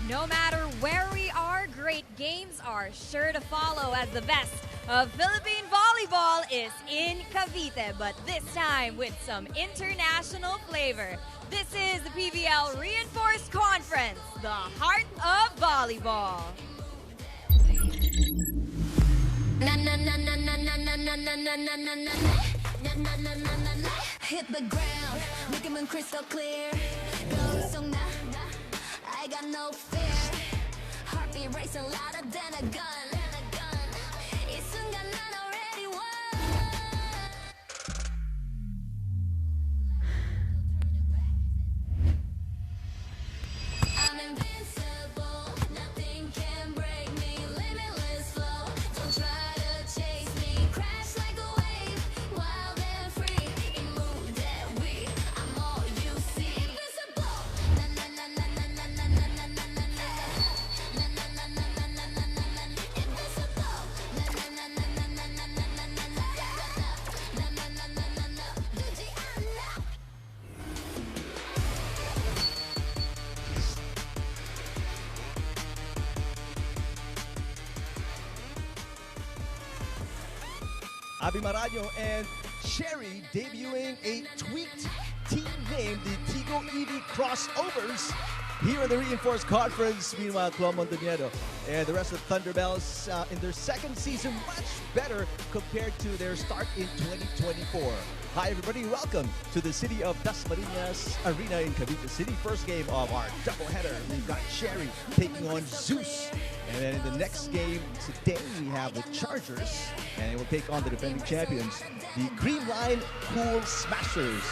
No matter where we are, great games are sure to follow as the best of Philippine volleyball is in Cavite, but this time with some international flavor. This is the PVL Reinforced Conference, the heart of volleyball. Hit the ground, looking crystal clear. I got no fear. Heartbeat racing louder than a gun. It's already won. I'm invincible, nothing can break me. Limitless flow, don't try to chase me. Crash like a wave, wild and free. It moves that way, I'm all you see. Invincible, na na na na na na na na na na na na na na na na na na na. Invincible, na na na na na na na na na na na na na na na. Abby Maraño and CHERY debuting a tweaked team named the Tiggo EV Crossovers here in the Reinforced Conference. Meanwhile, Chloe Montañedo and the rest of the Thunderbells in their second season much better compared to their start in 2024. Hi everybody, welcome to the City of Dasmariñas Arena in Cavite City. First game of our doubleheader. We've got CHERY taking on ZUS. And then in the next game today, we have the Chargers, and it will take on the defending champions, the Green Line Pool Smashers.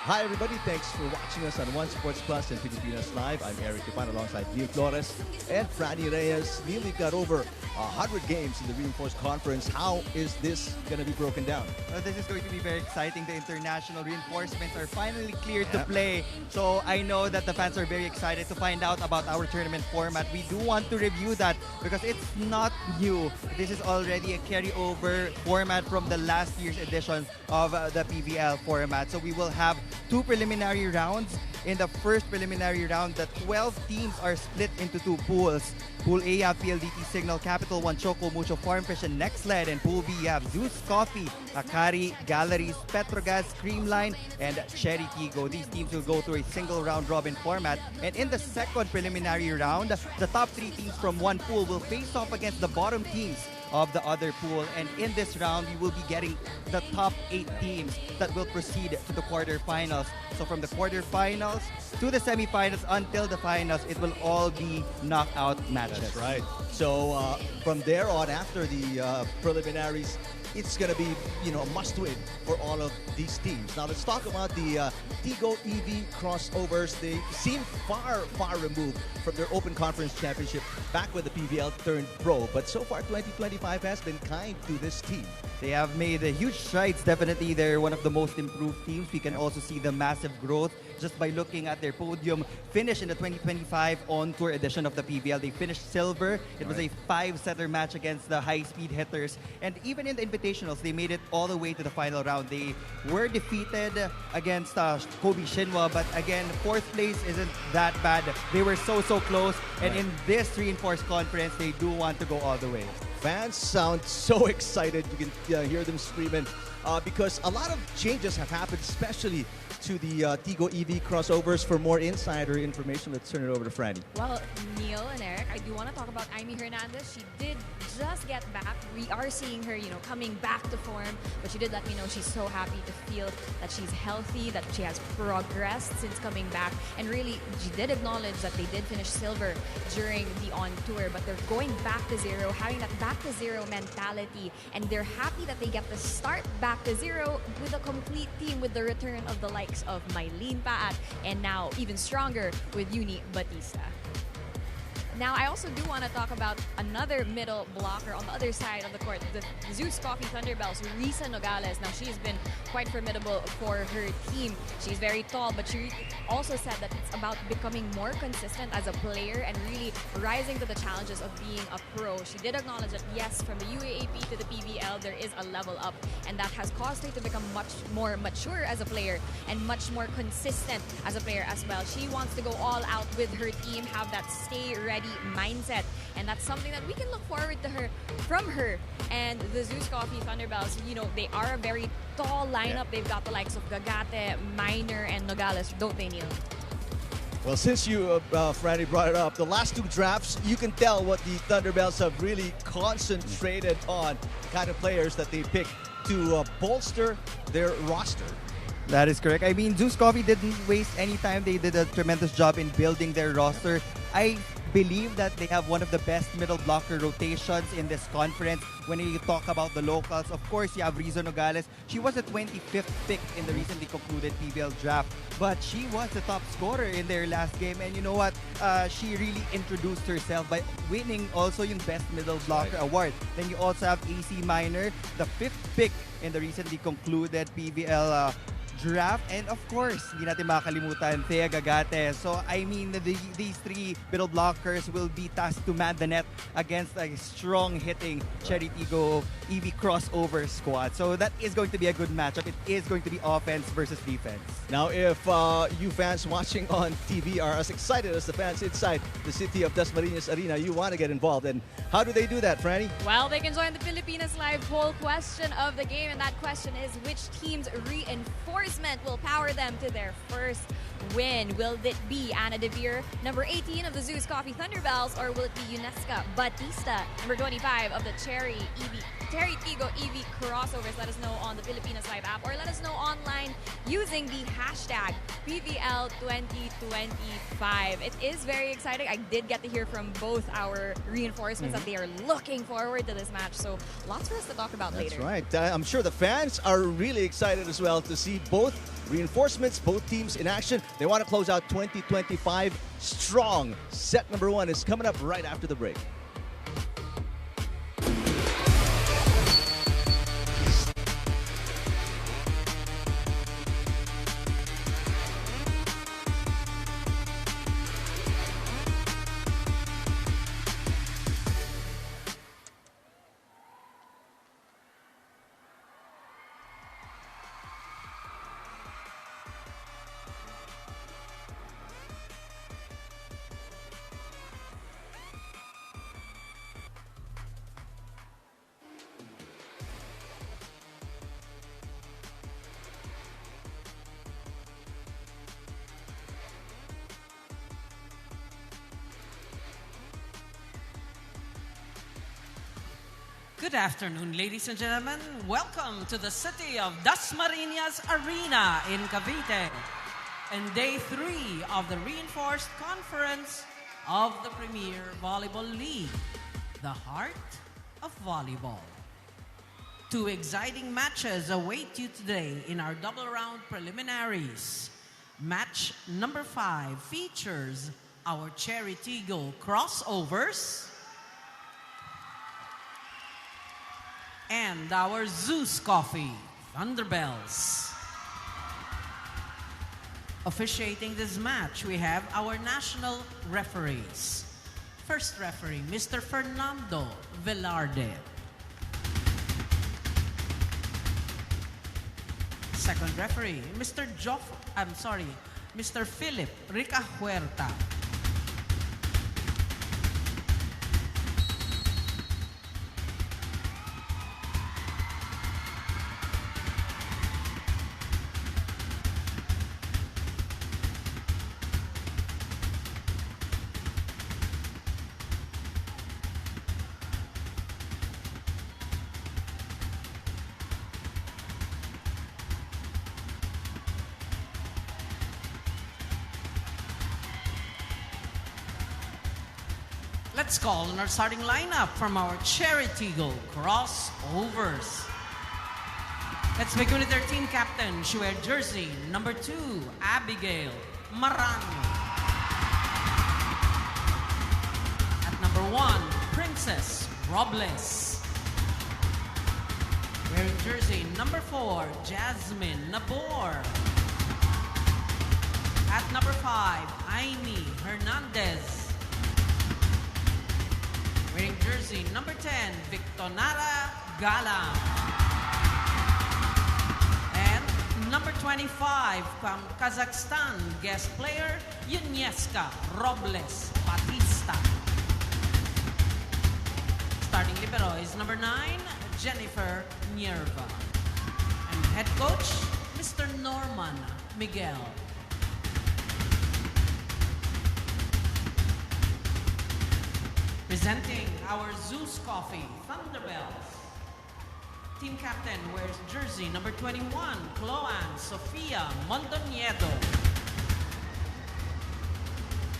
Hi everybody, thanks for watching us on One Sports Plus and Pilipinas Live. I'm Eric Tupan alongside Neil Flores and Franny Reyes. Neil, we've got over 100 games in the Reinforced Conference. How is this going to be broken down? Well, this is going to be very exciting. The international reinforcements are finally cleared to play. So I know that the fans are very excited to find out about our tournament format. We do want to review that because it's not new. This is already a carryover format from the last year's edition of the PVL format. So we will have 2 preliminary rounds. In the first preliminary round, the 12 teams are split into 2 pools. Pool A, you have PLDT Signal, Capital One, Choco, Mucho, Farmfish, and Nextled. And Pool B, you have ZUS Coffee, Akari, Galleries, Petrogas, Creamline, and CHERY Tiggo. These teams will go through a single round robin format. And in the second preliminary round, the top 3 teams from one pool will face off against the bottom teams of the other pool. And in this round, we will be getting the top 8 teams that will proceed to the quarterfinals. So from the quarterfinals to the semifinals until the finals, it will all be knockout matches. That's right. So from there on, after the preliminaries, it's going to be, a must-win for all of these teams. Now, let's talk about the Tiggo EV Crossovers. They seem far, far removed from their Open Conference Championship back when the PVL turned pro. But so far, 2025 has been kind to this team. They have made huge strides. Definitely, they're one of the most improved teams. We can also see the massive growth just by looking at their podium finish in the 2025 on-tour edition of the PVL. They finished silver. It was a 5-setter match against the high-speed hitters. And even in the invitationals, they made it all the way to the final round. They were defeated against Kobe Shinwa, but again, 4th place isn't that bad. They were so close. And in this Reinforced Conference, they do want to go all the way. Fans sound so excited. You can hear them screaming because a lot of changes have happened, especially to the Tiggo EV Crossovers. For more insider information, let's turn it over to Franny. Well, Neil and Eric, I do want to talk about Amy Hernandez. She did just get back. We are seeing her, coming back to form, but she did let me know she's so happy to feel that she's healthy, that she has progressed since coming back. And really, she did acknowledge that they did finish silver during the on-tour, but they're going back to zero, having that back-to-zero mentality, and they're happy that they get to start back to zero with a complete team, with the return of the likes of Mylene Paat, and now even stronger with Uni Batista. Now, I also do want to talk about another middle blocker on the other side of the court, the ZUS Coffee Thunderbells, Risa Nogales. Now, she's been quite formidable for her team. She's very tall, but she also said that it's about becoming more consistent as a player and really rising to the challenges of being a pro. She did acknowledge that, yes, from the UAAP to the PVL, there is a level up, and that has caused her to become much more mature as a player and much more consistent as a player as well. She wants to go all out with her team, have that stay ready mindset, and that's something that we can look forward to from her. And the ZUS Coffee Thunderbells, you know, they are a very tall lineup. They've got the likes of Gagate, Minor, and Nogales, don't they, Neil? Well, since you, Franny, brought it up, the last two drafts, you can tell what the Thunderbells have really concentrated on, the kind of players that they pick to bolster their roster. That is correct. I mean, ZUS Coffee didn't waste any time. They did a tremendous job in building their roster. I believe that they have one of the best middle blocker rotations in this conference. When you talk about the locals, of course, you have Risa Nogales. She was the 25th pick in the recently concluded PVL draft, but she was the top scorer in their last game. And you know what? She really introduced herself by winning also yung Best Middle Blocker award. Then you also have AC Minor, the 5th pick in the recently concluded PVL draft. And of course, hindi natin makakalimutan, Thea Gagate. So, I mean, these three middle blockers will be tasked to man the net against a strong hitting CHERY Tiggo EV Crossover squad. So, that is going to be a good matchup. It is going to be offense versus defense. Now, if you fans watching on TV are as excited as the fans inside the city of Dasmariñas Arena, you want to get involved. And how do they do that, Franny? Well, they can join the Filipinas Live poll question of the game, and that question is, which team's reinforcement will power them to their first win? Will it be Anna De Beer, number 18 of the ZUS Coffee Thunderbells, or will it be Unesca Batista, number 25 of the CHERY Tiggo EV Crossovers? Let us know on the Filipinas Live app, or let us know online using the hashtag PVL2025. It is very exciting. I did get to hear from both our reinforcements that they are looking forward to this match, so lots for us to talk about later. That's right. I'm sure the fans are really excited as well to see both reinforcements, both teams in action. They want to close out 2025 strong. Set number 1 is coming up right after the break. Good afternoon, ladies and gentlemen. Welcome to the city of Dasmariñas Arena in Cavite and day 3 of the reinforced conference of the Premier Volleyball League, the heart of volleyball. 2 exciting matches await you today in our double round preliminaries. Match number 5 features our CHERY Tiggo Crossovers and our ZUS Coffee Thunderbells. Officiating this match, we have our national referees. First referee, Mr. Fernando Velarde. Second referee, Mr. Philip Ricahuerta. Let's call on our starting lineup from our CHERY Tiggo Crossovers. Let's begin with their team captain. She wears jersey number 2, Abigail Marano. 1, Princess Robles. Wearing jersey number 4, Jasmine Nabor. At number 5, Aimee Hernandez. Wearing jersey number 10, Victonara Galang. And number 25 from Kazakhstan, guest player, Yunieska Robles Batista. Starting libero is number 9, Jennifer Nierva. And head coach, Mr. Norman Miguel. Presenting our ZUS Coffee Thunderbells. Team captain wears jersey number 21, Cloan Sofia Mondoniedo.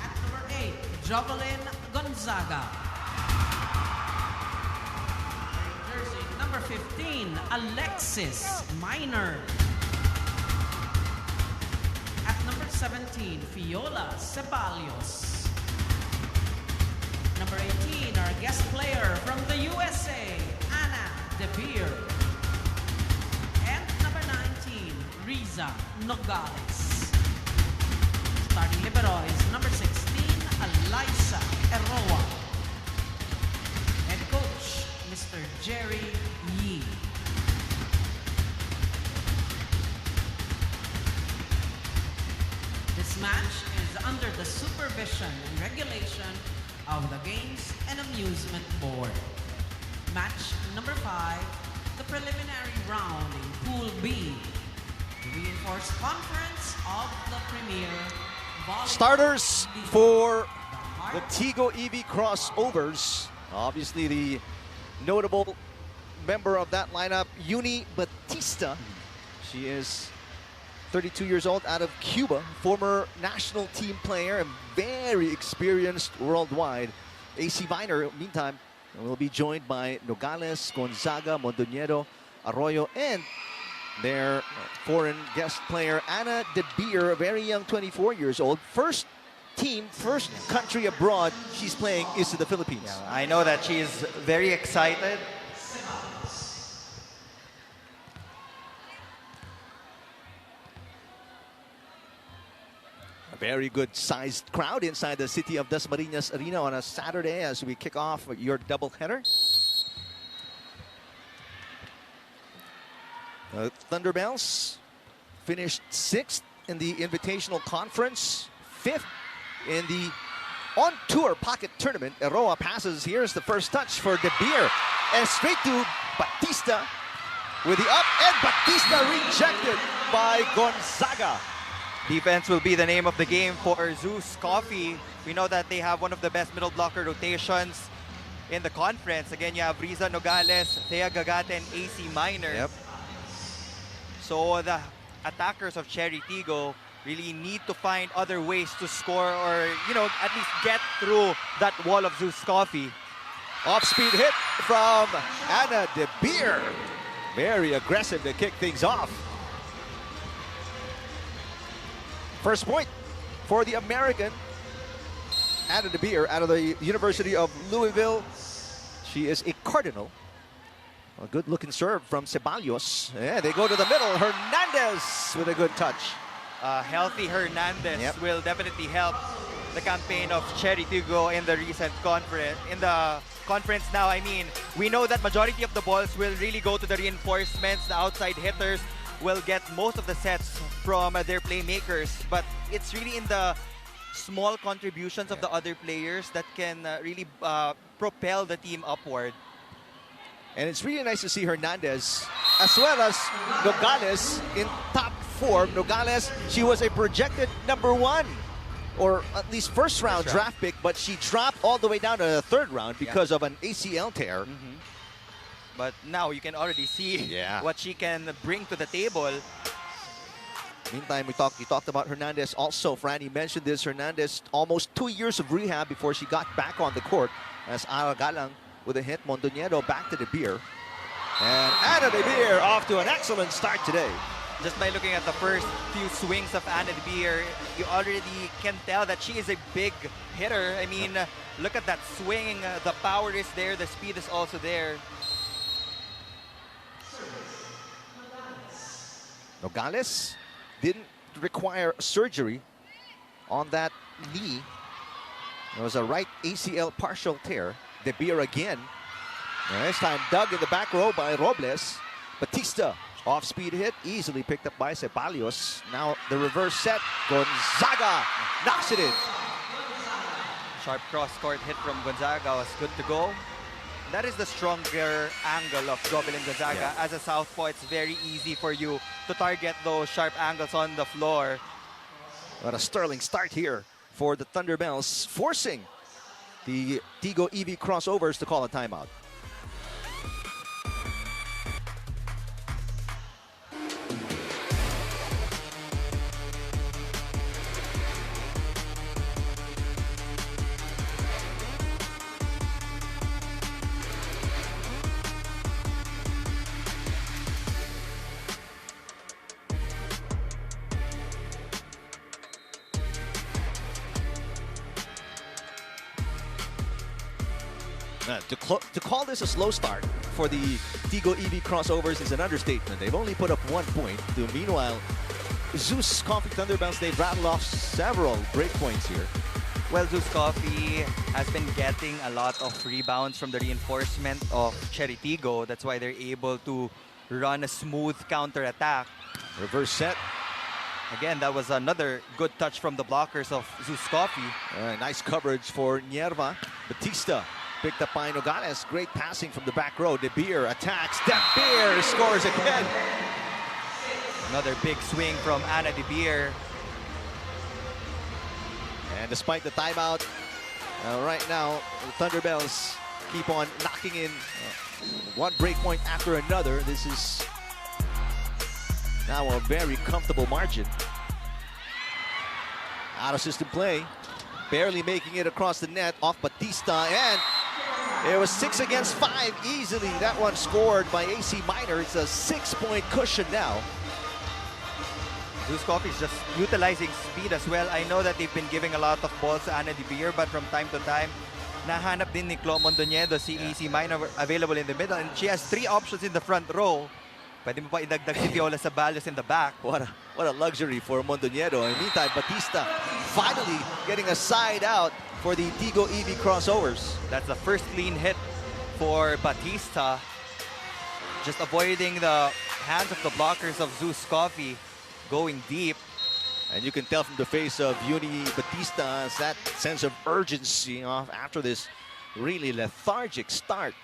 At number 8, Jovelyn Gonzaga. Jersey number 15, Alexis Minor. At number 17, Fiola Ceballos. Number 18, our guest player from the USA, Anna De Beer. And number 19, Riza Nogales. Starting libero is number 16, Eliza Eroa. Head coach, Mr. Jerry Yee. This match is under the supervision and regulation of the Games and Amusement Board. Match number 5, the preliminary round in Pool B, the reinforced conference of the Premier Volleyball Starters League. for The the Tiggo EV Crossovers. Obviously, the notable member of that lineup, Uni Batista. She is 32 years old, out of Cuba, former national team player and very experienced worldwide. AC Viner, meantime, will be joined by Nogales, Gonzaga, Mondoniedo, Arroyo, and their foreign guest player, Anna De Beer, a very young 24 years old. First team, first country abroad she's playing is in the Philippines. Yeah, I know that she is very excited. A very good sized crowd inside the city of Dasmariñas Arena on a Saturday as we kick off your doubleheader. Thunderbells finished 6th in the Invitational Conference, 5th in the on-tour pocket tournament. Eroa passes. Here's the first touch for De Beer. And straight to Batista with the up, and Batista rejected by Gonzaga. Defense will be the name of the game for ZUS Coffee. We know that they have one of the best middle blocker rotations in the conference. Again, you have Riza Nogales, Thea Gagate, and AC Minor. Yep. So the attackers of CHERY Tiggo really need to find other ways to score, or, you know, at least get through that wall of ZUS Coffee. Off-speed hit from Anna De Beer. Very aggressive to kick things off. First point for the American, Anna De Beer, out of the University of Louisville. She is a Cardinal. A good-looking serve from Ceballos. Yeah, they go to the middle. Hernandez with a good touch. Healthy Hernandez will definitely help the campaign of CHERY Tiggo in the recent conference. In the conference now, I mean, we know that majority of the balls will really go to the reinforcements. The outside hitters will get most of the sets from their playmakers, but it's really in the small contributions of the other players that can really propel the team upward. And it's really nice to see Hernandez as well as Nogales in top form. Nogales, she was a projected #1 or at least first round draft pick, but she dropped all the way down to the 3rd round because of an ACL tear. But now you can already see what she can bring to the table. Meantime, you talked about Hernandez also. Franny mentioned this. Hernandez, almost 2 years of rehab before she got back on the court. As Ara Galang with a hit, Mondoniedo back to De Beer. And Anna De Beer off to an excellent start today. Just by looking at the first few swings of Anna De Beer, you already can tell that she is a big hitter. I mean, look at that swing. The power is there. The speed is also there. Nogales didn't require surgery on that knee. It was a right ACL partial tear. De Beer again. And this time dug in the back row by Robles. Batista, off-speed hit, easily picked up by Ceballos. Now the reverse set. Gonzaga knocks it in. Sharp cross-court hit from Gonzaga was good to go. That is the stronger angle of Gobelin Gonzaga. Yeah. As a southpaw, it's very easy for you to target those sharp angles on the floor. What a sterling start here for the Thunderbells, forcing the Tiggo EV Crossovers to call a timeout. To call this a slow start for the Tiggo EV Crossovers is an understatement. They've only put up 1 point. Meanwhile, ZUS Coffee Thunderbells, they've rattled off several break points here. Well, ZUS Coffee has been getting a lot of rebounds from the reinforcement of CHERY Tiggo. That's why they're able to run a smooth counter-attack. Reverse set. Again, that was another good touch from the blockers of ZUS Coffee. Nice coverage for Nierva. Batista picked up by Nogales. Great passing from the back row. De Beer attacks. De Beer scores again. Another big swing from Anna De Beer. And despite the timeout, right now, the Thunderbells keep on knocking in one break point after another. This is now a very comfortable margin. Out of system play. Barely making it across the net off Batista, and it was 6 against 5 easily. That one scored by AC Minor. It's a 6-point cushion now. ZUS Coffee is just utilizing speed as well. I know that they've been giving a lot of balls to Anna De Beer, but from time to time, nahanap din ni Clo Mondoñedo si AC Minor available in the middle, and she has 3 options in the front row. Pwede mo pa idagdag si Viola Ceballos in the back. What a luxury for Mondoñedo. In the meantime, Batista finally getting a side out for the Tiggo EV Crossovers. That's the first clean hit for Batista. Just avoiding the hands of the blockers of ZUS Coffee, going deep. And you can tell from the face of Uni Batista that sense of urgency after this really lethargic start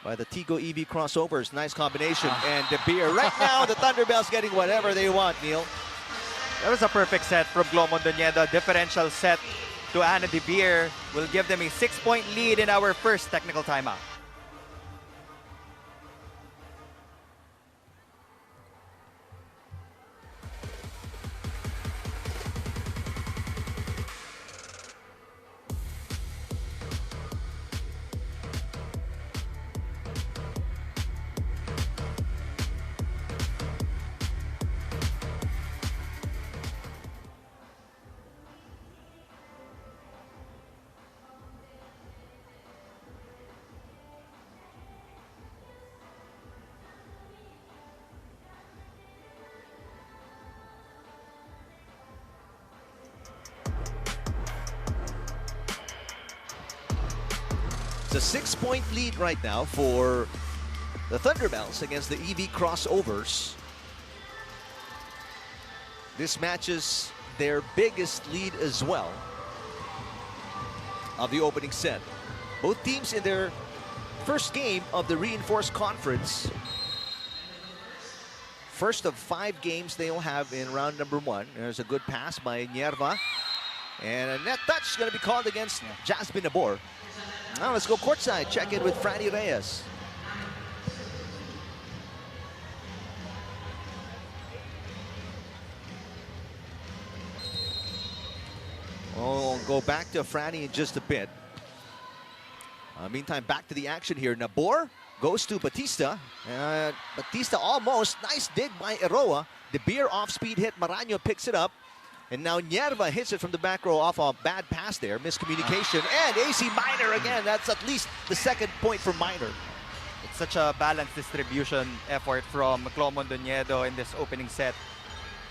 by the Tiggo EV Crossovers. Nice combination. And De Beer. Right now, the Thunderbells getting whatever they want, Neil. That was a perfect set from Clo Mondoñedo. Differential set to Anna De Beer will give them a 6-point lead in our first technical timeout. It's a 6-point lead right now for the Thunderbells against the EV Crossovers. This matches their biggest lead as well of the opening set. Both teams in their first game of the reinforced conference. First of 5 games they'll have in round number 1. There's a good pass by Nierva. And a net touch is going to be called against Jasmine Nabor. Now let's go courtside, check in with Franny Reyes. We'll go back to Franny in just a bit. Meantime, back to the action here. Nabor goes to Batista. Batista almost. Nice dig by Eroa. De Beer off-speed hit. Maraño picks it up. And now Nierva hits it from the back row off a bad pass there. Miscommunication. And AC Minor again. That's at least the second point for Minor. It's such a balanced distribution effort from Clo Mondoñedo in this opening set.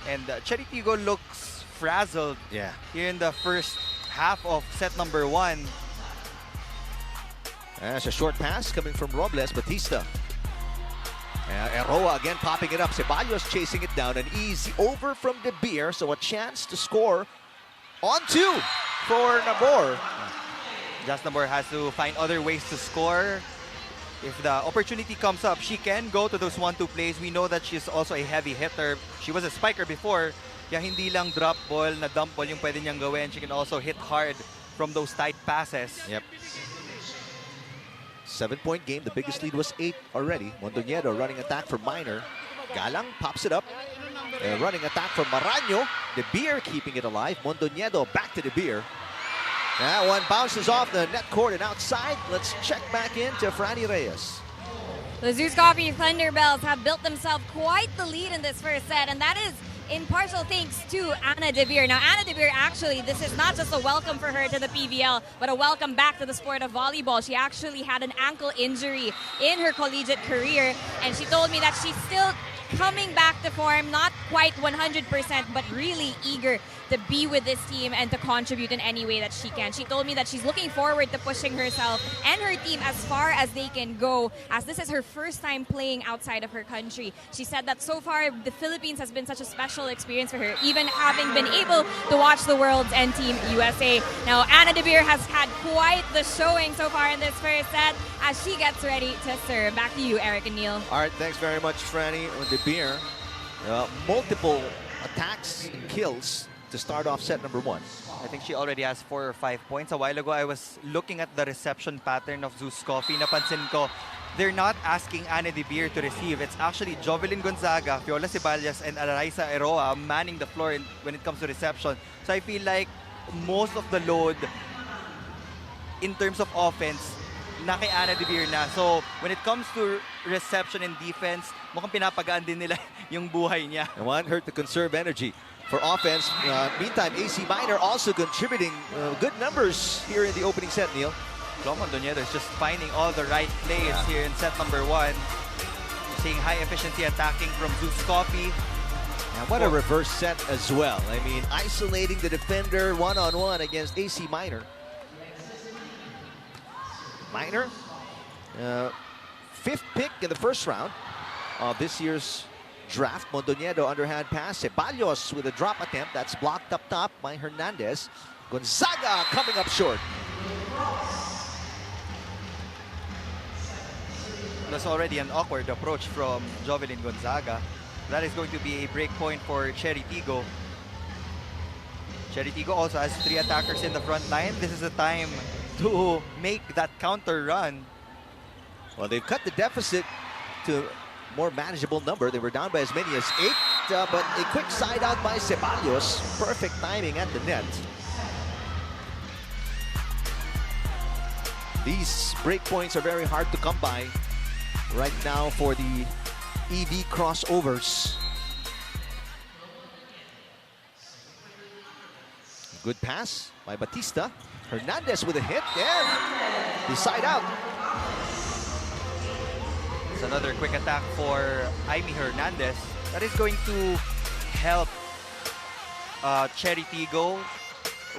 And CHERY Tiggo looks frazzled Yeah. here in the first half of set number 1. That's a short pass coming from Robles. Batista. Eroa again popping it up. Ceballos chasing it down. An easy over from De Beer. So a chance to score on 2 for Nabor. Just Nabor has to find other ways to score. If the opportunity comes up, she can go to those 1-2 plays. We know that she's also a heavy hitter. She was a spiker before. Kaya hindi lang drop ball na dump ball yung pwede niyang gawin. She can also hit hard from those tight passes. Yep. 7-point game. The biggest lead was 8 already. Mondoñedo running attack for Minor. Galang pops it up. Running attack for Maraño. De Beer keeping it alive. Mondoñedo back to De Beer. That one bounces off the net court and outside. Let's check back into Franny Reyes. The ZUS Coffee Thunderbells have built themselves quite the lead in this first set, and that is in partial thanks to Anna De Beer. Now, Anna De Beer, actually, this is not just a welcome for her to the PVL, but a welcome back to the sport of volleyball. She actually had an ankle injury in her collegiate career, and she told me that she's still coming back to form, not quite 100%, but really eager to be with this team and to contribute in any way that she can. She told me that she's looking forward to pushing herself and her team as far as they can go, as this is her first time playing outside of her country. She said that so far, the Philippines has been such a special experience for her, even having been able to watch the Worlds and Team USA. Now, Anna De Beer has had quite the showing so far in this first set as she gets ready to serve. Back to you, Eric and Neil. All right, thanks very much, Franny. De Beer, multiple attacks and kills to start off set number 1. I think she already has 4 or 5 points. A while ago, I was looking at the reception pattern of ZUS Coffee. Napansin ko, they're not asking Anna De Beer to receive. It's actually Jovelyn Gonzaga, Fiola Ceballos, and Araiza Eroa manning the floor when it comes to reception. So I feel like most of the load in terms of offense, na kay Anna De Beer na. So when it comes to reception and defense, mukhang pinapagaan din nila yung buhay niya. I want her to conserve energy for offense. Meantime, AC Minor also contributing good numbers here in the opening set, Neil. Clo Mondoñedo is just finding all the right plays here in set number 1. Seeing high efficiency attacking from ZUS Coffee. And what a reverse set as well. I mean, isolating the defender one-on-one against AC Minor. Minor, 5th pick in the first round of this year's draft. Mondoñedo underhand pass. Ceballos with a drop attempt. That's blocked up top by Hernandez. Gonzaga coming up short. That's already an awkward approach from Jovelyn Gonzaga. That is going to be a break point for CHERY Tiggo. CHERY Tiggo also has 3 attackers in the front line. This is the time to make that counter run. Well, they've cut the deficit to more manageable number. They were down by as many as 8, but a quick side out by Ceballos. Perfect timing at the net. These break points are very hard to come by right now for the EV Crossovers. Good pass by Batista. Hernandez with a hit, and the side out. It's another quick attack for Aimee Hernandez. That is going to help CHERY Tiggo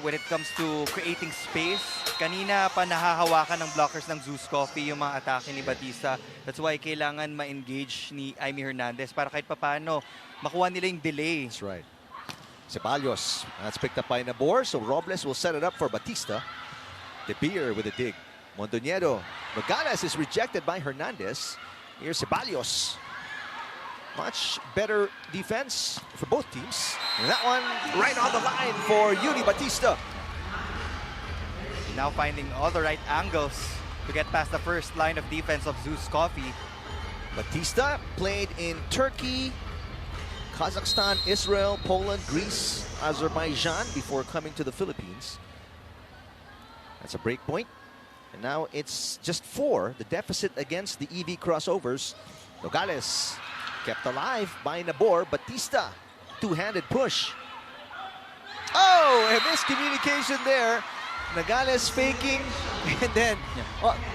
when it comes to creating space. Kanina pa nahahawakan ng blockers ng ZUS Coffee yung mga atake ni Batista. That's why kailangan ma-engage ni Aimee Hernandez para kahit papano makuha nila yung delay. That's right. Ceballos, that's picked up by Nabor, so Robles will set it up for Batista. De Beer with a dig. Mondoñedo. Nogales is rejected by Hernandez. Here's Ceballos. Much better defense for both teams. And that one right on the line for Yuri Batista. Now finding all the right angles to get past the first line of defense of ZUS Coffee. Batista played in Turkey, Kazakhstan, Israel, Poland, Greece, Azerbaijan before coming to the Philippines. That's a break point. And now it's just 4, the deficit against the EV Crossovers. Nogales kept alive by Nabor. Batista, two-handed push. Oh, a miscommunication there. Nogales faking, and then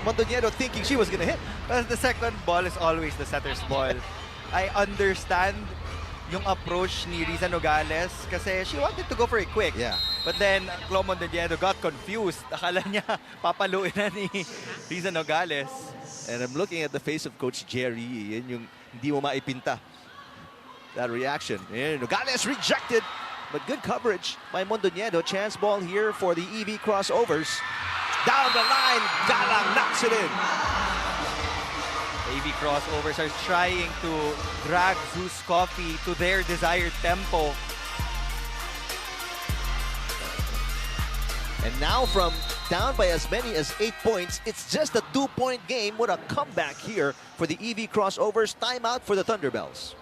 Mondoñedo thinking she was going to hit. Well, the second ball is always the setter's ball. I understand yung approach ni Riza Nogales kasi she wanted to go for it quick. Yeah. But then, Clo Mondoñedo got confused. Akala niya papaluin na ni Riza Nogales. And I'm looking at the face of Coach Jerry. Yan yung hindi mo maipinta. That reaction. And Nogales rejected. But good coverage by Mondoñedo. Chance ball here for the EV Crossovers. Down the line, Galang knocks it in. The EV Crossovers are trying to drag ZUS Coffee to their desired tempo. And now from down by as many as 8 points, it's just a 2-point game. What a comeback here for the EV Crossovers. Timeout for the Thunderbells.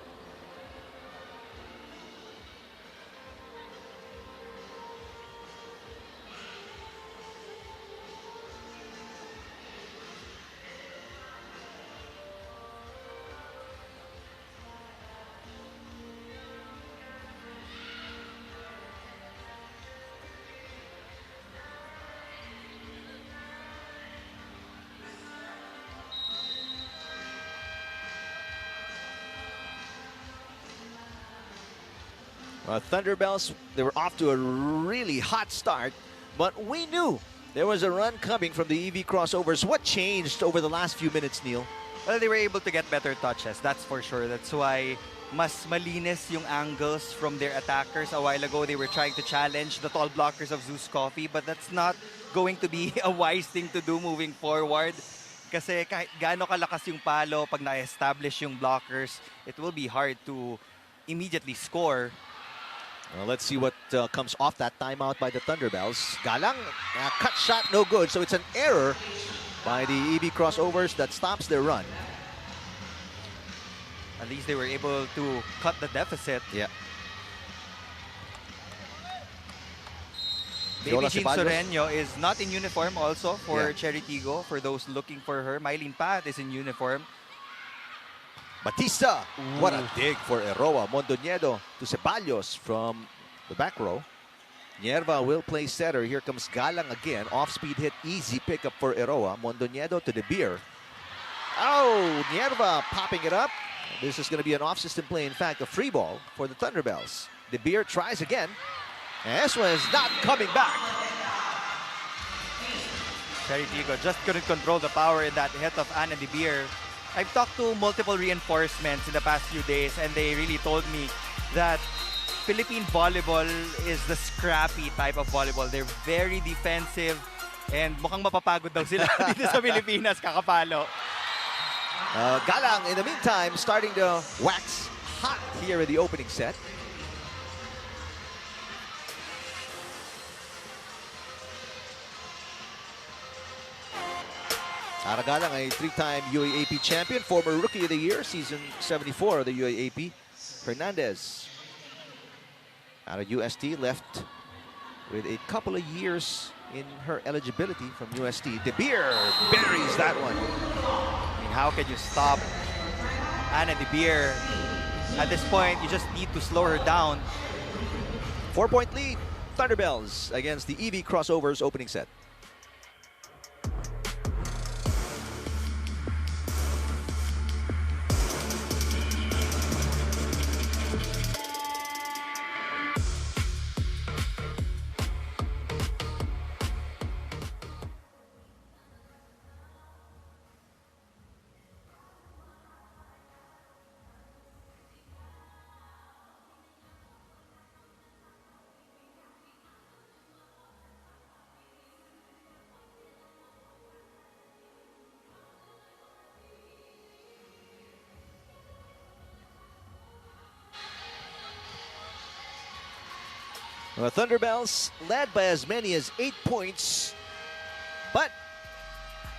Thunderbells, they were off to a really hot start, but we knew there was a run coming from the EV Crossovers. What changed over the last few minutes, Neil? Well, they were able to get better touches, that's for sure. That's why mas malinis yung angles from their attackers. A while ago, they were trying to challenge the tall blockers of ZUS Coffee, but that's not going to be a wise thing to do moving forward. Kasi kahit gaano kalakas yung palo, pag na-establish yung blockers, it will be hard to immediately score. Well, let's see what comes off that timeout by the Thunderbells. Galang, cut shot, no good. So it's an error by the EV Crossovers that stops their run. At least they were able to cut the deficit. Yeah. Baby Jean Ceballos. Soreño is not in uniform also for Yeah. CHERY Tiggo. For those looking for her, Mylene Pat is in uniform. Batista, what a dig for Eroa. Mondoñedo to Ceballos from the back row. Nierva will play setter. Here comes Galang again. Off-speed hit, easy pickup for Eroa. Mondoñedo to De Beer. Oh, Nierva popping it up. This is going to be an off-system play. In fact, a free ball for the Thunderbells. De Beer tries again. And this one is not coming back. CHERY Tiggo just couldn't control the power in that hit of Anna De Beer. I've talked to multiple reinforcements in the past few days, and they really told me that Philippine volleyball is the scrappy type of volleyball. They're very defensive, and mukhang mapapagod daw sila dito sa Pilipinas, kakapalo. Galang, in the meantime, starting to wax hot here in the opening set. Galang, a 3-time UAAP champion, former Rookie of the Year, season 74 of the UAAP. Fernandez, out of UST, left with a couple of years in her eligibility from UST. De Beer buries that one. I mean, how can you stop Anna De Beer? At this point, you just need to slow her down. 4-point lead, Thunderbells against the EV Crossovers opening set. Well, Thunderbells led by as many as 8 points, but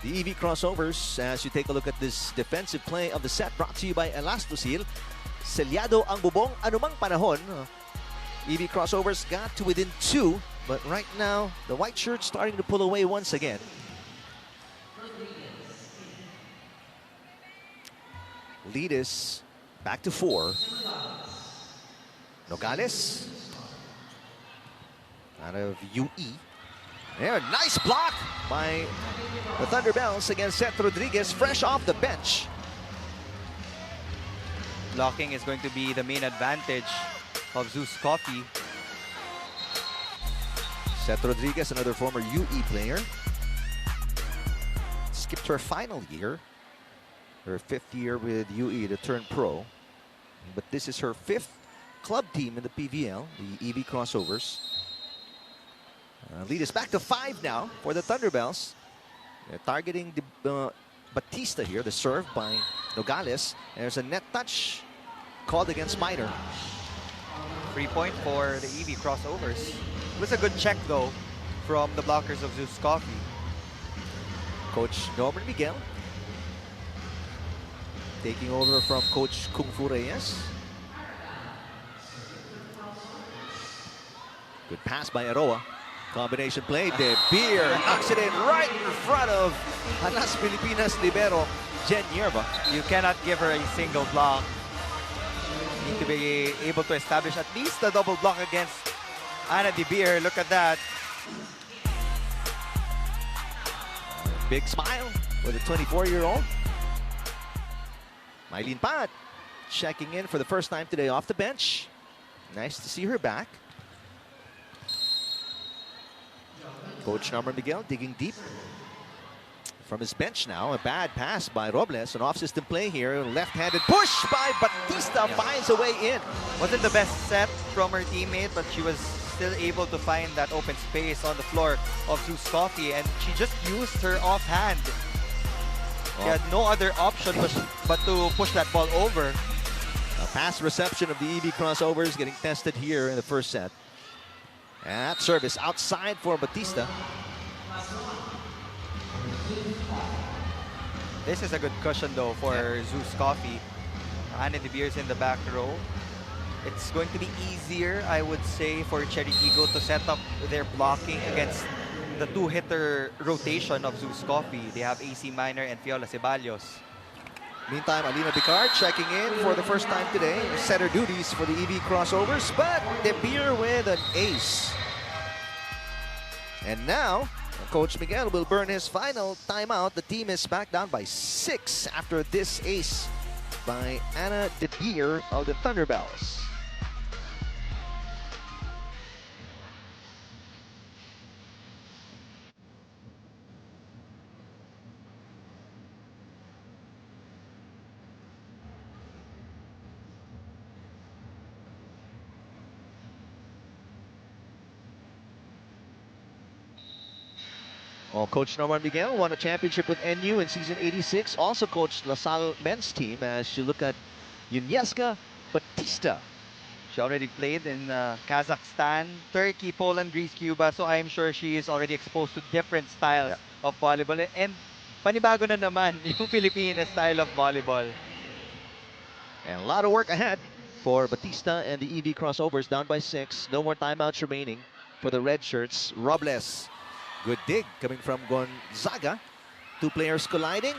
the EV Crossovers, as you take a look at this defensive play of the set, brought to you by Elastosil, selyado ang bubong anumang panahon. EV Crossovers got to within 2, but right now the white shirts starting to pull away once again. Lead is back to 4. Nogales out of UE. There, nice block by the Thunderbells against Seth Rodriguez, fresh off the bench. Blocking is going to be the main advantage of ZUS Coffee. Seth Rodriguez, another former UE player. Skipped her final year. Her 5th year with UE to turn pro. But this is her 5th club team in the PVL, the EV Crossovers. Lead is back to 5 now for the Thunderbells. They're targeting the Batista here, the serve by Nogales. There's a net touch called against Minor. 3 point for the EV Crossovers. It was a good check though from the blockers of ZUS Coffee. Coach Norman Miguel taking over from Coach Kung Fu Reyes. Good pass by Aroa. Combination play. De Beer knocks it in right in front of Alas Pilipinas libero Jen Yerba. You cannot give her a single block. You need to be able to establish at least a double block against Ana De Beer. Look at that. Big smile with a 24-year-old. Mylene Pat checking in for the first time today off the bench. Nice to see her back. Coach Norman Miguel digging deep from his bench now. A bad pass by Robles. An off-system play here. Left-handed push by Batista finds a way in. Wasn't the best set from her teammate, but she was still able to find that open space on the floor of ZUS Coffee, and she just used her offhand. She had no other option but to push that ball over. A pass reception of the EV Crossovers getting tested here in the first set. That service outside for Batista. This is a good cushion though for ZUS Coffee. Ana De Beer's in the back row. It's going to be easier, I would say, for CHERY Tiggo to set up their blocking against the two-hitter rotation of ZUS Coffee. They have AC Minor and Fiola Ceballos. Meantime, Alina Picard checking in for the first time today. Setter duties for the EV Crossovers, but De Beer with an ace. And now, Coach Miguel will burn his final timeout. The team is back down by 6 after this ace by Ana De Beer of the Thunderbells. Well, Coach Norman Miguel won a championship with NU in season 86. Also coached LaSalle men's team as you look at Yunieska Batista. She already played in Kazakhstan, Turkey, Poland, Greece, Cuba. So I'm sure she is already exposed to different styles of volleyball. And panibago na naman yung Filipino style of volleyball. And a lot of work ahead for Batista and the EV Crossovers, down by 6. No more timeouts remaining for the red shirts. Robles. Good dig coming from Gonzaga. Two players colliding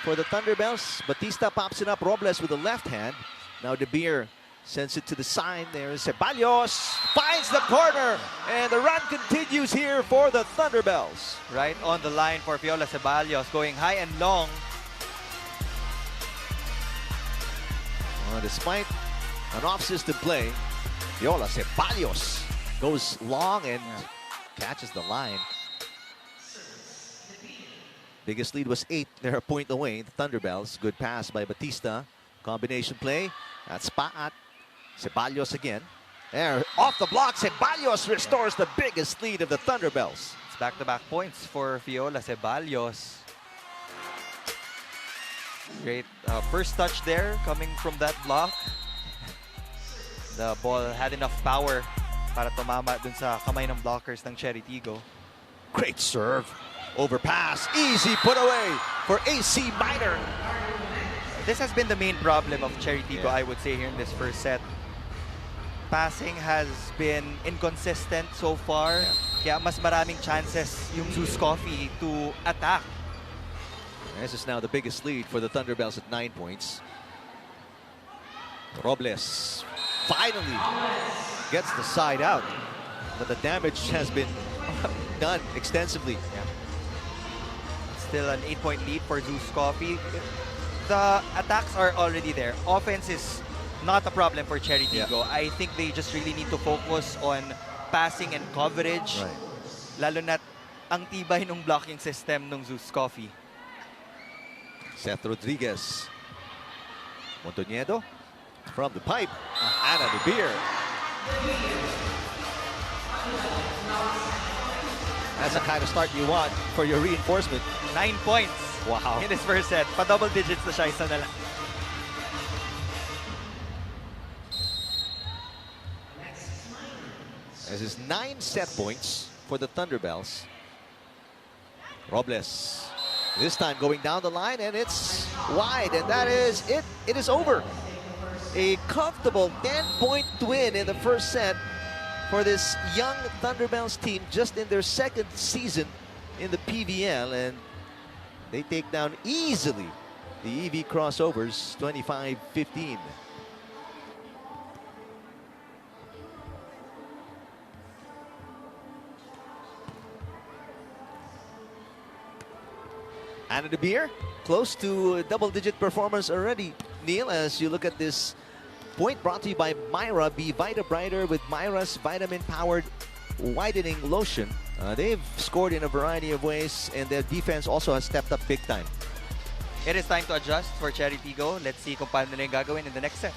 for the Thunderbells. Batista pops it up. Robles with the left hand. Now De Beer sends it to the side. There's Ceballos. Finds the corner. And the run continues here for the Thunderbells. Right on the line for Fiola Ceballos, going high and long. Despite an off-system play, Fiola Ceballos goes long and catches the line. Biggest lead was 8. They're a point away. The Thunderbells. Good pass by Batista. Combination play. That's Paat. Ceballos again. There, off the block. Ceballos restores the biggest lead of the Thunderbells. It's back-to-back points for Fiola Ceballos. Great first touch there coming from that block. The ball had enough power para tumama dun sa kamay ng blockers ng CHERY Tiggo. Great serve. Overpass. Easy put away for AC Minor. This has been the main problem of CHERY Tiggo, I would say, here in this first set. Passing has been inconsistent so far. Kaya mas maraming chances yung ZUS Coffee to attack. This is now the biggest lead for the Thunderbells at 9 points. Robles finally gets the side out, but the damage has been done extensively. Still an 8-point lead for ZUS Coffee. The attacks are already there. Offense is not a problem for CHERY Tiggo. I think they just really need to focus on passing and coverage. Right. Lalo na ang tibay ng blocking system ng ZUS Coffee. Seth Rodriguez. Montoniedo from the pipe. Anna De Beer. That's the kind of start you want for your reinforcement. 9 points Wow. in his first set. Pa-double digits na siya, isa na lang. This is 9 set points for the Thunderbells. Robles. This time going down the line, and it's wide, and that is it. It is over. A comfortable 10-point win in the first set for this young Thunderbells team, just in their second season in the PVL, and they take down easily the EV Crossovers 25-15. Anna De Beer, close to a double-digit performance already, Neil, as you look at this point brought to you by Myra. Be Vita Brighter with Myra's vitamin-powered whitening lotion. They've scored in a variety of ways, and their defense also has stepped up big time. It is time to adjust for CHERY Tiggo. Let's see kung paano nila yung gagawin in the next set.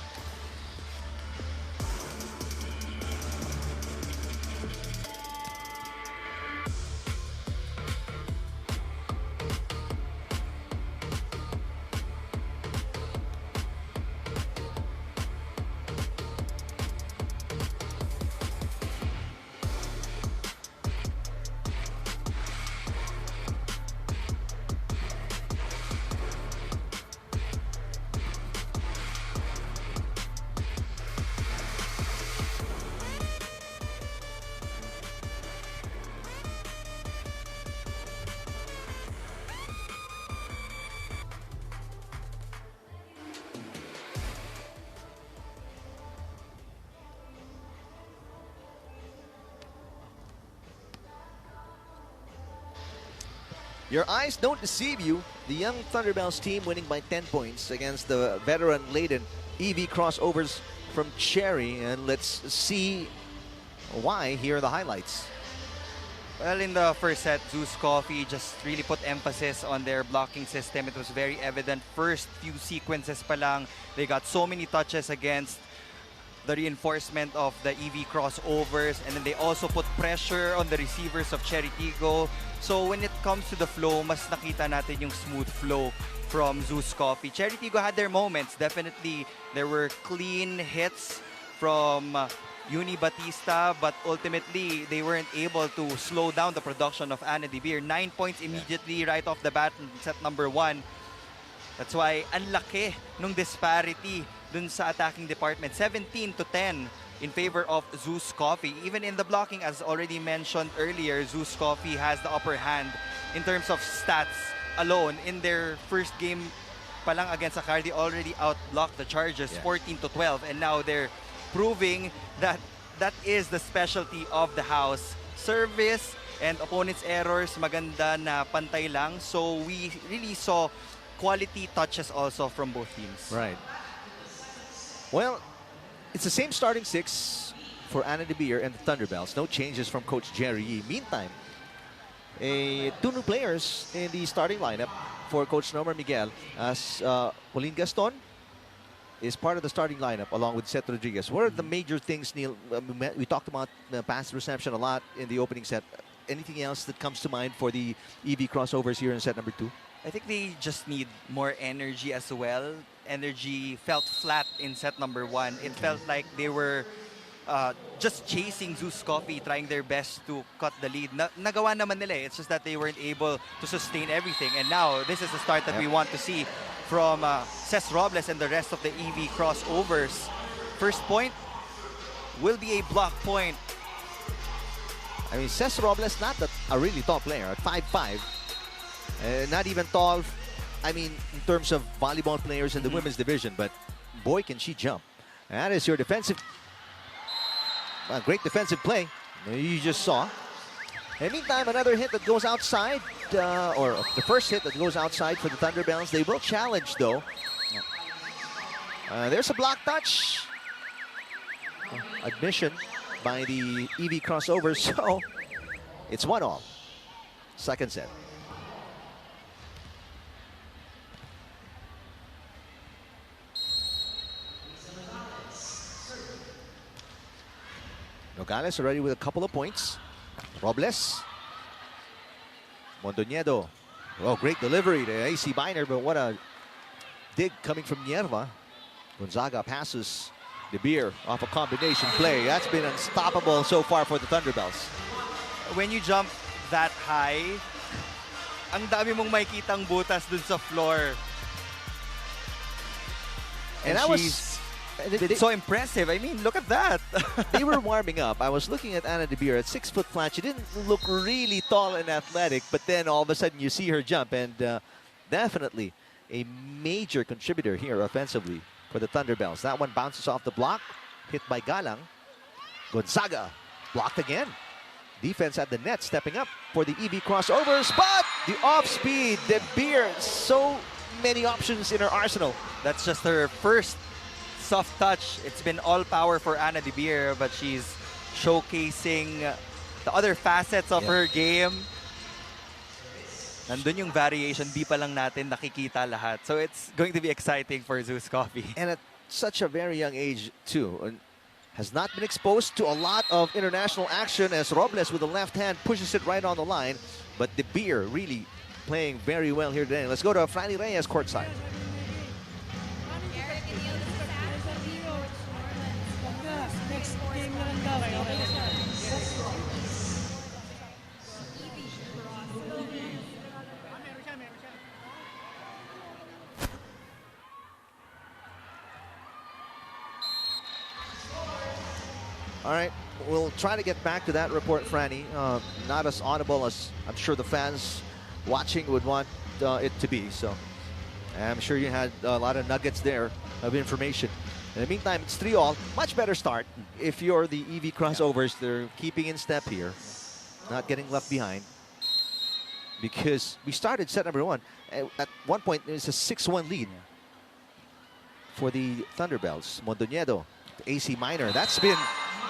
Your eyes don't deceive you. The young Thunderbells team winning by 10 points against the veteran-laden EV Crossovers from CHERY. And let's see why. Here are the highlights. Well, in the first set, ZUS Coffee just really put emphasis on their blocking system. It was very evident. First few sequences pa lang, they got so many touches against the reinforcement of the EV crossovers, and then they also put pressure on the receivers of CHERY Tiggo. So when it comes to the flow, mas nakita natin yung smooth flow from ZUS Coffee. CHERY Tiggo had their moments. Definitely, there were clean hits from Uni Batista, but ultimately, they weren't able to slow down the production of Anna De Beer. 9 points immediately right off the bat in set number 1. That's why ang laki nung disparity dun sa attacking department. 17-10 in favor of ZUS Coffee. Even in the blocking, as already mentioned earlier, ZUS Coffee has the upper hand in terms of stats alone. In their first game pa lang against Akar, they already outblocked the Chargers 14-12. And now they're proving that that is the specialty of the house. Service and opponent's errors, maganda na pantay lang. So we really saw quality touches also from both teams. Right. Well, it's the same starting 6 for Anna De Beer and the Thunderbells. No changes from Coach Jerry. Meantime, 2 new players in the starting lineup for Coach Nomar Miguel, as Pauline Gaston is part of the starting lineup along with Seth Rodriguez. What are the major things, Neil? We talked about pass reception a lot in the opening set. Anything else that comes to mind for the EV Crossovers here in set number 2? I think they just need more energy as well. Energy felt flat in set number 1. It felt like they were just chasing ZUS Coffee, trying their best to cut the lead. Nagawa naman nila. It's just that they weren't able to sustain everything. And now, this is the start that we want to see from Cesc Robles and the rest of the EV Crossovers. First point will be a block point. I mean, Cesc Robles, not a really tall player, at 5'5". Not even tall, I mean, in terms of volleyball players in the women's division, but boy, can she jump. That is your defensive. Great defensive play. You just saw. And meantime, another hit that goes outside, or the first hit that goes outside for the Thunderbells. They will challenge, though. There's a block touch. Admission by the EV Crossovers, so it's 1-all. Second set. Nogales already with a couple of points. Robles. Mondoñedo. Oh, great delivery to AC Biner, but what a dig coming from Nierva. Gonzaga passes De Beer off a combination play. That's been unstoppable so far for the Thunderbells. When you jump that high, ang dami mong makikitang butas dun sa floor. And that was it's so impressive. I mean, look at that. They were warming up. I was looking at Anna De Beer at 6 foot flat. She didn't look really tall and athletic, but then all of a sudden you see her jump, and definitely a major contributor here offensively for the Thunderbells. That one bounces off the block, hit by Galang. Gonzaga blocked again. Defense at the net, stepping up for the EV Crossovers, but the off-speed, De Beer, so many options in her arsenal. That's just her first soft touch. It's been all power for Anna De Beer, but she's showcasing the other facets of her game. Nandun yung variation, di pa lang natin nakikita lahat. So it's going to be exciting for ZUS Coffee. And at such a very young age, too. And has not been exposed to a lot of international action as Robles with the left hand pushes it right on the line. But De Beer really playing very well here today. Let's go to Franny Reyes courtside. All right, we'll try to get back to that report, Franny. Not as audible as I'm sure the fans watching would want it to be. So I'm sure you had a lot of nuggets there of information. In the meantime, it's 3-all. Much better start if you're the EV Crossovers. They're keeping in step here, not getting left behind. Because we started set number 1. At one point, there's a 6-1 lead for the Thunderbells. Mondoñedo, AC Minor. That's been,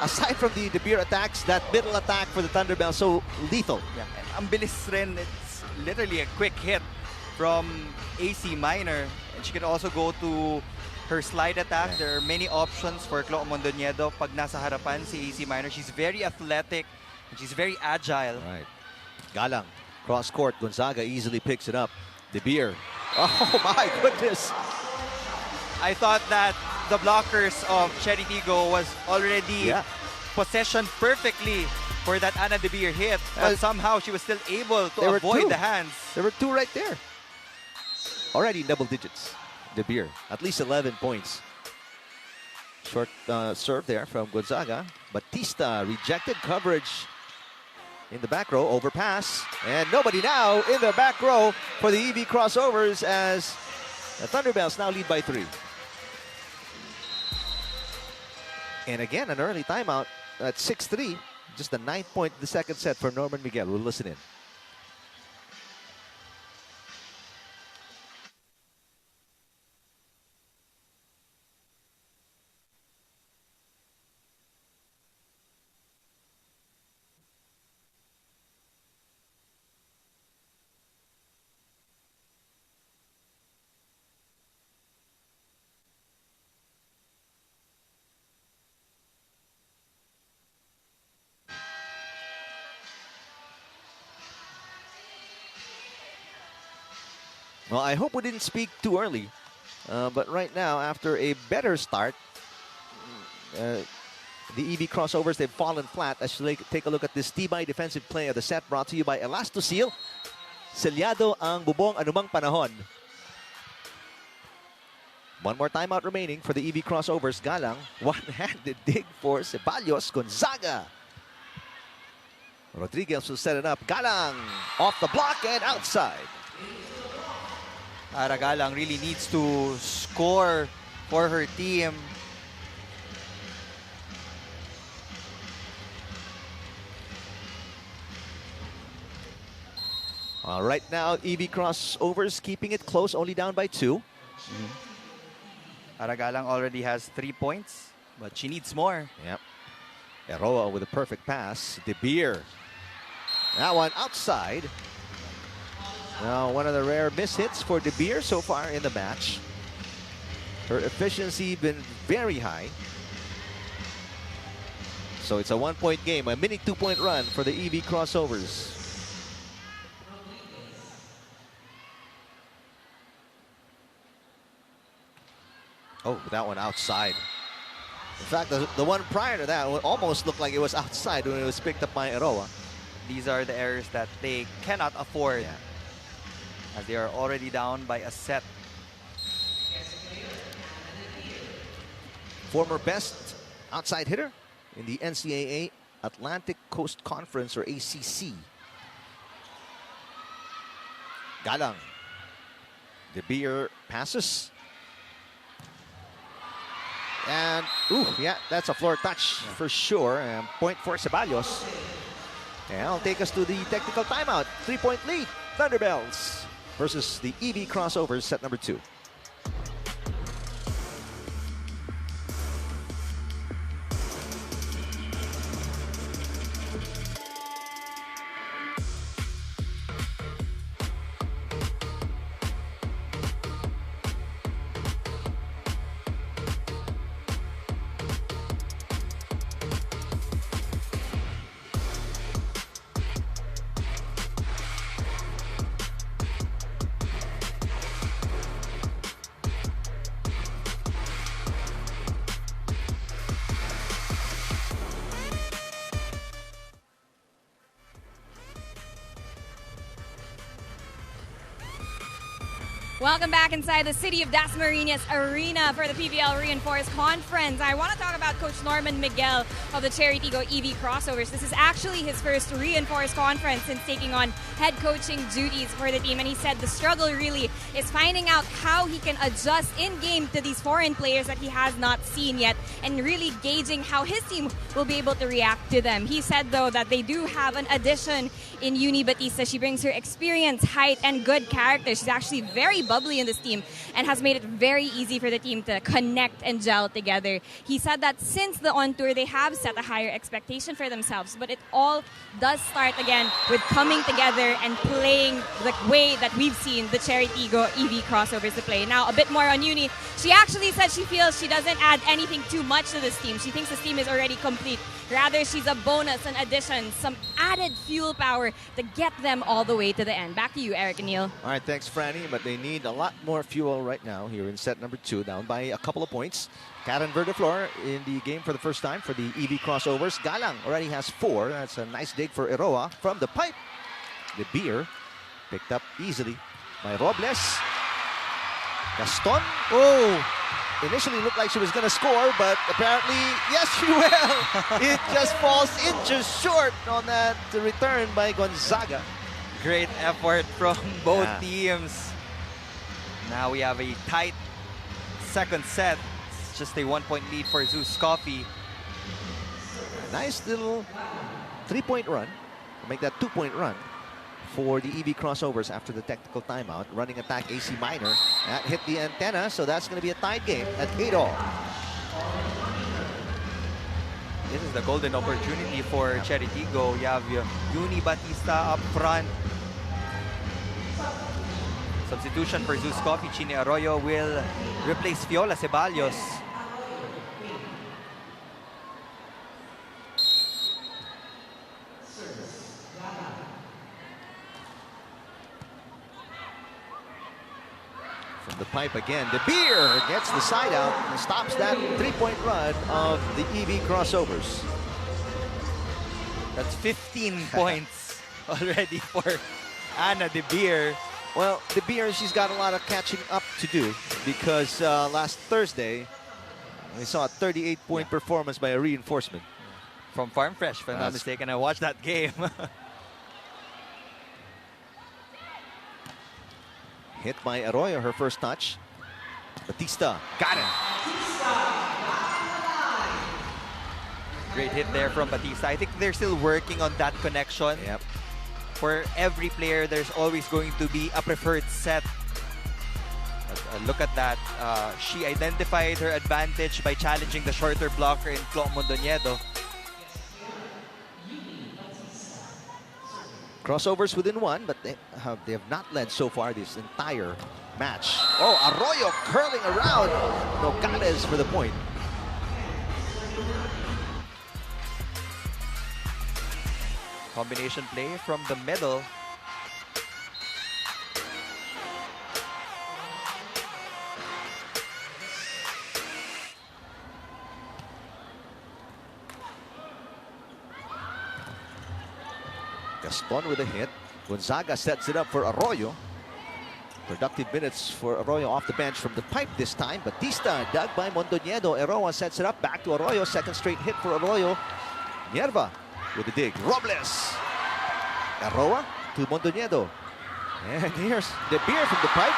aside from the De Beer attacks, that middle attack for the Thunderbells, so lethal. Yeah, and ang bilis rin. It's literally a quick hit from AC Minor. And she can also go to her slide attack. Yeah. There are many options for Chloe Mondoñedo. Pag nasa harapan si AC Minor, she's very athletic and she's very agile. Right. Galang, cross court. Gonzaga easily picks it up. De Beer. Oh my goodness. I thought that the blockers of CHERY Tiggo was already possessioned perfectly for that Anna De Beer hit. But somehow she was still able to avoid the hands. There were 2 right there. Already double digits. De Beer, at least 11 points. Short serve there from Gonzaga. Batista rejected coverage in the back row. Overpass. And nobody now in the back row for the EV Crossovers as the Thunderbells now lead by 3. And again, an early timeout at 6-3. Just the 9th point of the second set for Norman Miguel. We'll listen in. Well, I hope we didn't speak too early. But right now, after a better start, the EV Crossovers, they've fallen flat. As you take a look at this Tibay defensive play of the set brought to you by Elastoseal. Selyado ang bubong anumang panahon. One more timeout remaining for the EV Crossovers. Galang, one-handed dig for Ceballos. Gonzaga. Rodriguez will set it up. Galang off the block and outside. Galang really needs to score for her team. Right now, EV Crossovers keeping it close, only down by 2. Aragalang already has 3 points, but she needs more. Yep. Eroa with a perfect pass. De Beer. That one outside. Now, one of the rare miss hits for De Beer so far in the match. Her efficiency been very high. So it's a 1-point game, a mini 2-point run for the EV Crossovers. Oh, that one outside. In fact, the one prior to that almost looked like it was outside when it was picked up by Eroa. These are the errors that they cannot afford, as they are already down by a set. Former best outside hitter in the NCAA Atlantic Coast Conference, or ACC. Galang. De Beer passes. And, ooh, yeah, that's a floor touch for sure. Point for Ceballos. And that'll take us to the technical timeout. 3-point lead, Thunderbells versus the EV Crossovers, set number 2. Welcome back inside the city of Dasmariñas Arena for the PVL Reinforced Conference. I want to talk about Coach Norman Miguel of the CHERY Tiggo EV Crossovers. This is actually his first Reinforced Conference since taking on head coaching duties for the team. And he said the struggle really is finding out how he can adjust in-game to these foreign players that he has not seen yet, and really gauging how his team will be able to react to them. He said, though, that they do have an addition in Uni Batista. She brings her experience, height, and good character. She's actually very bubbly in this team and has made it very easy for the team to connect and gel together. He said that since the on-tour, they have set a higher expectation for themselves, but it all does start again with coming together and playing the way that we've seen the CHERY Tiggo EV Crossovers to play. Now, a bit more on Uni. She actually said she feels she doesn't add anything too much to this team. She thinks this team is already complete. Rather, she's a bonus, an addition, some added fuel power to get them all the way to the end. Back to you, Eric and Neil. All right, thanks, Franny. But they need a lot more fuel right now here in set number 2, down by a couple of points. Karen Verdeflor in the game for the first time for the EV Crossovers. Galang already has 4. That's a nice dig for Eroa from the pipe. The beer picked up easily by Robles. Gaston. Oh! Initially looked like she was going to score, but apparently, yes, she will. It just falls inches short on that return by Gonzaga. Great effort from both teams. Now we have a tight second set. It's just a 1-point lead for ZUS Coffee. A nice little 3-point run to make that 2-point run for the EV Crossovers after the technical timeout. Running attack AC Minor. That hit the antenna, so that's going to be a tied game at 8-all. This is the golden opportunity for CHERY Tiggo. You have Uni Batista up front. Substitution for ZUS Coffee. Chini Arroyo will replace Fiola Ceballos. From the pipe again, De Beer gets the side out and stops that 3-point run of the EV Crossovers. That's 15 points already for Anna De Beer. Well, De Beer, she's got a lot of catching up to do because last Thursday, we saw a 38-point performance by a reinforcement. From Farm Fresh, if I'm not mistaken. I watched that game. Hit by Arroyo, her first touch. Batista, got it. Great hit there from Batista. I think they're still working on that connection. Yep. For every player, there's always going to be a preferred set. But, look at that. She identified her advantage by challenging the shorter blocker in Flo Mondoñedo. Crossovers within one, but they have not led so far this entire match. Oh, Arroyo curling around. Nogales for the point. Combination play from the middle. Gaspon with a hit. Gonzaga sets it up for Arroyo. Productive minutes for Arroyo off the bench from the pipe this time. Batista dug by Mondoñedo. Eroa sets it up back to Arroyo. Second straight hit for Arroyo. Nierva with the dig. Robles. Eroa to Mondoñedo. And here's De Beer from the pipe.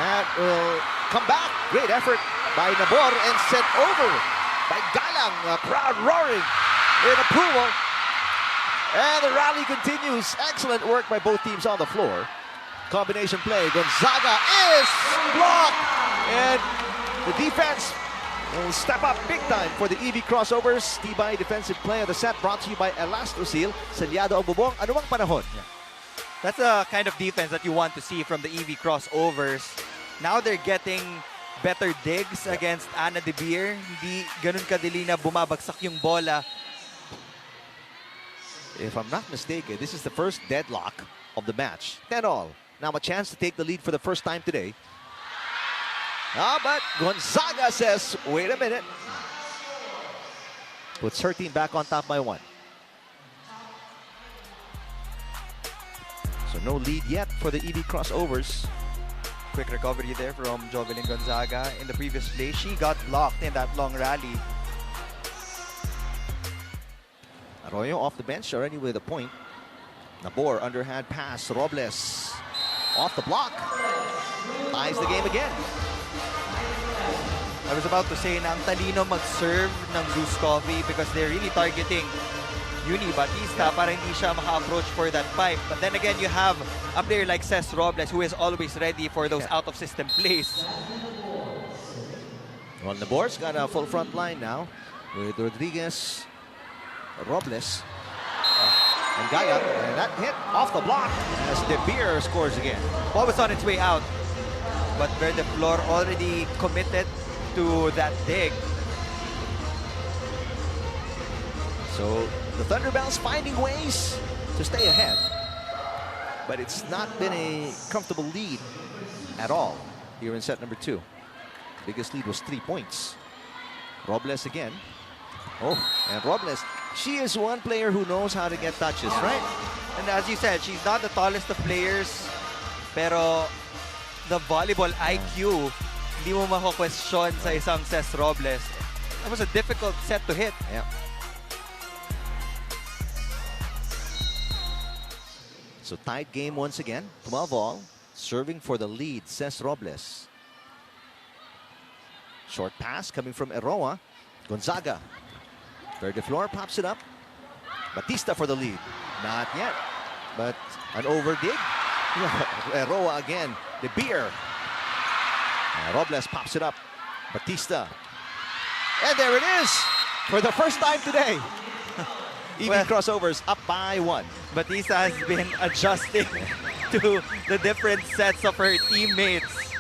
That will come back. Great effort by Nabor and sent over by Galang. A crowd roaring in approval. And the rally continues. Excellent work by both teams on the floor. Combination play. Gonzaga is blocked. And the defense will step up big time for the EV Crossovers. Tibay defensive play of the set brought to you by Elastosil. Selyado ang bubong. Ano bang panahon? Yeah. That's the kind of defense that you want to see from the EV Crossovers. Now they're getting better digs against Ana De Beer. Hindi ganun kadali na bumabagsak yung bola. If I'm not mistaken, this is the first deadlock of the match. 10-all. Now a chance to take the lead for the first time today. But Gonzaga says, wait a minute. Puts her team back on top by one. So no lead yet for the EV Crossovers. Quick recovery there from Jovelyn Gonzaga. In the previous play, she got blocked in that long rally. Arroyo off the bench already with a point. Nabor underhand pass. Robles off the block. Ties the game again. I was about to say na ang talino mag-serve ng ZUS Coffee because they're really targeting Uni Batista para hindi siya maka-approach for that pipe. But then again, you have a player like Ces Robles who is always ready for those out-of-system plays. Well, Nabor's got a full front line now with Rodriguez, Robles, and Gaya. And that hit off the block as De Beer scores again. Ball was on its way out, but Verde Flor already committed to that dig. So the Thunderbells finding ways to stay ahead. But it's not been a comfortable lead at all here in set number 2. Biggest lead was 3 points. Robles again. Oh, and Robles, she is one player who knows how to get touches, right? And as you said, she's not the tallest of players, pero the volleyball IQ, hindi mo mako-question sa isang Ces Robles. That was a difficult set to hit. Yeah. So tied game once again. 12-all. Serving for the lead, Ces Robles. Short pass coming from Eroa. Gonzaga. Verde Flor pops it up. Batista for the lead. Not yet. But an over dig. Eroa again. De Beer. Robles pops it up. Batista. And there it is. For the first time today. EV Crossovers up by 1. Batista has been adjusting to the different sets of her teammates.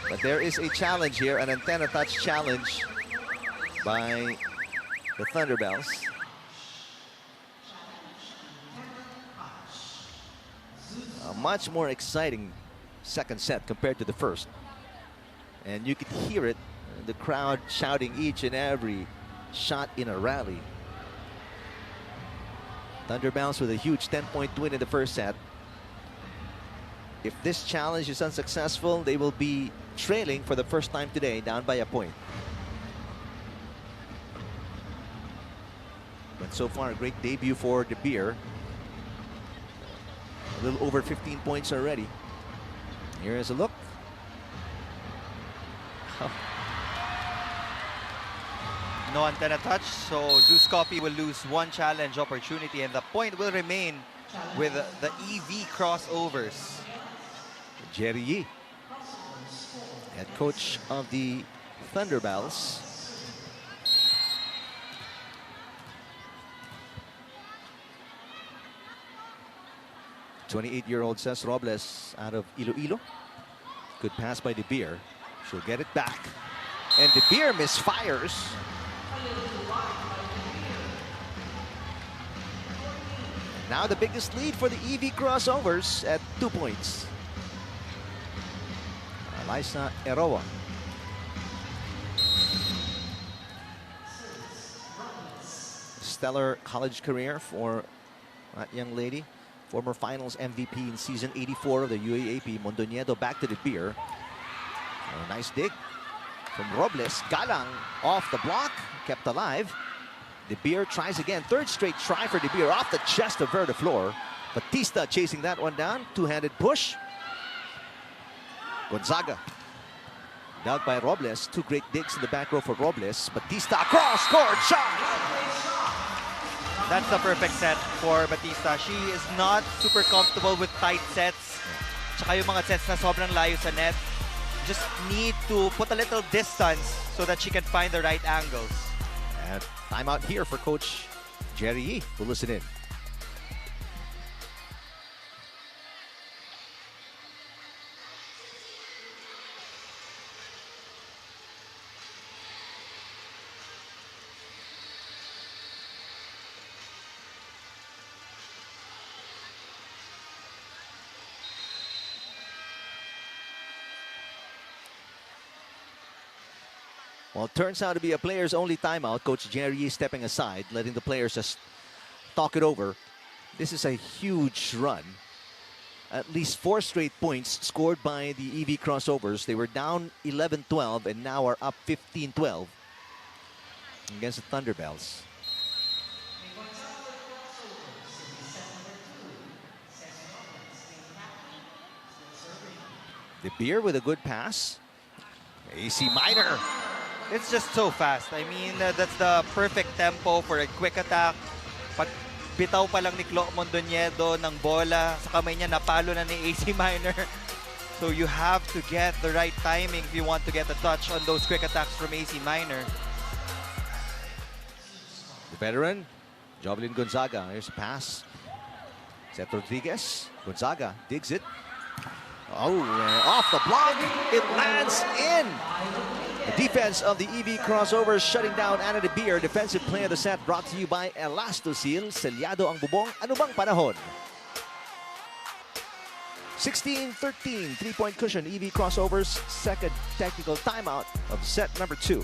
But there is a challenge here, an antenna touch challenge by the Thunderbells. A much more exciting second set compared to the first. And you could hear it, the crowd shouting each and every shot in a rally. Thunderbells with a huge 10-point win in the first set. If this challenge is unsuccessful, they will be trailing for the first time today, down by a point. But so far, a great debut for De Beer. A little over 15 points already. Here is a look. No antenna touch, so ZUS Coffee will lose one challenge opportunity and the point will remain with the EV Crossovers. Jerry Yi, head coach of the Thunderbells. "28-year-old Cez Robles out of Iloilo. Good pass by De Beer. She'll get it back. And De Beer misfires. Now the biggest lead for the EV Crossovers at 2 points. Eliza Eroa. Stellar college career for that young lady. Former finals MVP in season 84 of the UAAP. Mondoñedo back to De Beer. A nice dig from Robles. Galang off the block, kept alive. De Beer tries again. Third straight try for De Beer off the chest of Verda Flor. Batista chasing that one down. Two-handed push. Gonzaga. Dug by Robles. Two great digs in the back row for Robles. Batista across, scored, shot! That's the perfect set for Batista. She is not super comfortable with tight sets. Tsaka yung mga sets na sobrang layo sa net. Just need to put a little distance so that she can find the right angles. And timeout here for Coach Jerry Yi. We'll listen in. Well, it turns out to be a players-only timeout. Coach Jerry Yi stepping aside, letting the players just talk it over. This is a huge run. At least 4 straight points scored by the EV Crossovers. They were down 11-12 and now are up 15-12 against the Thunderbells. De Beer with a good pass. AC Minor. It's just so fast. I mean, that's the perfect tempo for a quick attack. Pag bitaw pa lang ni Clo Mondoñedo ng bola sa kamay niya, napalo na ni AC Minor. So you have to get the right timing if you want to get a touch on those quick attacks from AC Minor. The veteran, Jovelyn Gonzaga. Here's a pass. Seth Rodriguez. Gonzaga digs it. Oh, off the block. It lands in. The defense of the EV Crossovers shutting down Ana De Beer. Defensive play of the set brought to you by Elastosil. Selyado ang bubong. Ano bang panahon? 16-13. 3-point cushion. EV Crossovers. Second technical timeout of set number 2.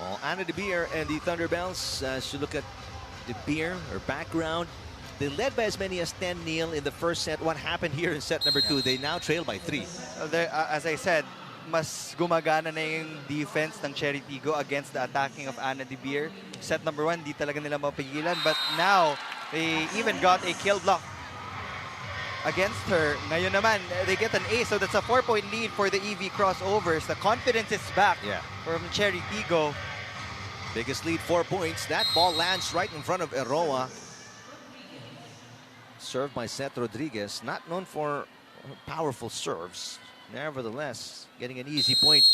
Well, Ana De Beer and the Thunderbells, as you look at De Beer, her background, they led by as many as 10-0 in the first set. What happened here in set number 2? They now trail by 3. As I said, mas gumagana na yung defense ng CHERY Tiggo against the attacking of Ana De Beer. Set number 1, di talaga nila mapigilan. But now, they even got a kill block against her. Ngayon naman, they get an ace. So that's a 4-point lead for the EV Crossovers. The confidence is back from CHERY Tiggo. Biggest lead, 4 points. That ball lands right in front of Eroa. Served by Seth Rodriguez. Not known for powerful serves. Nevertheless, getting an easy point.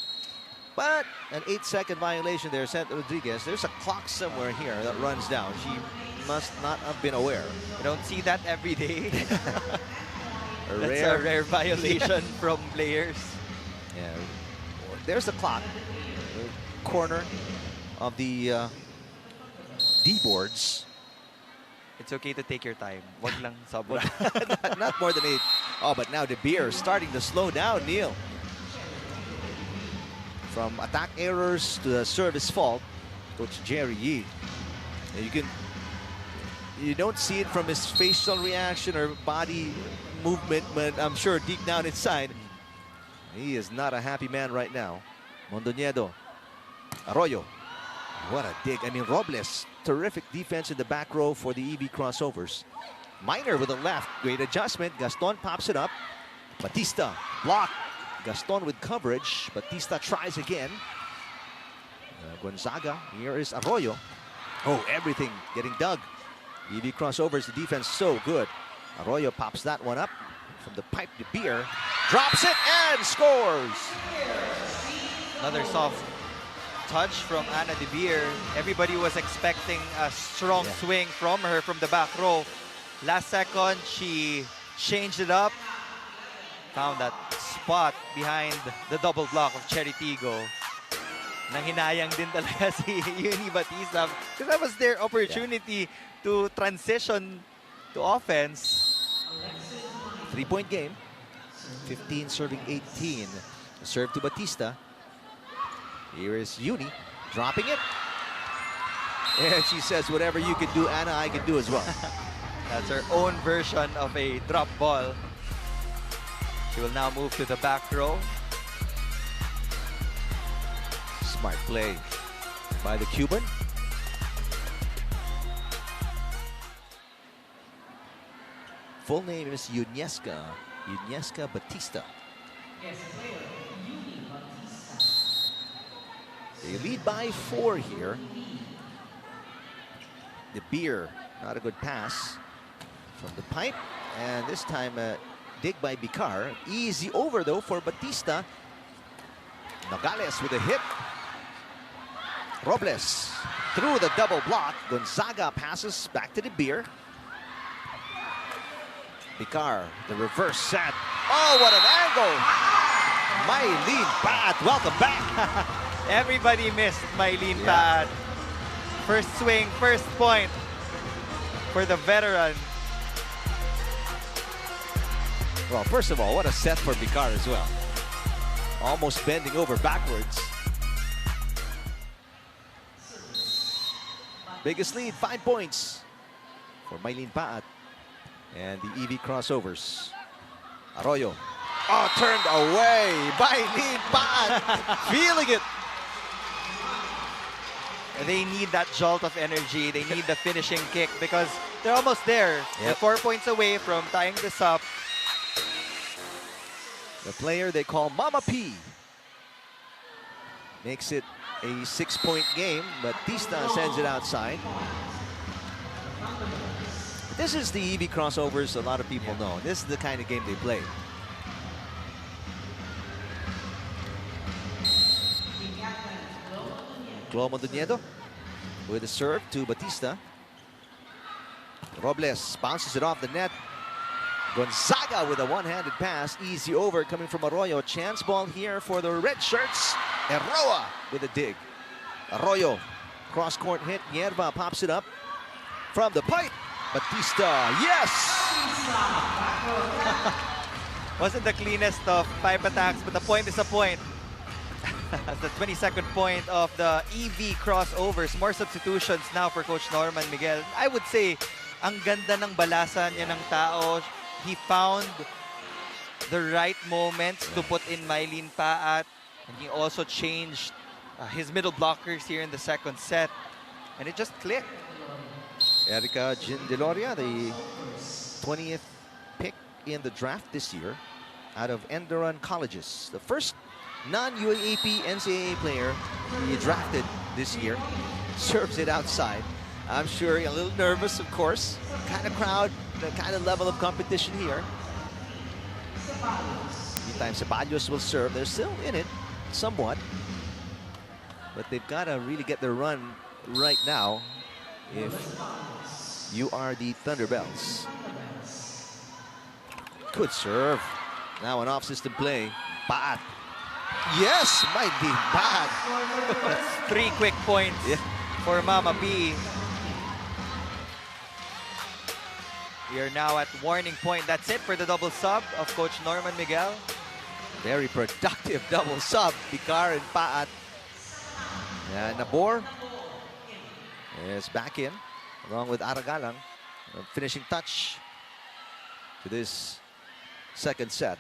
But an 8-second violation there, Seth Rodriguez. There's a clock somewhere here that runs down. She must not have been aware. You don't see that every day. That's a rare violation from players. Yeah. There's the clock. The corner of the D boards. It's okay to take your time. Wag lang sobra. Not more than 8. Oh, but now the beer starting to slow down, Neil. From attack errors to the service fault, Coach Jerry Yee. And you don't see it from his facial reaction or body movement, but I'm sure deep down inside, he is not a happy man right now. Mondoñedo, Arroyo. What a dig. I mean, Robles, terrific defense in the back row for the EV Crossovers. Minor with the left, great adjustment. Gaston pops it up. Batista, block. Gaston with coverage. Batista tries again. Gonzaga, here is Arroyo. Oh, everything getting dug. EV Crossovers, the defense so good. Arroyo pops that one up from the pipe to beer. Drops it and scores. Another soft touch from Ana De Beer. Everybody was expecting a strong swing from her from the back row. Last second, she changed it up. Found that spot behind the double block of CHERY Tiggo. Nanghinayang din talaga si Uni Batista because that was their opportunity to transition to offense. 3-point game. 15 serving 18. Serve to Batista. Here is Uni dropping it. And she says, whatever you can do, Anna, I can do as well. That's her own version of a drop ball. She will now move to the back row. Smart play by the Cuban. Full name is Yunieska Batista. They lead by 4 here. The beer, not a good pass from the pipe. And this time, dig by Bicar. Easy over, though, for Batista. Nogales with a hit. Robles through the double block. Gonzaga passes back to the beer. Bicar, the reverse set. Oh, what an angle! Mylene Pat, welcome back. Everybody missed Mylene Pat. First swing, first point for the veteran. Well, first of all, what a set for Bicar as well. Almost bending over backwards. Biggest lead, 5 points for Mylene Pat and the EV Crossovers. Arroyo. Oh, turned away. Mylene Pat feeling it. They need that jolt of energy. They need the finishing kick because they're almost there. They're 4 points away from tying this up. The player they call Mama P makes it a 6-point game. Batista sends it outside. This is the EV Crossovers a lot of people know. This is the kind of game they play. Chloe Mondoñedo with a serve to Batista. Robles bounces it off the net. Gonzaga with a one-handed pass. Easy over coming from Arroyo. Chance ball here for the red shirts. Erroa with a dig. Arroyo, cross-court hit. Hierba pops it up from the pipe. Batista, yes! Wasn't the cleanest of pipe attacks, but the point is a point. That's the 22nd point of the EV Crossovers. More substitutions now for Coach Norman Miguel. I would say, ang ganda ng balasan niya ng tao. He found the right moments to put in Mylene Paat. And he also changed his middle blockers here in the second set. And it just clicked. Erica Gindeloria, the 20th pick in the draft this year out of Enderon Colleges. The first non-UAAP NCAA player he drafted this year. Serves it outside. I'm sure a little nervous, of course. Kind of crowd, the kind of level of competition here. Meantime, Ceballos will serve. They're still in it, somewhat. But they've got to really get their run right now if you are the Thunderbells. Good serve. Now an off-system play. Paat. Yes, might be bad. That's 3 quick points for Mama B. We are now at warning point. That's it for the double sub of Coach Norman Miguel. Very productive double sub. Picar and Paat. And Nabor is back in, along with Aragalang. A finishing touch to this second set.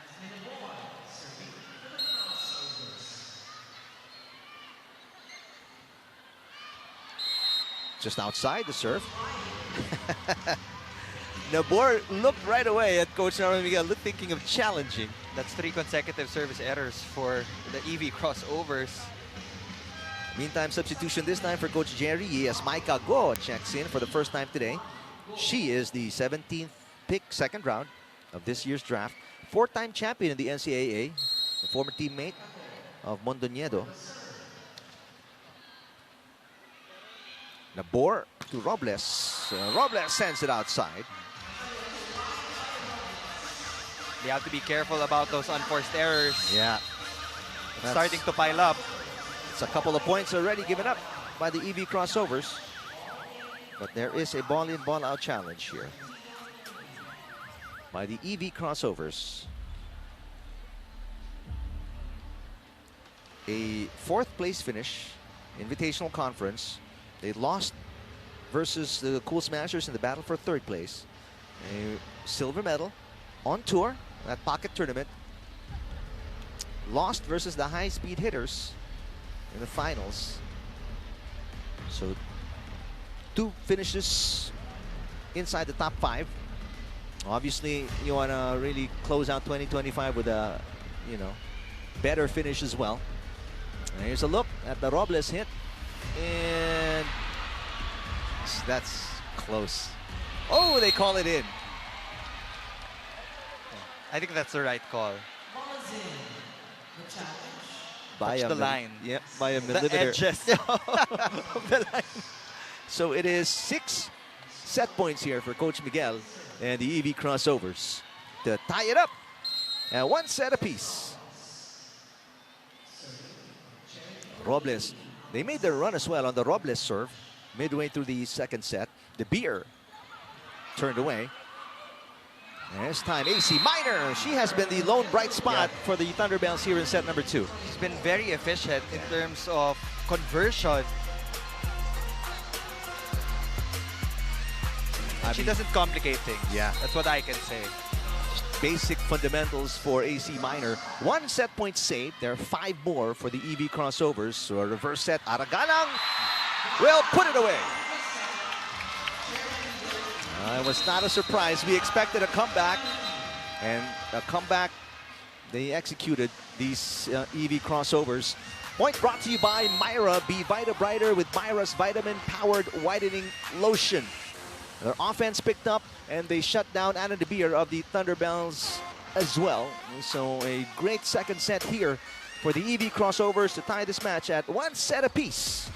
Just outside the serve. Nabor looked right away at Coach Norman Miguel, thinking of challenging. That's 3 consecutive service errors for the EV crossovers. Meantime, substitution this time for Coach Jerry as Maika Go checks in for the first time today. She is the 17th pick, second round of this year's draft. 4-time champion in the NCAA, a former teammate of Mondoñedo. Nabor to Robles. Robles sends it outside. They have to be careful about those unforced errors. Yeah. It's starting to pile up. It's a couple of points already given up by the EV crossovers. But there is a ball in, ball out challenge here by the EV crossovers. A 4th place finish, Invitational Conference. They lost versus the Cool Smashers in the battle for 3rd place. A silver medal on tour, that pocket tournament. Lost versus the High Speed Hitters in the finals. So 2 finishes inside the top 5. Obviously, you want to really close out 2025 with a, better finish as well. And here's a look at the Robles hit. And that's close. Oh, they call it in. I think that's the right call. By Touch the line. Yeah, by a The millimeter. edges of the line. So it is 6 set points here for Coach Miguel and the EV crossovers to tie it up at 1 set apiece. Robles, they made their run as well on the Robles serve midway through the second set. The beer turned away. And this time, AC Minor. She has been the lone bright spot for the Thunderbells here in set number 2. She's been very efficient in terms of conversion. She doesn't complicate things. Yeah. That's what I can say. Basic fundamentals for AC Minor. 1 set point saved. There are 5 more for the EV crossovers. So a reverse set. Aragalang will put it away. It was not a surprise. We expected a comeback. And a comeback they executed, these EV crossovers. Point brought to you by Myra. Be Vita Brighter with Myra's vitamin-powered whitening lotion. Their offense picked up, and they shut down Anna De Beer of the Thunderbells as well. So a great second set here for the EV crossovers to tie this match at 1 set apiece.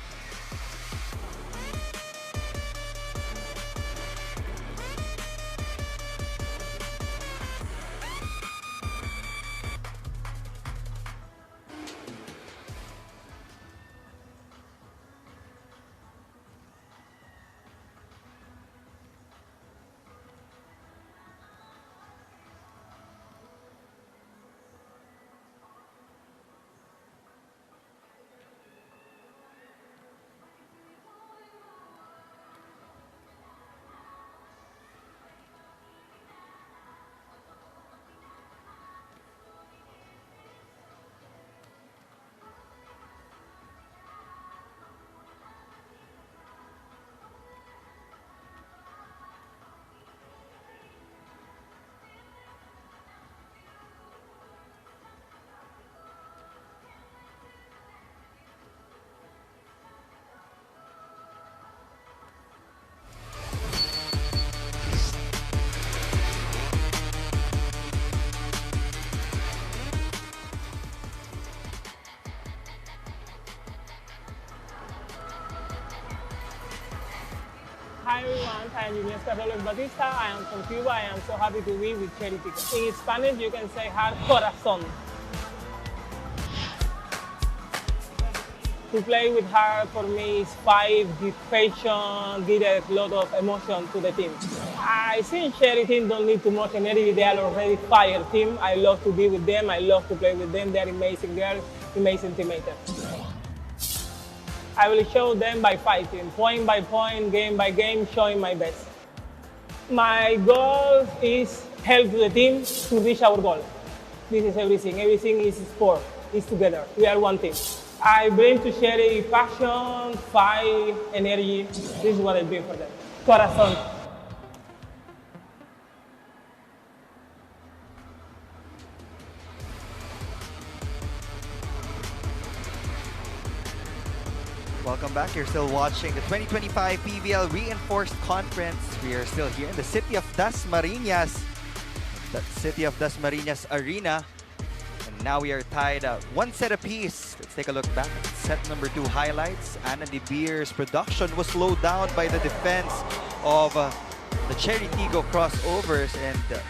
Hi everyone, I am Junior Carlos Batista. I am from Cuba. I am so happy to be with CHERY Tiggo. In Spanish, you can say hard corazón. To play with her for me is fight, give passion, give a lot of emotion to the team. I think CHERY team don't need too much energy. They are already fire team. I love to be with them. I love to play with them. They are amazing girls, amazing teammates. I will show them by fighting, point by point, game by game, showing my best. My goal is help the team to reach our goal. This is everything. Everything is sport. It's together. We are one team. I bring to CHERY passion, fight, energy. This is what I bring for them. Corazón. Welcome back. You're still watching the 2025 PVL Reinforced Conference. We are still here in the city of Dasmariñas, the city of Dasmariñas Arena. And now we are tied up one set apiece. Let's take a look back at set number 2 highlights. Anna De Beer's production was slowed down by the defense of the CHERY Tiggo Crossovers, and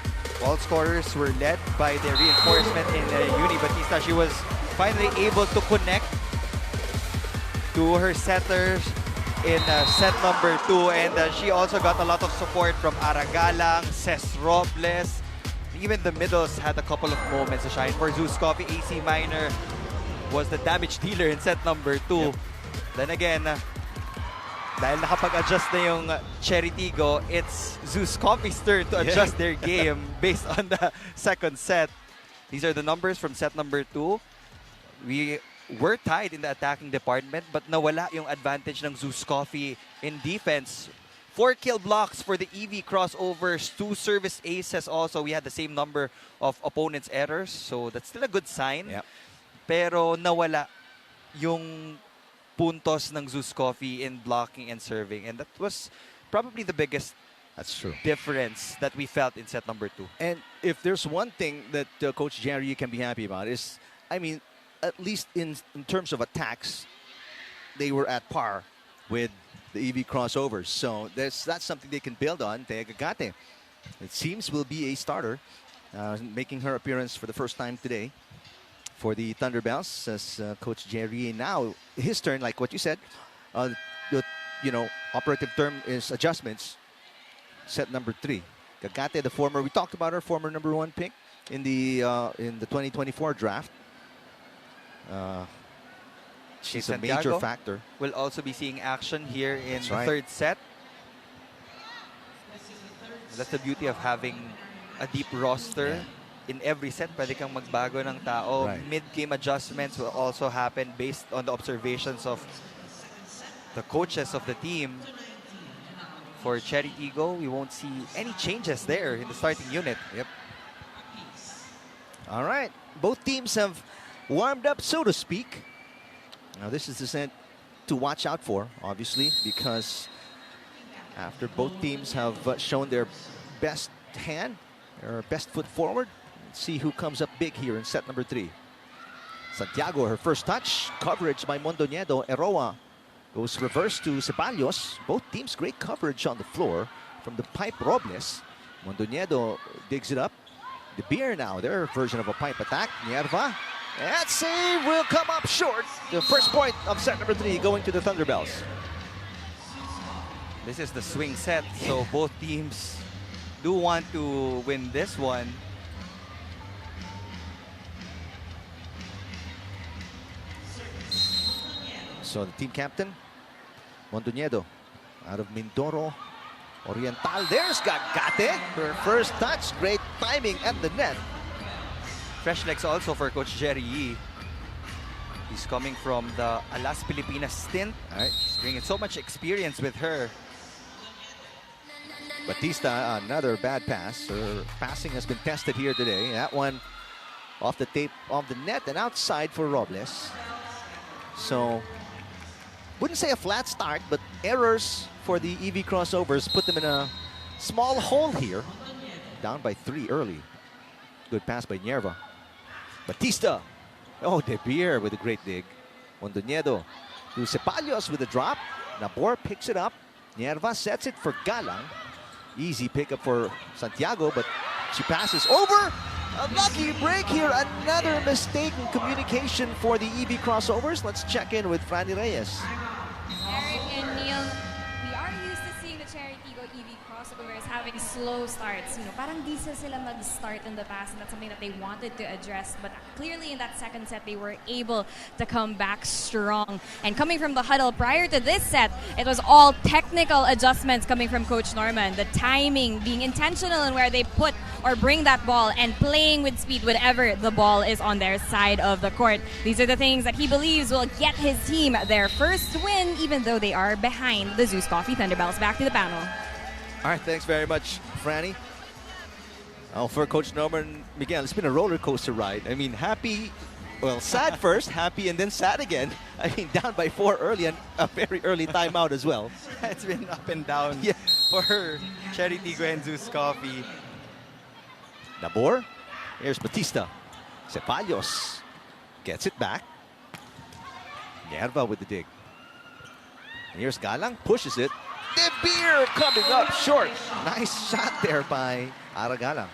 all scorers were led by the reinforcement in Uni Batista. She was finally able to connect to her setters in set number 2, and she also got a lot of support from Aragalang, Ces Robles. Even the middles had a couple of moments to shine. For ZUS Coffee, AC Minor was the damage dealer in set number 2. Yep. Then again, dahil nakapag-adjust na yung CHERY Tiggo, it's ZUS Coffee's turn to adjust their game based on the second set. These are the numbers from set number 2. We were tied in the attacking department, but nawala yung advantage ng ZUS Coffee in defense. 4 kill blocks for the EV Crossovers, 2 service aces also. We had the same number of opponents' errors, so that's still a good sign. Yep. Pero nawala yung puntos ng ZUS Coffee in blocking and serving, and that was probably the biggest difference that we felt in set number 2. And if there's one thing that Coach Jerry can be happy about is, I mean, at least in terms of attacks, they were at par with the EV Crossovers. So that's something they can build on. Tegagate, it seems, will be a starter, making her appearance for the first time today for the Thunderbells, as Coach Jerry now, his turn, like what you said, the operative term is adjustments. Set number 3. Gagate, the former, we talked about her, former number 1 pick in the 2024 draft. She's a major factor. We'll also be seeing action here in the right. third set. That's the beauty of having a deep roster. Yeah. In every set, pwede kang magbago ng tao. Right. Mid-game adjustments will also happen based on the observations of the coaches of the team. For CHERY Tiggo, we won't see any changes there in the starting unit. Yep. All right. Both teams have warmed up, so to speak. Now this is the set to watch out for, obviously, because after both teams have shown their best hand, or best foot forward, let's see who comes up big here in set number 3. Santiago, her first touch, coverage by Mondoñedo. Eroa goes reverse to Ceballos. Both teams great coverage on the floor from the pipe Robles. Mondoñedo digs it up. De Beer now, their version of a pipe attack. Nierva. That save will come up short. The first point of set number 3 going to the Thunderbells. This is the swing set, so both teams do want to win this one. So the team captain, Mondoñedo, out of Mindoro Oriental. There's Gagate. Her first touch. Great timing at the net. Fresh legs also for Coach Jerry. He's coming from the Alas Pilipinas stint. All right. He's bringing so much experience with her. Batista, another bad pass. Her passing has been tested here today. That one off the tape of the net and outside for Robles. So, wouldn't say a flat start, but errors for the EV Crossovers put them in a small hole here. Down by 3 early. Good pass by Nierva. Batista. Oh, De Beer with a great dig. Mondoñedo to Ceballos with a drop. Nabor picks it up. Nierva sets it for Galang. Easy pickup for Santiago, but she passes over. A lucky break here. Another mistake in communication for the EV Crossovers. Let's check in with Franny Reyes. Eric and Neil, we are used to seeing the CHERY Tiggo EV Crossovers having slow starts. Parang di sila mag-start in the past, and that's something that they wanted to address. But clearly in that second set, they were able to come back strong. And coming from the huddle prior to this set, it was all technical adjustments coming from Coach Norman. The timing, being intentional in where they put or bring that ball, and playing with speed whenever the ball is on their side of the court. These are the things that he believes will get his team their first win, even though they are behind the ZUS Coffee Thunderbells. Back to the panel. All right, thanks very much, Franny. Oh, for Coach Norman, Miguel, it's been a roller coaster ride. I mean, happy, well, sad first, happy, and then sad again. I mean, down by 4 early and a very early timeout as well. It's been up and down Yeah. for CHERY Tiggo and ZUS Coffee. Nabor, here's Batista. Cepallos gets it back. Nerva with the dig. And here's Galang, pushes it. De Beer coming up short. Nice shot there by Aragalang.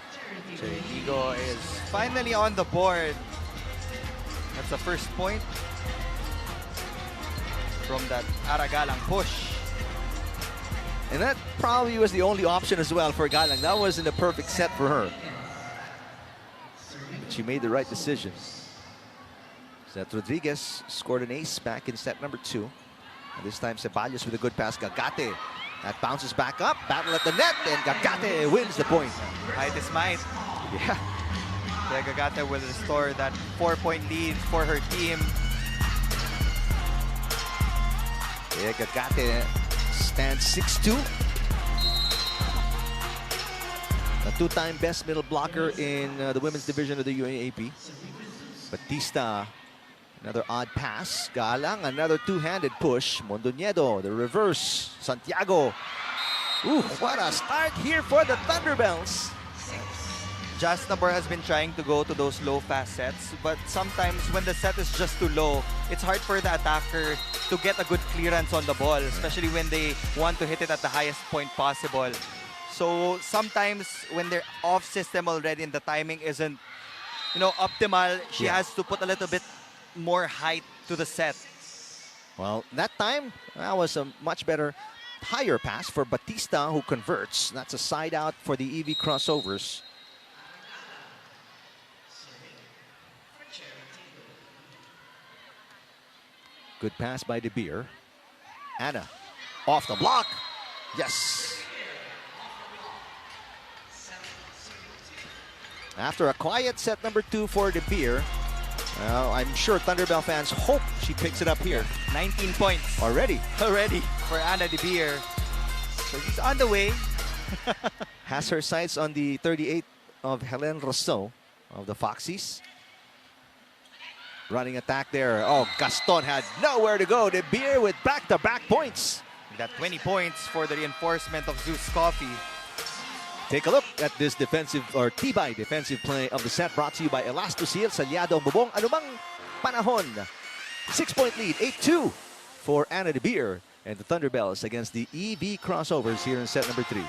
CHERY Tiggo is finally on the board. That's the first point from that Aragalang push. And that probably was the only option as well for Galang. That wasn't a perfect set for her. But she made the right decision. Seth Rodriguez scored an ace back in set number 2. And this time Ceballos with a good pass. Gagate. That bounces back up. Battle at the net. And Gagate wins the point. Height is might. Yeah. Yeah, Gagate will restore that 4-point lead for her team. Yeah, Gagate stands 6'2". A 2-time best middle blocker in the women's division of the UAAP. Batista, another odd pass. Galang, another two-handed push. Mondoñedo, the reverse. Santiago. Ooh, what a start here for the Thunderbells. Jasnabor has been trying to go to those low fast sets, but sometimes when the set is just too low, it's hard for the attacker to get a good clearance on the ball, especially when they want to hit it at the highest point possible. So sometimes when they're off system already and the timing isn't, optimal, she has to put a little bit more height to the set. Well, that time, that was a much better, higher pass for Batista, who converts. That's a side out for the EV Crossovers. Good pass by De Beer. Anna off the block. Yes. After a quiet set number 2 for De Beer, I'm sure Thunderbell fans hope she picks it up here. 19 points Already. for Anna De Beer. So she's on the way. Has her sights on the 38 of Helen Rousseau of the Foxies. Running attack there. Oh, Gaston had nowhere to go. De Beer with back-to-back points. Got 20 points for the reinforcement of ZUS Coffee. Take a look at this defensive or tibay defensive play of the set, brought to you by Elastosil, Salyado, Bubong, anumang panahon. 6-point lead, 8-2 for Anna De Beer and the Thunderbells against the EV Crossovers here in set number 3.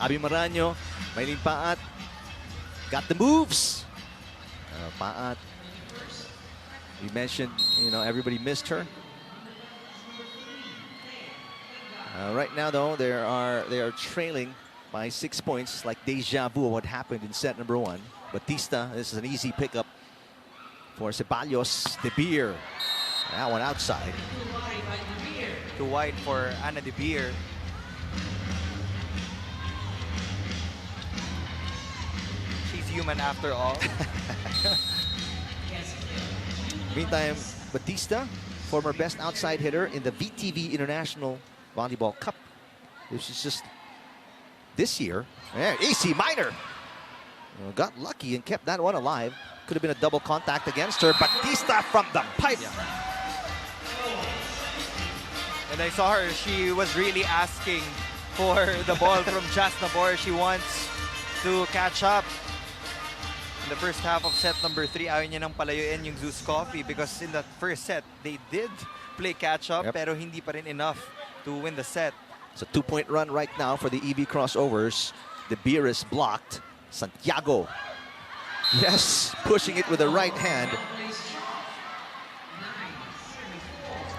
Abi Maraño, Maylin Paat, got the moves. Paat, we mentioned, everybody missed her. Right now, though, they are trailing by 6 points, like deja vu of what happened in set number 1. Batista, this is an easy pickup for Ceballos. De Beer, that one outside. Too wide for Anna De Beer. She's human after all. Meantime, Batista, former best outside hitter in the VTV International Volleyball Cup. This is just this year. Yeah, AC Minor got lucky and kept that one alive. Could have been a double contact against her. Batista from the pipe. And I saw her, she was really asking for the ball from Jasnabor. She wants to catch up. In the first half of set number 3, ayaw niya nang palayuin yung ZUS Coffee because in the first set, they did play catch-up pero hindi pa rin enough to win the set. It's a 2-point run right now for the EV Crossovers. The beer is blocked. Santiago. Yes, pushing it with the right hand.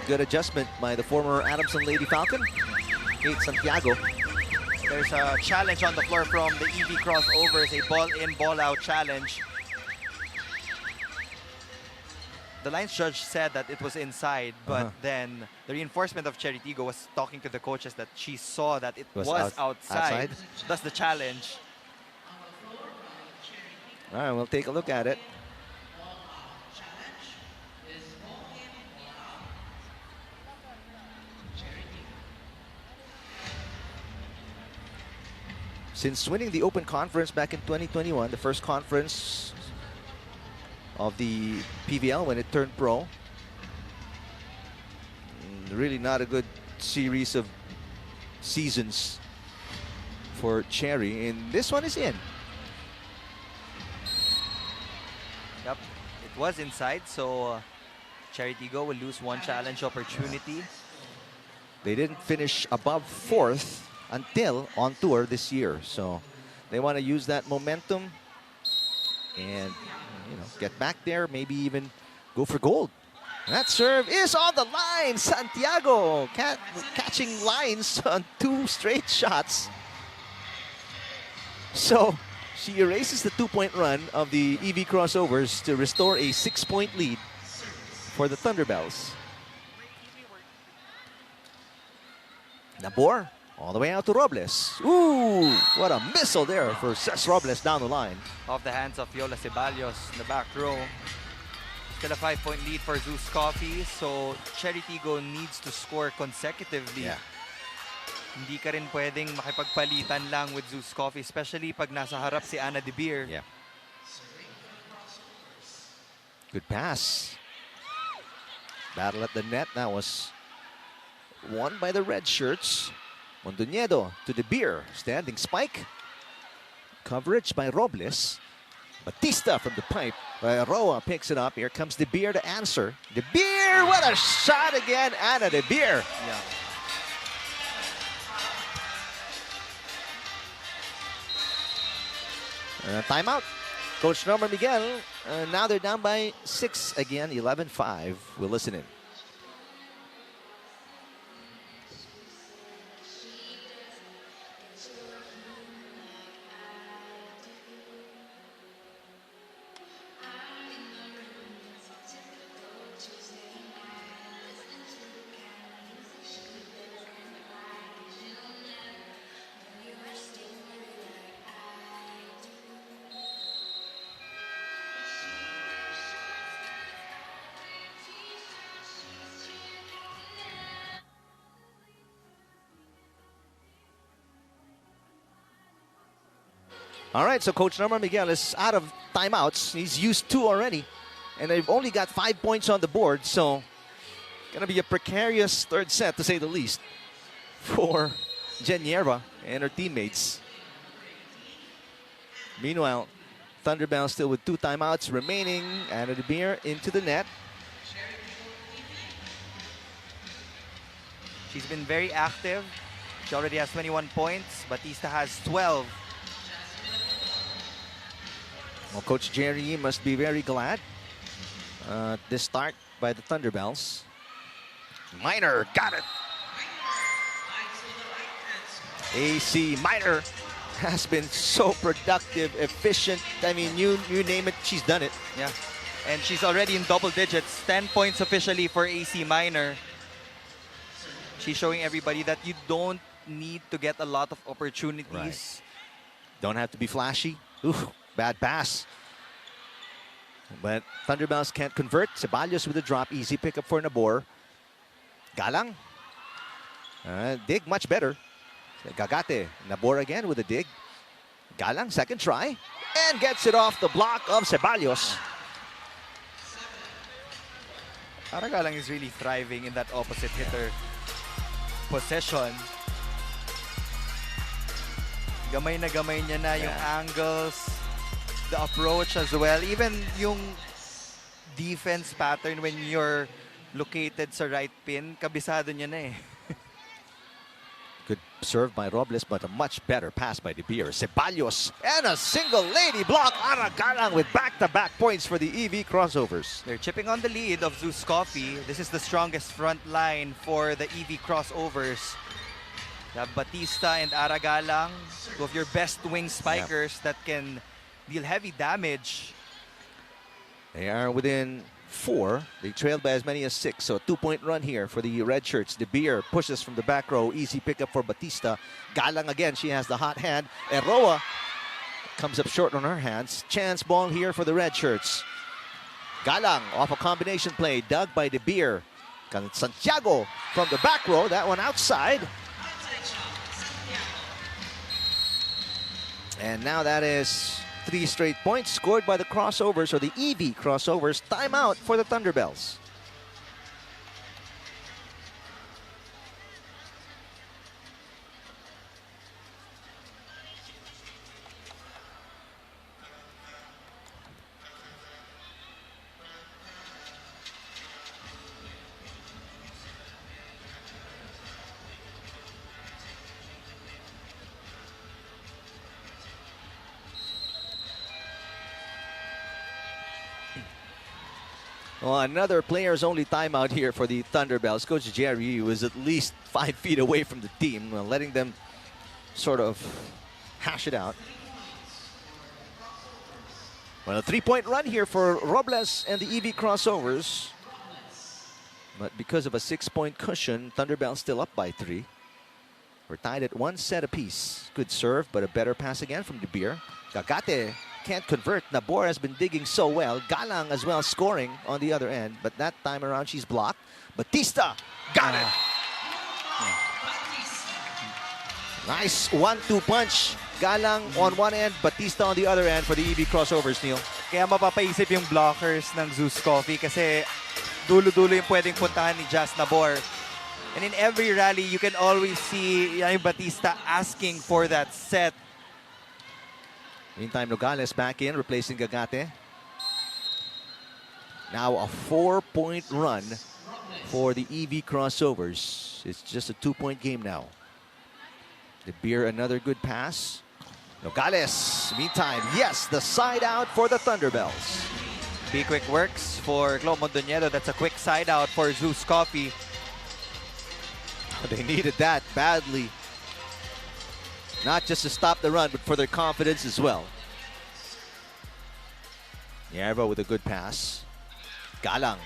Good adjustment by the former Adamson Lady Falcon. Kate Santiago. There's a challenge on the floor from the EV Crossovers, a ball-in, ball-out challenge. The lines judge said that it was inside, but then the reinforcement of CHERY Tiggo was talking to the coaches that she saw that it was outside. That's the challenge. All right, we'll take a look at it. Since winning the Open Conference back in 2021, the first conference of the PVL when it turned pro, really not a good series of seasons for CHERY, and this one is in. Yep, it was inside, so CHERY Tiggo will lose one challenge opportunity. They didn't finish above 4th until on tour this year, so they want to use that momentum and get back there, maybe even go for gold. That serve is on the line. Santiago catching lines on 2 straight shots. So she erases the 2-point run of the EV Crossovers to restore a 6-point lead for the Thunderbells. Nabor all the way out to Robles. Ooh, what a missile there for Cesc Robles down the line. Off the hands of Yola Ceballos in the back row. Still a 5-point lead for ZUS Coffee, so CHERY Tiggo needs to score consecutively. Yeah. Hindi ka rin pwedeng makipagpalitan lang with ZUS Coffee, especially pag nasa harap si Ana De Beer. Yeah. Good pass. Battle at the net. That was won by the red shirts. Mondoñedo to De Beer. Standing spike. Coverage by Robles. Batista from the pipe. Roa picks it up. Here comes De Beer to answer. De Beer, what a shot again. Ana De Beer. Yeah. Timeout. Coach Norman Miguel. Now they're down by 6 again. 11-5. We'll listen in. All right, so Coach Norman Miguel is out of timeouts. He's used 2 already, and they've only got 5 points on the board, so gonna be a precarious third set, to say the least, for Jen Yerba and her teammates. Meanwhile, Thunderbells still with 2 timeouts remaining. Ana De Beer into the net. She's been very active. She already has 21 points. Batista has 12. Well, Coach Jerry must be very glad. This start by the Thunderbells. Minor got it. AC Minor has been so productive, efficient. I mean, you name it, she's done it. Yeah, and she's already in double digits. 10 points officially for AC Minor. She's showing everybody that you don't need to get a lot of opportunities. Right. Don't have to be flashy. Ooh, bad pass. But Thunderbells can't convert. Ceballos with a drop. Easy pickup for Nabor. Galang. Dig much better. Gagate. Nabor again with a dig. Galang, second try. And gets it off the block of Ceballos. Aragalang is really thriving in that opposite hitter possession. Gamay na gamay niya na yung angles, the approach as well. Even yung defense pattern when you're located sa right pin, kabisado niya na eh. Good serve by Robles, but a much better pass by De Beer. Ceballos and a single lady block. Aragalang with back-to-back points for the EV Crossovers. They're chipping on the lead of ZUS Coffee. This is the strongest front line for the EV Crossovers. You have Batista and Aragalang, two of your best wing spikers that can deal heavy damage. They are within 4. They trailed by as many as 6. So a 2-point run here for the red shirts. De Beer pushes from the back row. Easy pickup for Batista. Galang again. She has the hot hand. Eroa comes up short on her hands. Chance ball here for the red shirts. Galang off a combination play. Dug by De Beer. Santiago from the back row. That one outside. And now that is 3 straight points scored by the Crossovers, or the EV Crossovers. Timeout for the Thunderbells. Well, another player's only timeout here for the Thunderbells. Coach Jerry was at least 5 feet away from the team, letting them sort of hash it out. Well, a 3-point run here for Robles and the EV Crossovers. But because of a 6-point cushion, Thunderbells still up by 3. We're tied at 1 set apiece. Good serve, but a better pass again from De Beer. Gagate can't convert. Nabor has been digging so well. Galang as well scoring on the other end. But that time around, she's blocked. Batista got it. Nice 1-2 punch. Galang on one end, Batista on the other end for the EV Crossovers, Neil. Kaya mapapaisip yung blockers ng ZUS Coffee kasi dulo-dulo yung pwedeng puntahan ni Jazz Nabor. And in every rally, you can always see yung Batista asking for that set. Meantime, Nogales back in, replacing Gagate. Now a 4-point run for the EV Crossovers. It's just a 2-point game now. De Beer, another good pass. Nogales, meantime, yes, the side out for the Thunderbells. Be quick works for Clo Mondoñedo. That's a quick side out for ZUS Coffee. They needed that badly. Not just to stop the run, but for their confidence as well. Yerba with a good pass. Galang.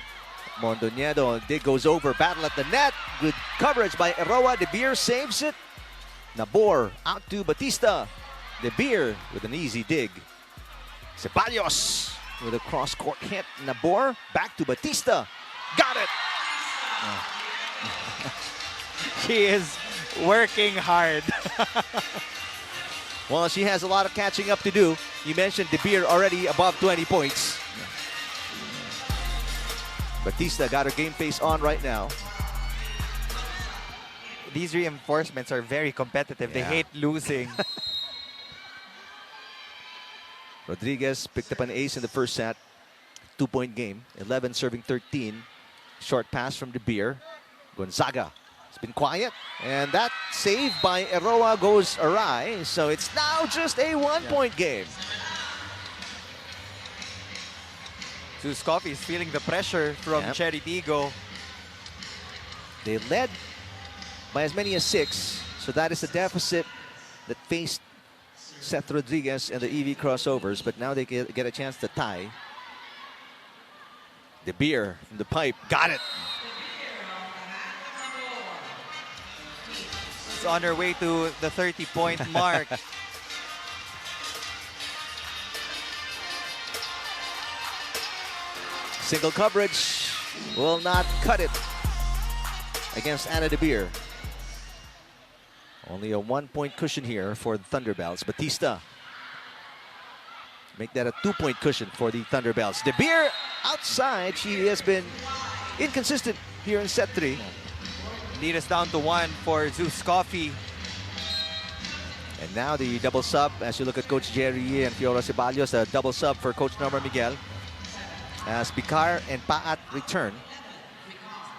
Mondoñedo, dig goes over, battle at the net. Good coverage by Eroa. De Beer saves it. Nabor out to Batista. De Beer with an easy dig. Ceballos with a cross-court hit. Nabor back to Batista. Got it. She is working hard. Well, she has a lot of catching up to do. You mentioned De Beer already above 20 points. Batista got her game face on right now. These reinforcements are very competitive. They Yeah. hate losing. Rodriguez picked up an ace in the first set. 2-point game. 11 serving 13. Short pass from De Beer. Gonzaga. It's been quiet, and that save by Eroa goes awry, so it's now just a 1-point game. ZUS Coffee is feeling the pressure from CHERY Tiggo. They led by as many as 6, so that is the deficit that faced Seth Rodriguez and the EV Crossovers, but now they get a chance to tie. De Beer from the pipe, got it. It's on her way to the 30-point mark. Single coverage will not cut it against Anna De Beer. Only a 1-point cushion here for the Thunderbells. Batista. Make that a 2-point cushion for the Thunderbells. De Beer outside. She has been inconsistent here in set 3. Lead us down to 1 for ZUS Coffee. And now the double sub, as you look at Coach Jerry and Fiora Ceballos, a double sub for Coach Norma Miguel. As Picar and Paat return.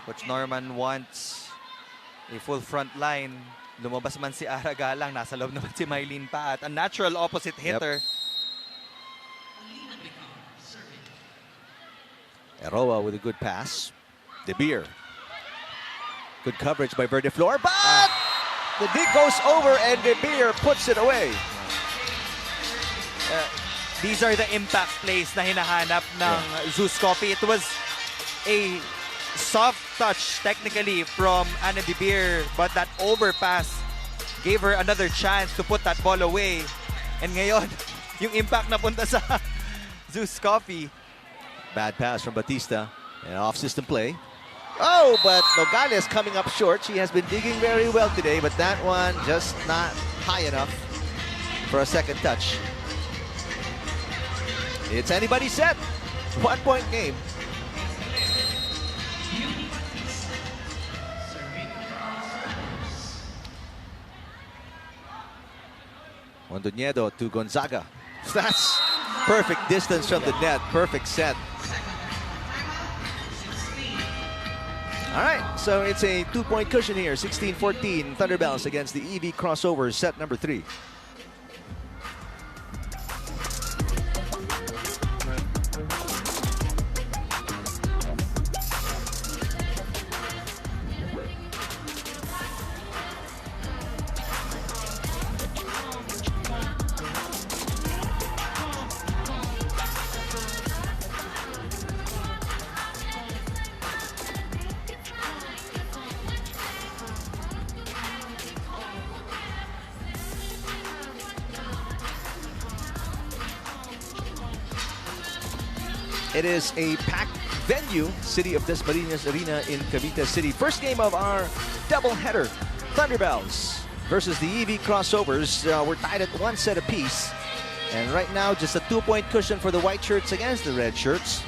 Coach Norman wants a full front line. Lumabas man si Ara Galang, nasa loob naman si Mylene Paat. A natural opposite hitter. Eroa with a good pass. De Beer. Good coverage by Verde Flor, but the dig goes over and De Beer puts it away. These are the impact plays na hinahanap ng ZUS Coffee. It was a soft touch technically from Anna De Beer, but that overpass gave her another chance to put that ball away. And ngayon, yung impact na punta sa ZUS Coffee. Bad pass from Batista and off-system play. Oh, but Nogales coming up short. She has been digging very well today, but that one just not high enough for a second touch. It's anybody's set. 1-point game. Mondoñedo to Gonzaga. That's perfect distance from the net. Perfect set. All right, so it's a 2-point cushion here. 16-14 Thunderbells against the EV Crossovers, set number 3. It is a packed venue, City of Dasmariñas Arena in Cavite City. First game of our doubleheader. Thunderbells versus the EV Crossovers. We're tied at 1 set apiece. And right now, just a 2-point cushion for the white shirts against the red shirts.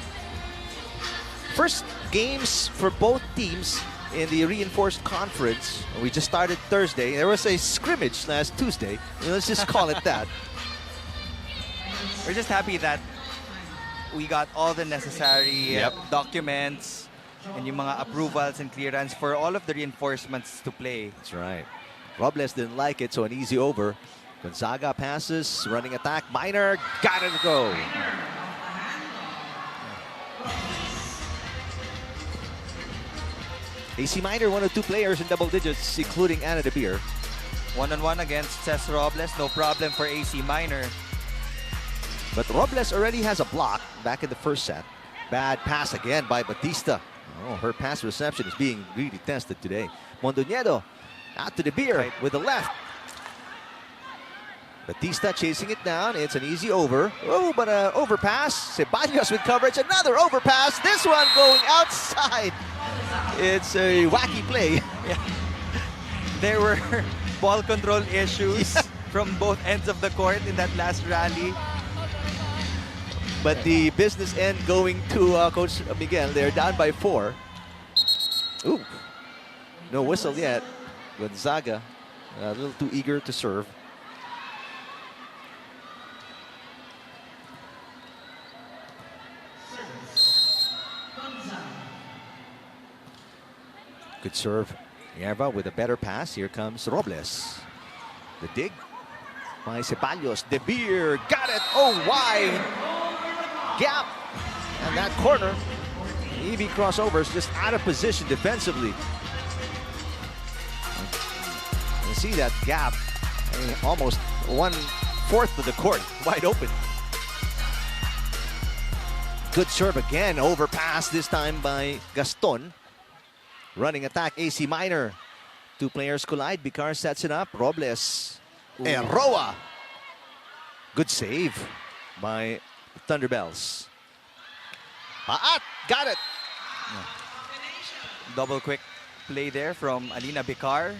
First games for both teams in the reinforced conference. We just started Thursday. There was a scrimmage last Tuesday. Let's just call it that. We're just happy that we got all the necessary documents and yung mga approvals and clearance for all of the reinforcements to play. That's right. Robles didn't like it, so an easy over. Gonzaga passes, running attack. Minor, got it to go. AC Minor, one of 2 players in double digits, including Anna De Beer. One-on-one against Cess Robles, no problem for AC Minor. But Robles already has a block back in the first set. Bad pass again by Batista. Oh, her pass reception is being really tested today. Mondoñedo out to De Beer with the left. Batista chasing it down. It's an easy over. Oh, but an overpass. Ceballos with coverage. Another overpass. This one going outside. It's a wacky play. There were ball control issues from both ends of the court in that last rally. But the business end going to Coach Miguel. They're down by 4. Ooh, no whistle yet. Gonzaga a little too eager to serve. Good serve. Yerba with a better pass. Here comes Robles. The dig by Ceballos. De Beer got it. Oh, wide gap. And that corner. EV Crossovers just out of position defensively. You see that gap. I mean, almost 1/4 of the court wide open. Good serve again. Overpass this time by Gaston. Running attack, AC Minor. 2 players collide. Bicar sets it up. Robles. And Roa. Good save by Thunderbells. Paat, got it. Double quick play there from Alina Bicar.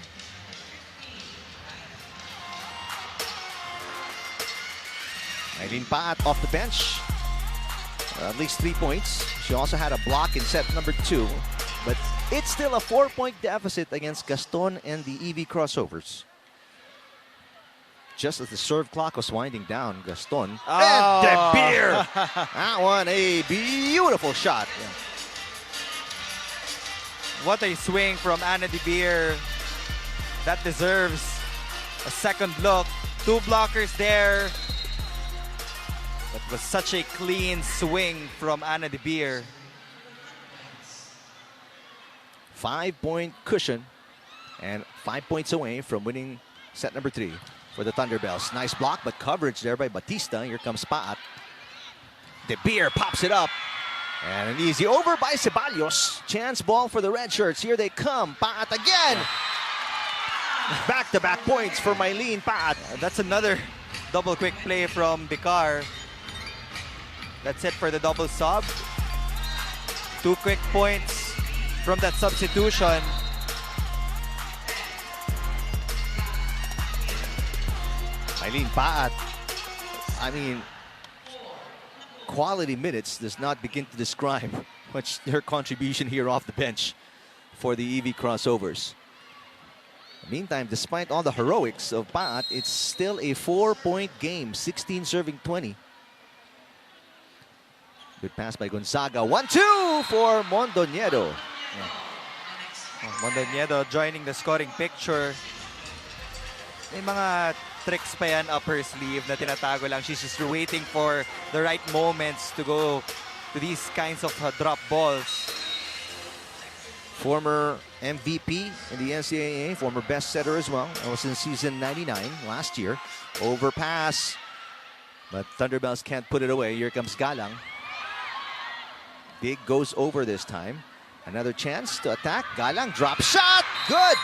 Eileen Paat off the bench. At least 3 points. She also had a block in set number 2. But it's still a 4-point deficit against Gaston and the EV Crossovers. Just as the serve clock was winding down, Gaston and De Beer. That one, a beautiful shot. What a swing from Anna De Beer. That deserves a second look. 2 blockers there. That was such a clean swing from Anna De Beer. 5-point cushion and 5 points away from winning set number 3 for the Thunderbells. Nice block, but coverage there by Batista. Here comes Paat. De Beer pops it up. And an easy over by Ceballos. Chance ball for the red shirts. Here they come. Paat again. Back-to-back points for Mylene Paat. That's another double quick play from Bicar. That's it for the double sub. 2 quick points from that substitution. Mylene Paat, I mean, quality minutes does not begin to describe much her contribution here off the bench for the EV Crossovers. Meantime, despite all the heroics of Paat, it's still a 4-point game, 16 serving 20. Good pass by Gonzaga. 1-2 for Mondoñedo. Mondoñedo joining the scoring picture. May mga tricks pa yan up her sleeve na tinatago lang. She's just waiting for the right moments to go to these kinds of drop balls. Former MVP in the NCAA, former best setter as well. That was in season 99 last year. Overpass, but Thunderbells can't put it away. Here comes Galang. Big goes over this time. Another chance to attack. Galang, drop shot, good!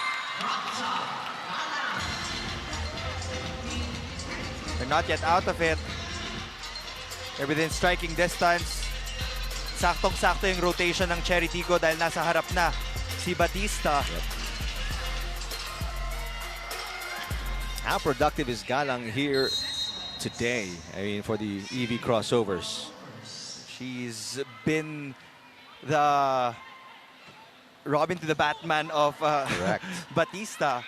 They're not yet out of it. They're within striking distance. Saktong-sakto yung rotation ng CHERY Tiggo dahil nasa harap na si Batista. How productive is Galang here today? I mean, for the EV Crossovers. She's been the Robin to the Batman of Correct. Batista.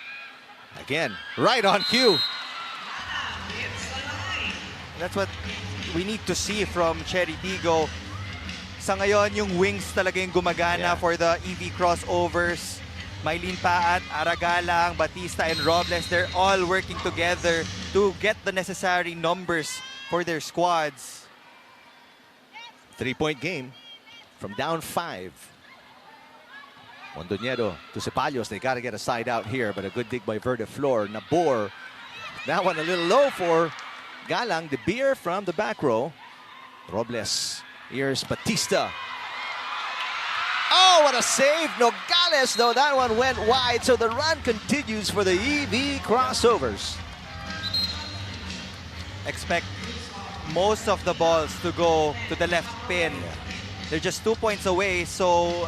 Again, right on cue. That's what we need to see from CHERY Tiggo. Sa ngayon, yung wings talaga yung gumagana for the EV Crossovers. Mylene Paat, Aragalang, Batista, and Robles, they're all working together to get the necessary numbers for their squads. 3-point game from down 5. Mondoñedo to Ceballos. They got to get a side out here, but a good dig by Verde Flor. Nabor. That one a little low for Galang. De Beer from the back row. Robles. Here's Batista. Oh, what a save. Nogales, though. That one went wide, so the run continues for the EV Crossovers. Expect most of the balls to go to the left pin. They're just 2 points away, so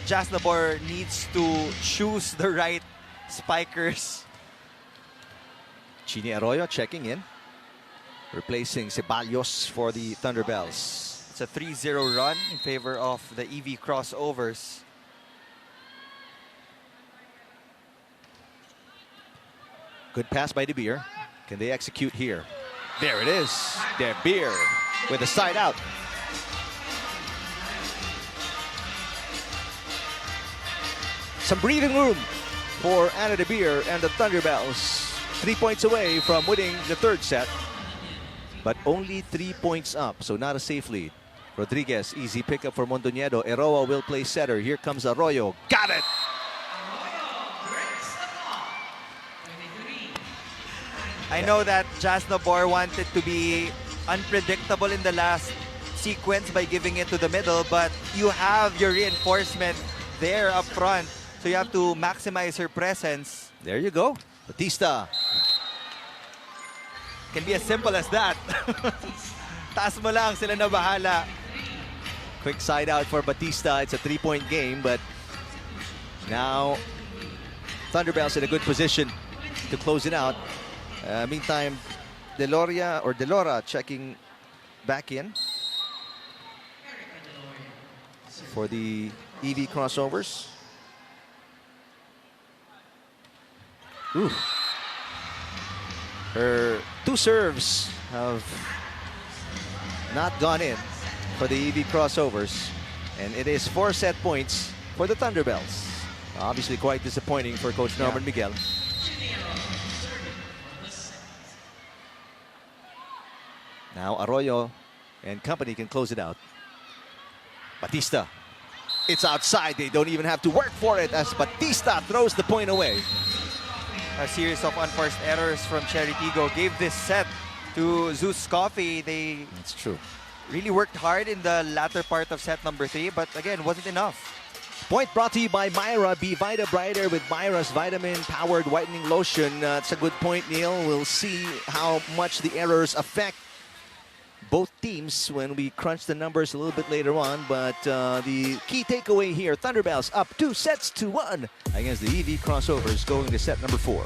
Jasnabor needs to choose the right spikers. Chini Arroyo checking in, replacing Ceballos for the Thunderbells. It's a 3-0 run in favor of the EV Crossovers. Good pass by De Beer. Can they execute here? There it is. De Beer with a side out. Some breathing room for Anna De Beer and the Thunderbells. 3 points away from winning the third set, but only 3 points up, so not a safe lead. Rodriguez, easy pickup for Mondoñedo. Eroa will play setter. Here comes Arroyo. Got it! I know that Jasnabor wanted to be unpredictable in the last sequence by giving it to the middle, but you have your reinforcement there up front, so you have to maximize her presence. There you go. Batista. Can be as simple as that. Taas mo lang, sila na bahala. Quick side out for Batista. It's a 3-point game, but now Thunderbells in a good position to close it out. Meantime, Delora checking back in for the EV Crossovers. Ooh. Her 2 serves have not gone in for the EV Crossovers, and it is 4 set points for the Thunderbells. Obviously quite disappointing for Coach Norman Miguel. Now Arroyo and company can close it out. Batista. It's outside. They don't even have to work for it as Batista throws the point away. A series of unforced errors from CHERY Tiggo gave this set to ZUS Coffee. They That's true. really worked hard in the latter part of set number 3, but again, wasn't enough. Point brought to you by Myra. Be Vita Brighter with Myra's vitamin-powered whitening lotion. That's a good point, Neil. We'll see how much the errors affect both teams when we crunch the numbers a little bit later on. But the key takeaway here, Thunderbells up 2 sets to 1 against the EV Crossovers going to set number 4.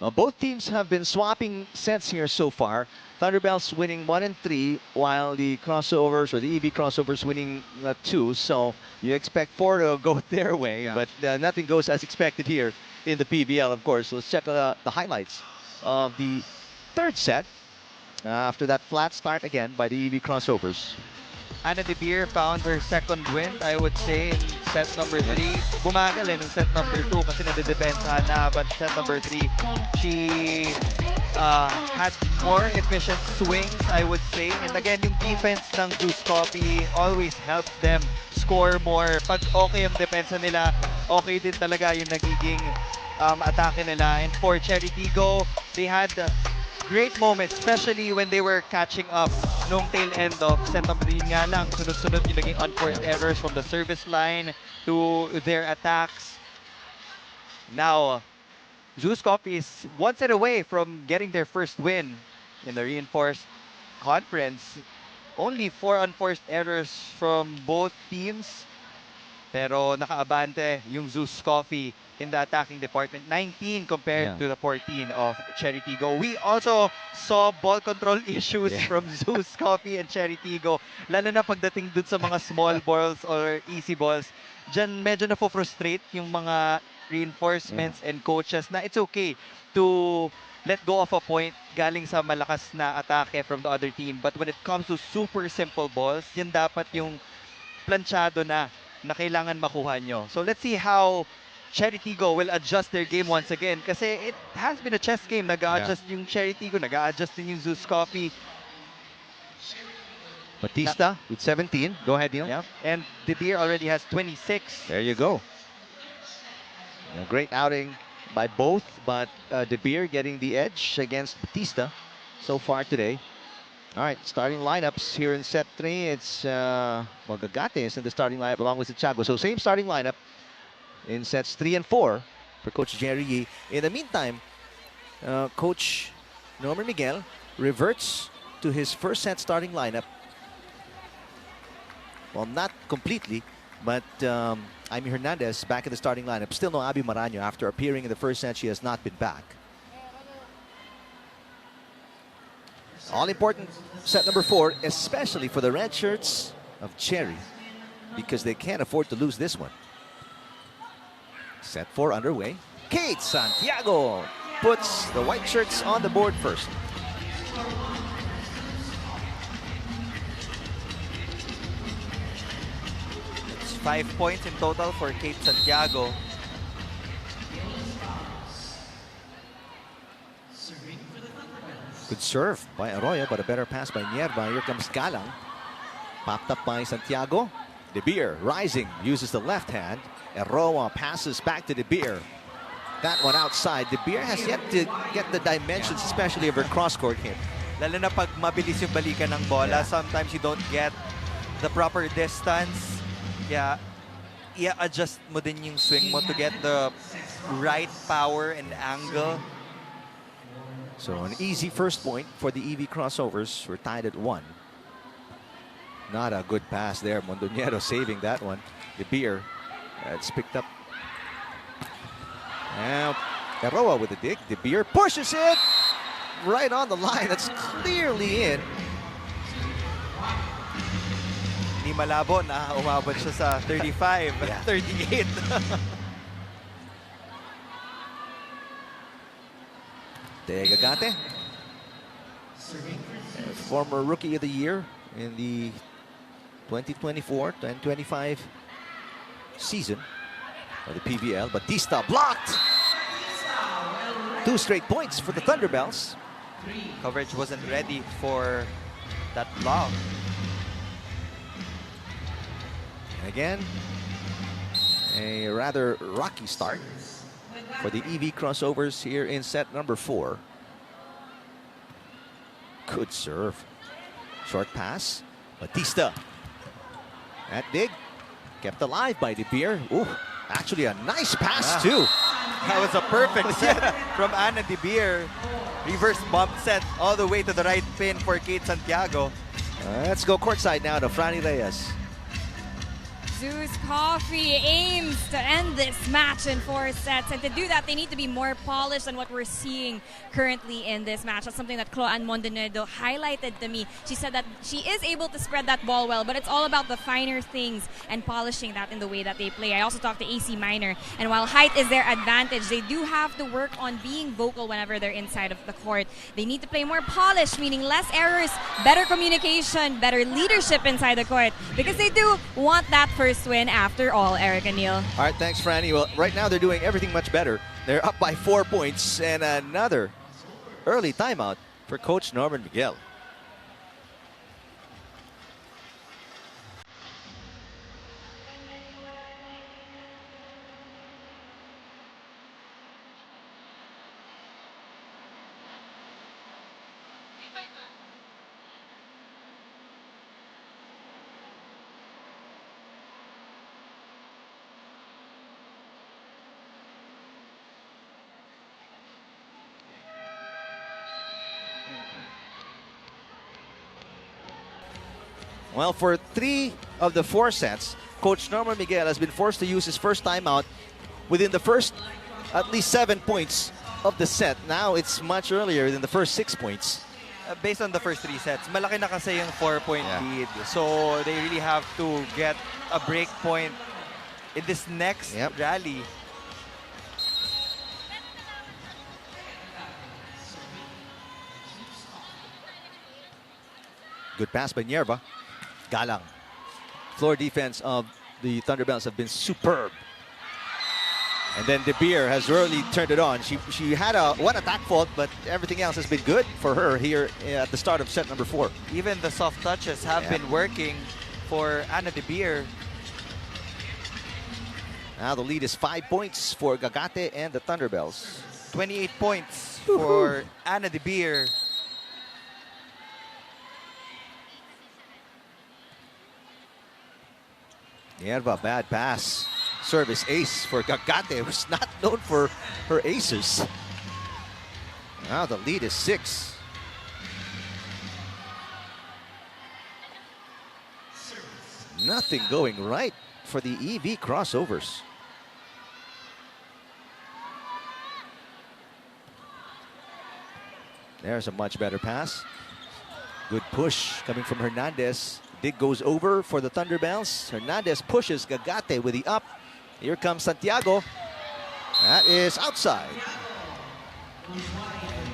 Both teams have been swapping sets here so far. Thunderbells winning 1 and 3, while the Crossovers or the EV Crossovers winning 2. So you expect 4 to go their way, but nothing goes as expected here in the PVL, of course. Let's check the highlights of the 3rd set after that flat start again by the EV Crossovers. Anna De Beer found her 2nd win, I would say, in set number 3. Bumagal in set number 2 kasi nadidepensahan na, but set number 3, she had more efficient swings, I would say. And again, yung defense ng ZUS Coffee always helps them score more. Pag okay yung depensa nila, okay din talaga yung nagiging atake nila. And for CHERY Tiggo, they had great moments, especially when they were catching up nung tail end of set number 3 nga lang. Sunod-sunod yung naging unforced errors from the service line to their attacks. Now, ZUS Coffee is 1 set away from getting their first win in the reinforced conference. Only 4 unforced errors from both teams. Pero nakaabante yung ZUS Coffee in the attacking department. 19 compared to the 14 of CHERY Tiggo. We also saw ball control issues from ZUS Coffee and CHERY Tiggo. Lalo na pagdating dun sa mga small balls or easy balls. Diyan medyo na-frustrate yung mga reinforcements and coaches na it's okay to let go of a point galing sa malakas na atake from the other team. But when it comes to super simple balls, yan dapat yung planchado na kailangan makuha nyo. So let's see how CHERY Tiggo will adjust their game once again. Kasi it has been a chess game. Nag-a-adjust yung CHERY Tiggo, nag-a-adjust din yung ZUS Coffee. Batista with 17. Go ahead, Neil. Yep. And De Beer already has 26. There you go. A great outing by both, but De Beer getting the edge against Batista so far today. All right, starting lineups here in set 3. It's Gagate is in the starting lineup along with Santiago. So same starting lineup in sets 3 and 4 for Coach Jerry. In the meantime, Coach Norman Miguel reverts to his first set starting lineup. Well, not completely, but Amy Hernandez back in the starting lineup. Still no Abby Maraño. After appearing in the first set, she has not been back. All important set number 4, especially for the red shirts of CHERY, because they can't afford to lose this one. Set 4 underway. Kate Santiago puts the white shirts on the board first. 5 points in total for Kate Santiago. Good serve by Arroyo, but a better pass by Mierva. Here comes Galang. Popped up by Santiago. De Beer rising, uses the left hand. Arroyo passes back to De Beer. That one outside. De Beer has yet to get the dimensions, especially of her cross-court hit. Lalo na pag mabilis yung balikan ng bola, sometimes you don't get the proper distance. Kaya i-adjust mo din yung swing mo to get the right power and angle. So an easy first point for the EV Crossovers. We're tied at 1. Not a good pass there. Mondoñedo saving that one. De Beer, it's picked up. Now, Eroa with a dig. De Beer pushes it right on the line. That's clearly in. Hindi malabo na umabot siya sa 35, 38. Gagate, former Rookie of the Year in the 2024-2025 season of the PVL. Batista blocked. 2 straight points for the Thunderbells. Coverage wasn't ready for that block. And again, a rather rocky start for the EV Crossovers here in set number 4. Good serve. Short pass. Batista. That dig kept alive by De Beer. Ooh, actually a nice pass too. That was a perfect set from Ana De Beer. Reverse bump set all the way to the right pin for Kate Santiago. Let's go courtside now to Franny Reyes. ZUS Coffee aims to end this match in 4 sets. And to do that, they need to be more polished than what we're seeing currently in this match. That's something that Chloe Mondoñedo highlighted to me. She said that she is able to spread that ball well, but it's all about the finer things and polishing that in the way that they play. I also talked to AC Minor, and while height is their advantage, they do have to work on being vocal whenever they're inside of the court. They need to play more polished, meaning less errors, better communication, better leadership inside the court, because they do want that first win after all, Eric and Neil. All right, thanks, Franny. Well, right now they're doing everything much better. They're up by 4 points, and another early timeout for Coach Norman Miguel. Well, for 3 of the 4 sets, Coach Norman Miguel has been forced to use his first timeout within the first at least 7 points of the set. Now it's much earlier than the first 6 points. Based on the first 3 sets, malaki na kasi yung 4-point lead. So they really have to get a break point in this next rally. Good pass by Nierva. Galang. Floor defense of the Thunderbells have been superb. And then De Beer has really turned it on. She had one attack fault, but everything else has been good for her here at the start of set number 4. Even the soft touches have been working for Ana De Beer. Now the lead is 5 points for Gagate and the Thunderbells. 28 points for Ana De Beer. Nierva, bad pass. Service ace for Gagate, who's not known for her aces. Now the lead is 6. Nothing going right for the EV Crossovers. There's a much better pass. Good push coming from Hernandez. Dig goes over for the Thunderbells. Hernandez pushes Gagate with the up. Here comes Santiago. That is outside.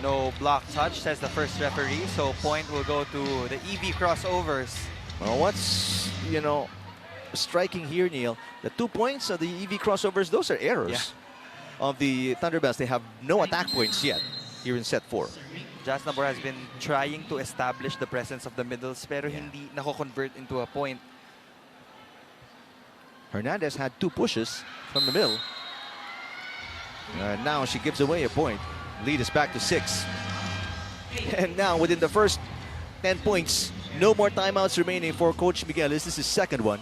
No block touch, says the first referee. So point will go to the EV Crossovers. Well, what's, striking here, Neil. The 2 points of the EV crossovers, those are errors of the Thunderbells. They have no attack points yet here in set 4. Jas Nabor has been trying to establish the presence of the middles pero hindi nako-convert into a point. Hernandez had 2 pushes from the middle. Now she gives away a point. Lead is back to 6. And now within the first 10 points, no more timeouts remaining for Coach Miguel. This is his second one.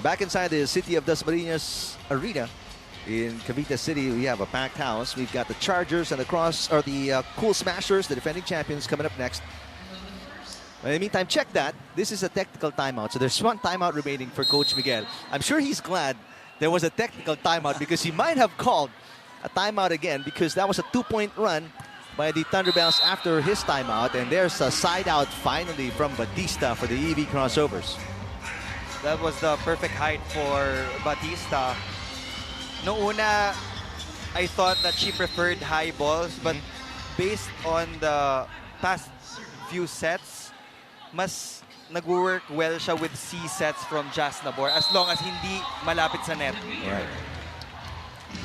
Back inside the city of Dasmariñas Arena in Cavite City, we have a packed house. We've got the Chargers and the Cool Smashers, the defending champions, coming up next. In the meantime, check that. This is a technical timeout. So there's one timeout remaining for Coach Miguel. I'm sure he's glad there was a technical timeout because he might have called a timeout again because that was a 2-point run by the Thunderbells after his timeout. And there's a side out finally from Batista for the EV crossovers. That was the perfect height for Batista. No una, I thought that she preferred high balls, but based on the past few sets, mas nag-work well siya with C sets from Jas Nabor as long as hindi malapit sa net. Right.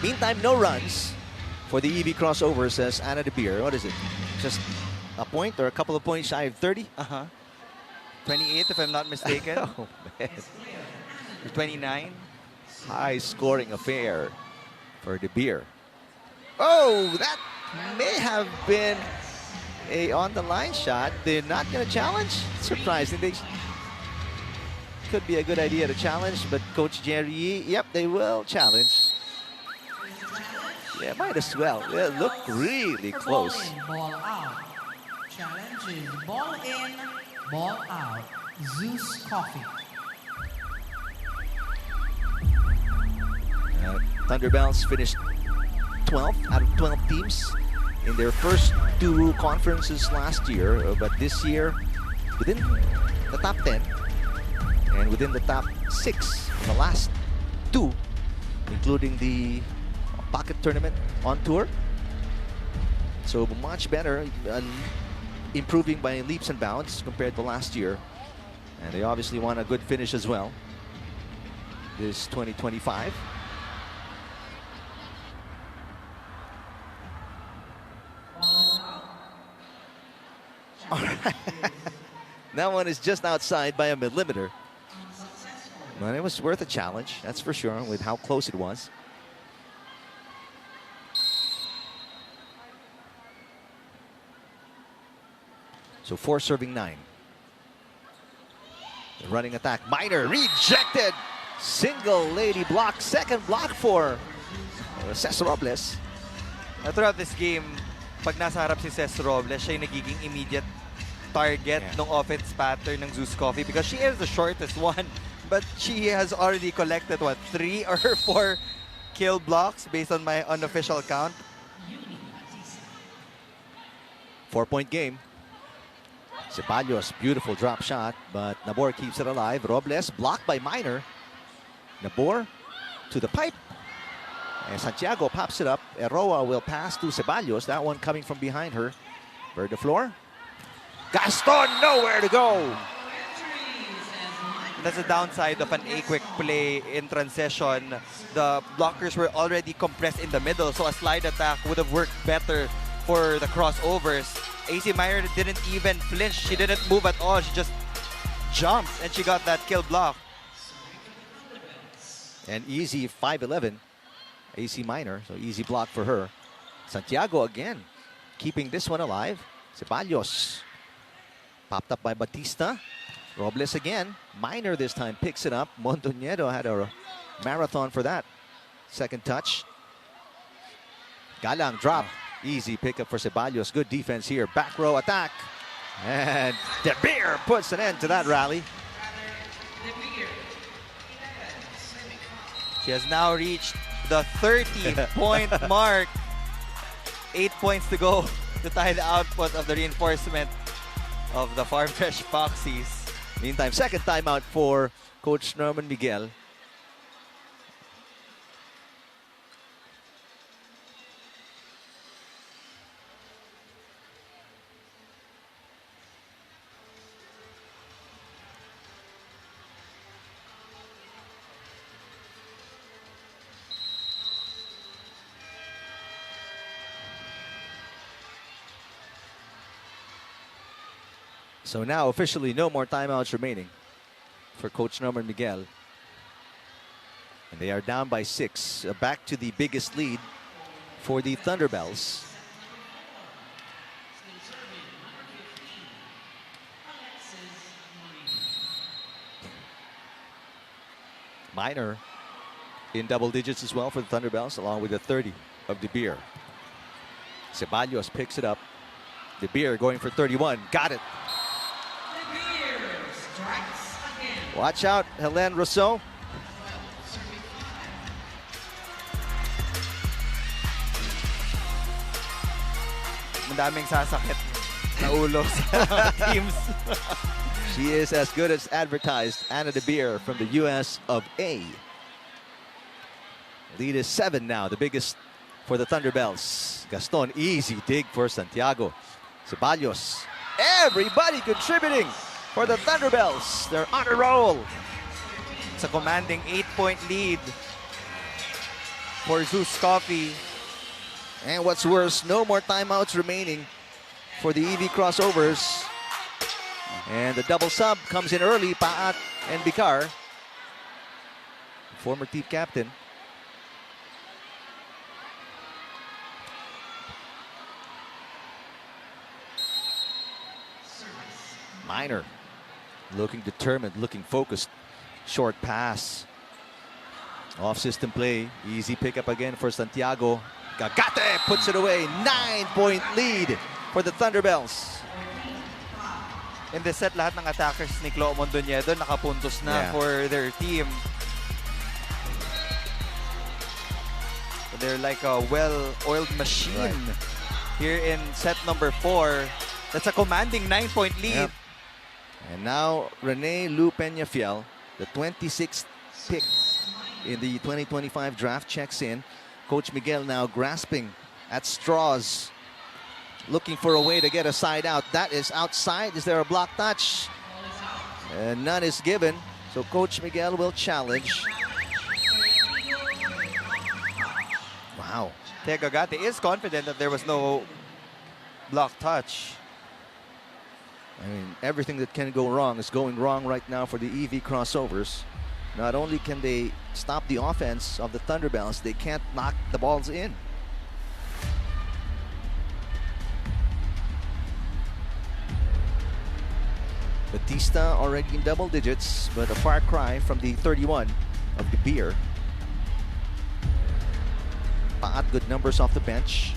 Meantime, no runs for the EV crossovers as Anna De Beer. What is it? Just a point or a couple of points shy of 30? 28 if I'm not mistaken. Oh, man. 29. High scoring affair for De Beer. Oh, that may have been a on the line shot. They're not going to challenge? Surprising. They could be a good idea to challenge, but Coach Jerry, yep, they will challenge. Yeah, might as well. They look really close. Ball in, ball out. Challenge is ball in, ball out. ZUS Coffee. Thunderbells finished 12th out of 12 teams in their first 2 conferences last year, but this year within the top 10 and within the top 6 in the last 2, including the pocket tournament on tour. So much better, improving by leaps and bounds compared to last year. And they obviously want a good finish as well this 2025. All right. That one is just outside by a millimeter. But it was worth a challenge, that's for sure, with how close it was. So 4 serving 9. The running attack, Minor rejected. Single lady block, second block for Cesar Robles. Throughout this game, pag nasa harap si Cesar Robles, siya yung nagiging immediate target ng offense pattern ng ZUS Coffee because she is the shortest one. But she has already collected, what, 3 or 4 kill blocks based on my unofficial count. 4-point game. Ceballos, beautiful drop shot, but Nabor keeps it alive. Robles blocked by Minor. Nabor to the pipe. And Santiago pops it up. Eroa will pass to Ceballos. That one coming from behind her. Bird the floor. Gaston nowhere to go. That's the downside of an A-quick play in transition. The blockers were already compressed in the middle, so a slide attack would have worked better for the crossovers. AC Meyer didn't even flinch. She didn't move at all. She just jumped and she got that kill block. And easy 5'11", AC Minor, so easy block for her. Santiago again, keeping this one alive. Ceballos Popped up by Batista. Robles again. Minor this time picks it up. Mondoñedo had a marathon for that. Second touch. Galang drop. Easy pickup for Ceballos. Good defense here. Back row attack. And De Beer puts an end to that rally. She has now reached the 30-point mark. 8 points to go to tie the output of the reinforcement of the Farm Fresh Foxies. Meantime, second timeout for Coach Norman Miguel. So now officially no more timeouts remaining for Coach Norman Miguel. And they are down by 6, back to the biggest lead for the Thunderbells. Minor in double digits as well for the Thunderbells, along with the 30 of De Beer. Ceballos picks it up. De Beer going for 31. Got it. Watch out, Helen Rousseau. Madaming sasakit na ulo sa teams. She is as good as advertised. Anna De Beer from the US of A. Lead is 7 now, the biggest for the Thunderbells. Gaston, easy dig for Santiago. Ceballos. Everybody contributing for the Thunderbells. They're on a roll. It's a commanding 8-point lead for ZUS Coffee. And what's worse, no more timeouts remaining for the EV Crossovers. And the double sub comes in early. Paat and Bicar, former team captain. Minor looking determined, looking focused. Short pass. Off system play. Easy pickup again for Santiago. Gagate puts it away. 9-point lead for the Thunderbells. In this set, lahat ng attackers ni Clo Mondoñedo nakapuntos na for their team. They're like a well-oiled machine here in set number 4. That's a commanding 9-point lead. Yep. And now Rene Lu Peñafiel, the 26th pick in the 2025 draft, checks in. Coach Miguel now grasping at straws, looking for a way to get a side out. That is outside. Is there a block touch? And none is given. So Coach Miguel will challenge. Wow. Gagate is confident that there was no block touch. I mean, everything that can go wrong is going wrong right now for the EV Crossovers. Not only can they stop the offense of the Thunderbells, they can't knock the balls in. Batista already in double digits, but a far cry from the 31 of De Beer. Paat, good numbers off the bench.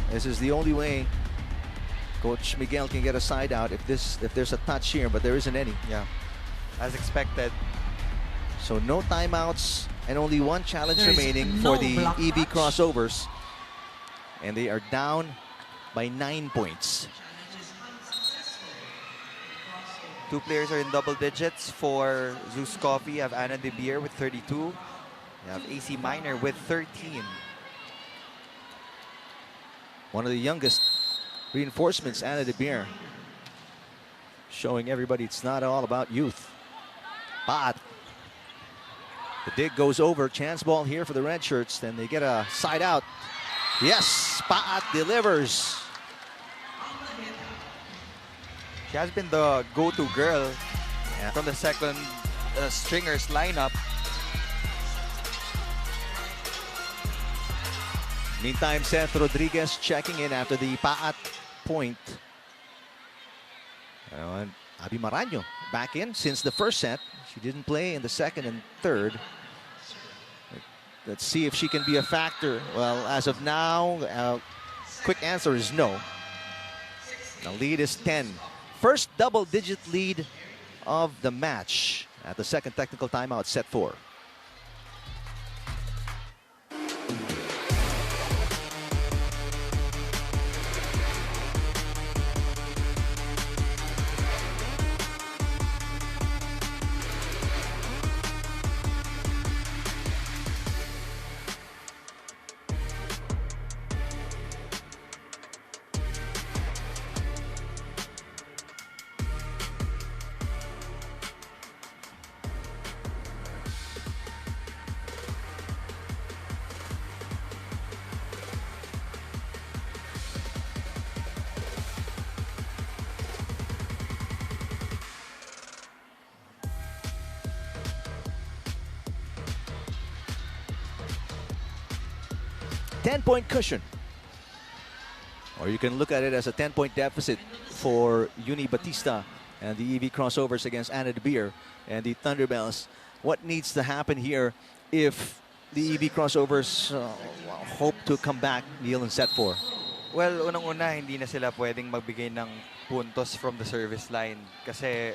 This is the only way Coach Miguel can get a side out if there's a touch here, but there isn't any. Yeah, as expected. So no timeouts and only one challenge remaining no for the block EV touch. Crossovers. And they are down by 9 points. 2 players are in double digits for ZUS Coffee. You have Anna De Beer with 32. You have AC Minor with 13. One of the youngest reinforcements, Anna De Beer, showing everybody it's not all about youth. But the dig goes over. Chance ball here for the red shirts. Then they get a side out. Yes, Paat delivers. She has been the go-to girl from the second stringers lineup. Meantime, Seth Rodriguez checking in after the paat point. And Abby Maraño back in since the first set. She didn't play in the second and third. Let's see if she can be a factor. Well, as of now, quick answer is no. The lead is 10. First double-digit lead of the match at the second technical timeout, set 4. Ten-point cushion. Or you can look at it as a 10-point deficit for Uni Batista and the EV Crossovers against Anna De Beer and the Thunderbells. What needs to happen here if the EV Crossovers hope to come back, Neil, in set 4? Well, unang-una, hindi na sila pwedeng magbigay ng puntos from the service line kasi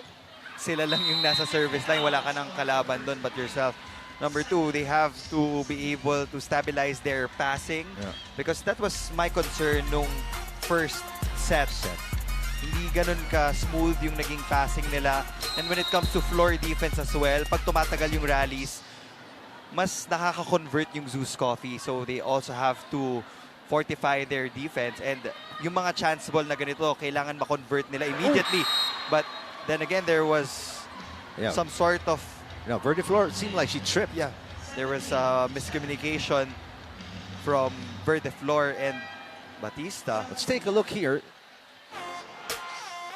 sila lang yung nasa service line. Wala ka ng kalaban doon but yourself. Number 2, they have to be able to stabilize their passing because that was my concern nung first set. Hindi ganun ka-smooth yung naging passing nila. And when it comes to floor defense as well, pag tumatagal yung rallies, mas nakaka-convert yung ZUS Coffee. So they also have to fortify their defense. And yung mga chance ball na ganito, kailangan ma-convert nila immediately. But then again, there was some sort of Verdeflor, it seemed like she tripped. Yeah, there was a miscommunication from Verdeflor and Batista. Let's take a look here.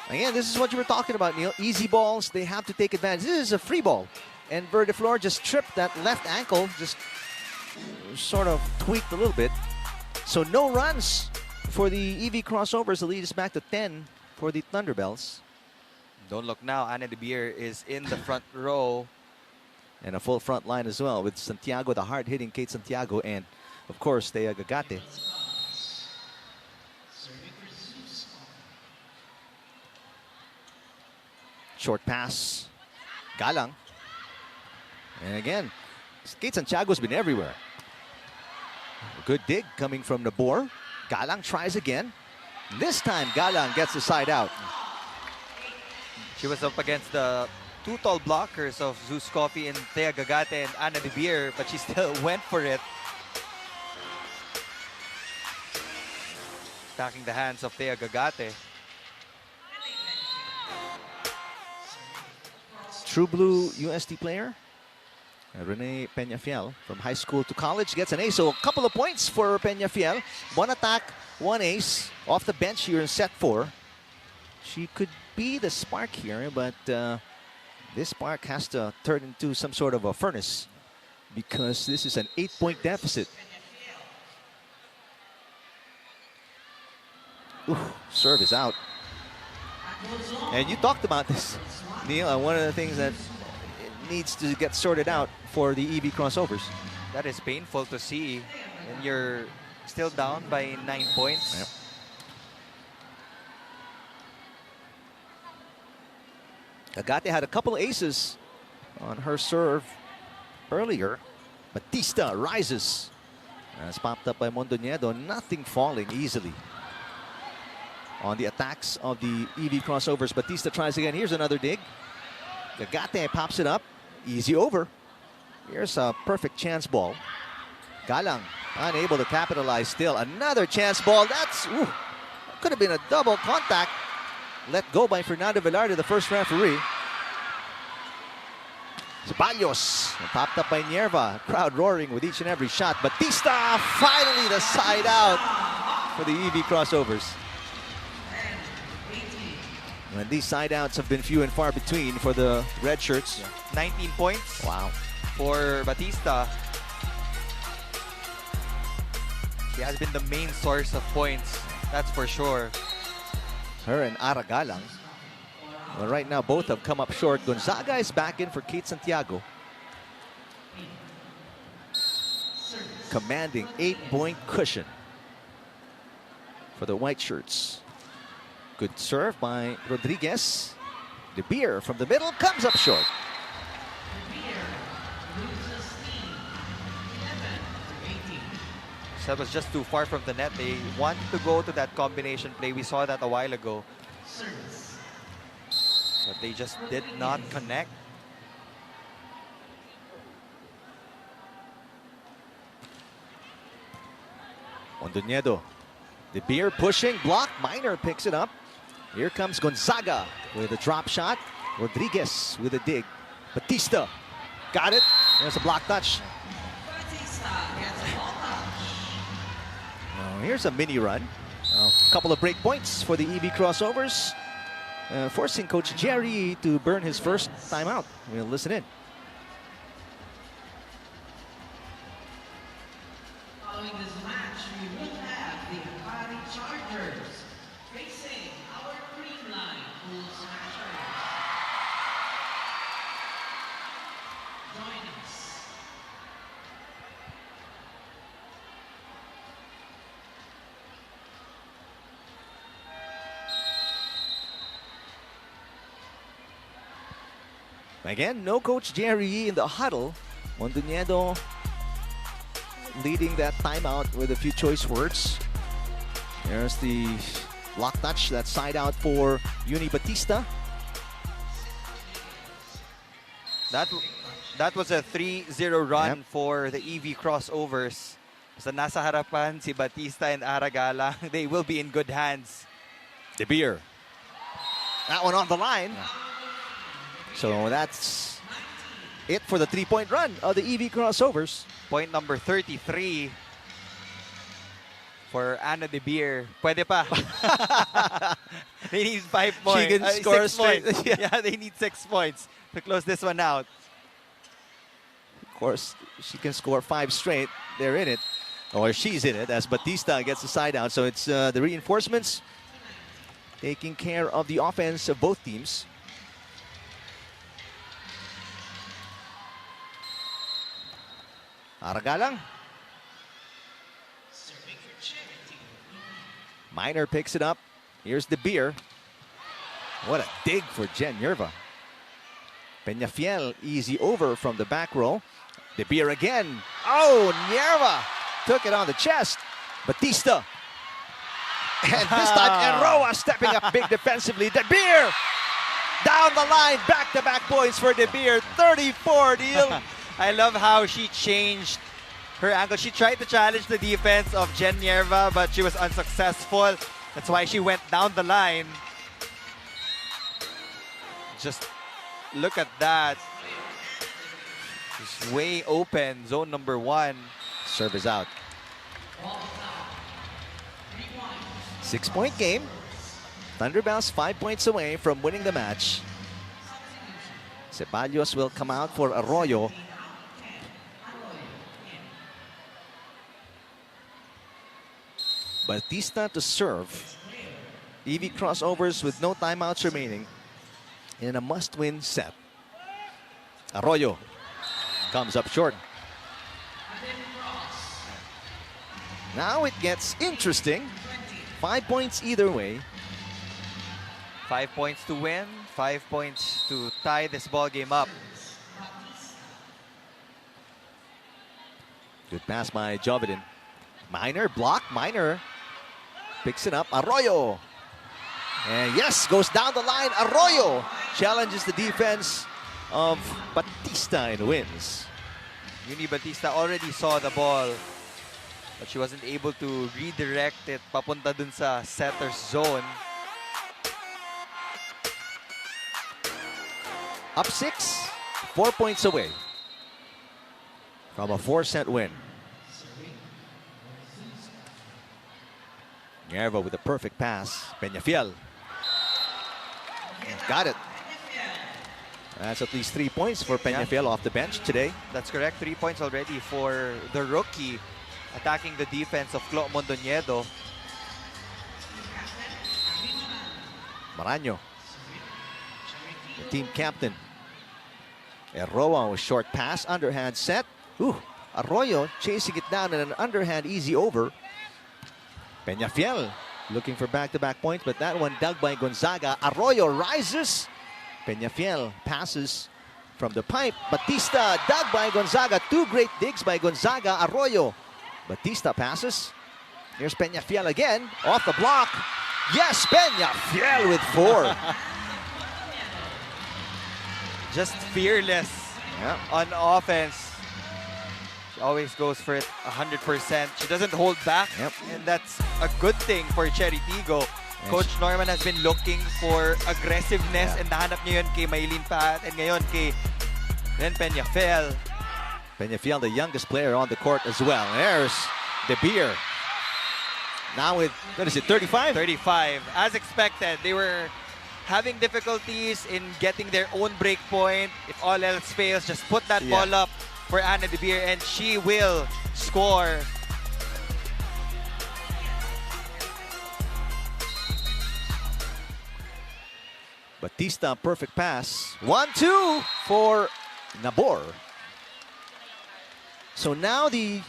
Again, this is what you were talking about, Neil. Easy balls, they have to take advantage. This is a free ball. And Verdeflor just tripped that left ankle, just sort of tweaked a little bit. So no runs for the EV Crossovers. The lead is back to 10 for the Thunderbells. Don't look now, Anna De Beer is in the front row. And a full front line as well with Santiago, the hard-hitting Kate Santiago, and of course, Thea Gagate. Short pass, Galang. And again, Kate Santiago's been everywhere. A good dig coming from the Nabor. Galang tries again. This time, Galang gets the side out. She was up against the two tall blockers of ZUS Coffee and Thea Gagate and Anna De Beer, but she still went for it. Attacking the hands of Thea Gagate. True Blue UST player, Rene Peñafiel, from high school to college, gets an ace. So a couple of points for Peñafiel. One attack, one ace off the bench here in set 4. She could be the spark here, but this spark has to turn into some sort of a furnace because this is an 8-point deficit. Ooh, serve is out. And you talked about this, Neil. One of the things that needs to get sorted out for the EV Crossovers. That is painful to see when you're still down by 9 points. Yep. Agate had a couple aces on her serve earlier. Batista rises. As popped up by Mondoñedo, nothing falling easily on the attacks of the EV Crossovers. Batista tries again. Here's another dig. Agate pops it up. Easy over. Here's a perfect chance ball. Galang unable to capitalize still. Another chance ball. That's, could have been a double contact. Let go by Fernando Velarde, the first referee. Ceballos, popped up by Nierva. Crowd roaring with each and every shot. Batista, finally the side out for the EV Crossovers. And these side outs have been few and far between for the red shirts. 19 points. Wow. For Batista. He has been the main source of points, that's for sure. Her and Aragalang. Well, right now, both have come up short. Gonzaga is back in for Kate Santiago. Commanding 8-point cushion for the white shirts. Good serve by Rodriguez. De Beer from the middle comes up short. That was just too far from the net. They wanted to go to that combination play. We saw that a while ago. But they just did not connect. Mondoñedo. De Beer pushing, block. Minor picks it up. Here comes Gonzaga with a drop shot. Rodriguez with a dig. Batista got it. There's a block touch. Here's a mini run. A couple of break points for the EV Crossovers. Forcing Coach Jerry to burn his first timeout. We'll listen in. Following this match, we will have the CHERY Chargers facing our Creamline Pool Smashers. Join us. Again, no Coach Jerry in the huddle. Mondoñedo leading that timeout with a few choice words. There's the block touch, that side out for Uni Batista. That was a 3-0 run for the EV Crossovers. So nasa harapan si Batista and Aragala. They will be in good hands. De Beer. That one on the line. So that's it for the 3-point run of the EV Crossovers. Point number 33 for Anna De Beer. Pwede pa. They need 5 points. She can score 6 straight. points. Yeah, they need 6 points to close this one out. Of course, she can score 5 straight. They're in it. Or she's in it as Batista gets the side out. So it's the reinforcements taking care of the offense of both teams. Aragalang. Minor picks it up. Here's De Beer. What a dig for Jen Yerva. Peñafiel easy over from the back row. De Beer again. Oh, Yerva took it on the chest. Batista. And this time, Eroa stepping up big defensively. De Beer down the line. Back-to-back points for De Beer. 34 deal. I love how she changed her angle. She tried to challenge the defense of Jen Yerva, but she was unsuccessful. That's why she went down the line. Just look at that. It's way open. Zone number 1. Serve is out. 6-point game. Thunderbells 5 points away from winning the match. Ceballos will come out for Arroyo. Batista to serve. EV Crossovers with no timeouts remaining in a must-win set. Arroyo comes up short. Now it gets interesting. 5 points either way. 5 points to win, 5 points to tie this ball game up. Good pass by Jovidin. Minor block. Minor picks it up. Arroyo. And yes, goes down the line. Arroyo challenges the defense of Batista and wins. Uni Batista already saw the ball, but she wasn't able to redirect it papunta dun sa setter's zone. Up 6, 4 points away from a 4-set win. Nerva with a perfect pass. Peñafiel. Got it. That's at least 3 points for Peñafiel off the bench today. That's correct. 3 points already for the rookie. attacking the defense of Clo Mondoñedo. Maraño, the team captain. Erroa with short pass, underhand set. Ooh, Arroyo chasing it down in an underhand easy over. Peñafiel looking for back-to-back points, but that one dug by Gonzaga. Arroyo rises. Peñafiel passes from the pipe. Batista dug by Gonzaga. Two great digs by Gonzaga. Arroyo. Batista passes. Here's Peñafiel again. Off the block. Yes, Peñafiel with 4. Just fearless on offense. She always goes for it 100%. She doesn't hold back, and that's a good thing for CHERY Tiggo. Coach Norman has been looking for aggressiveness, and nahanap niya yun kay Maylene Pat, and ngayon kay Peñafiel. Peñafiel, the youngest player on the court as well. There's De Beer. Now with, what is it, 35? 35. As expected, they were having difficulties in getting their own break point. If all else fails, just put that ball up for Anna De Beer, and she will score. Batista, perfect pass. 1-2 for Nabor. So now the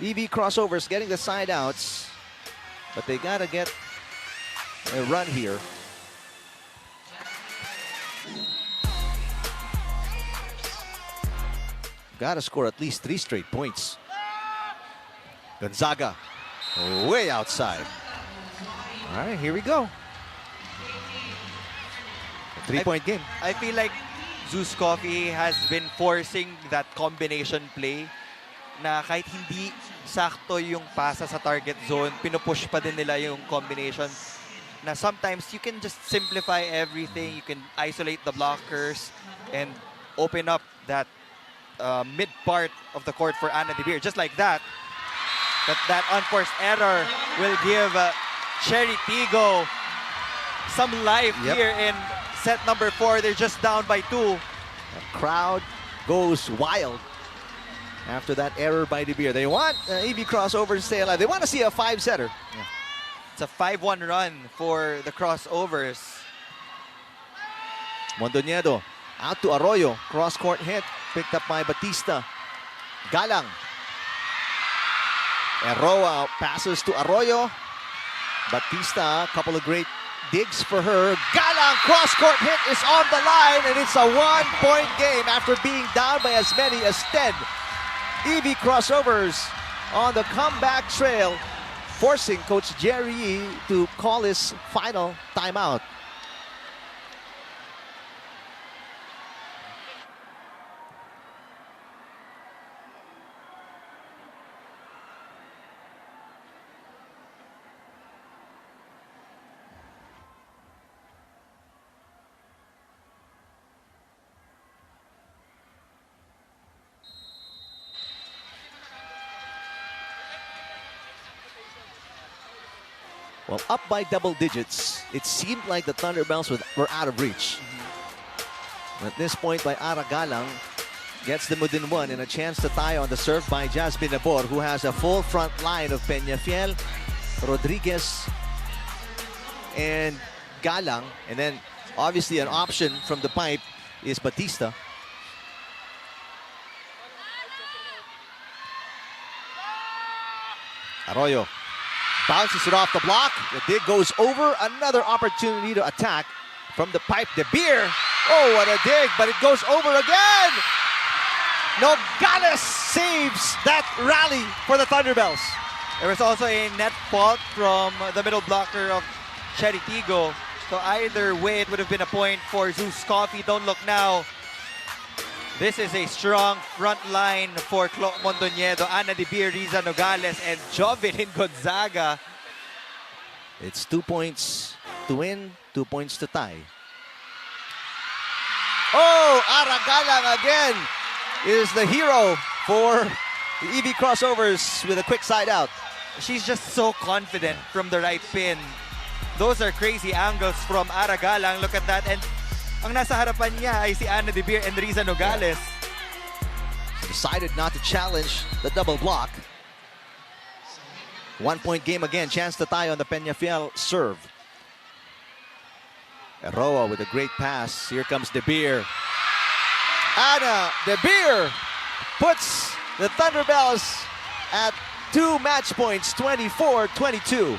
EV Crossovers getting the side outs, but they gotta get a run here. Gotta score at least 3 straight points. Gonzaga, way outside. All right, here we go. A 3-point game. I feel like ZUS Coffee has been forcing that combination play na kahit hindi sakto yung pasa sa target zone, pinupush pa din nila yung combination. Na sometimes you can just simplify everything. You can isolate the blockers and open up that mid part of the court for Anna De Beer. Just like that. But that unforced error will give CHERY Tiggo some life here in set number 4. They're just down by 2. The crowd goes wild after that error by De Beer. They want EV Crossovers to stay alive. They want to see a 5-setter. It's a 5-1 run for the Crossovers. Mondoñedo out to Arroyo. Cross-court hit picked up by Batista. Galang. Erroa passes to Arroyo. Batista, a couple of great digs for her. Galang, cross-court hit is on the line, and it's a 1-point game after being down by as many as 10. EV Crossovers on the comeback trail, forcing Coach Jerry to call his final timeout. Well, up by double digits, it seemed like the Thunderbells were out of reach. At this point by Aragalang, gets them within 1 and a chance to tie on the serve by Jasmine Nabor, who has a full front line of Peñafiel, Rodriguez, and Galang. And then obviously an option from the pipe is Batista. Arroyo bounces it off the block. The dig goes over. Another opportunity to attack from the pipe. De Beer. Oh, what a dig, but it goes over again. Nogales saves that rally for the Thunderbells. There was also a net fault from the middle blocker of CHERY Tiggo. So either way, it would have been a point for ZUS Coffee. Don't look now. This is a strong front line for Clo Mondoñedo, Anna De Beer, Riza Nogales, and Jovelyn Gonzaga. It's 2 points to win, 2 points to tie. Oh, Aragalang again is the hero for the EV Crossovers with a quick side out. She's just so confident from the right pin. Those are crazy angles from Aragalang. Look at that. And ang nasa harapan niya ay si Anna De Beer and Riza Nogales. Decided not to challenge the double block. 1-point game again. Chance to tie on the Peñafiel serve. Roa with a great pass. Here comes De Beer. Ana De Beer puts the Thunderbells at 2 match points, 24-22.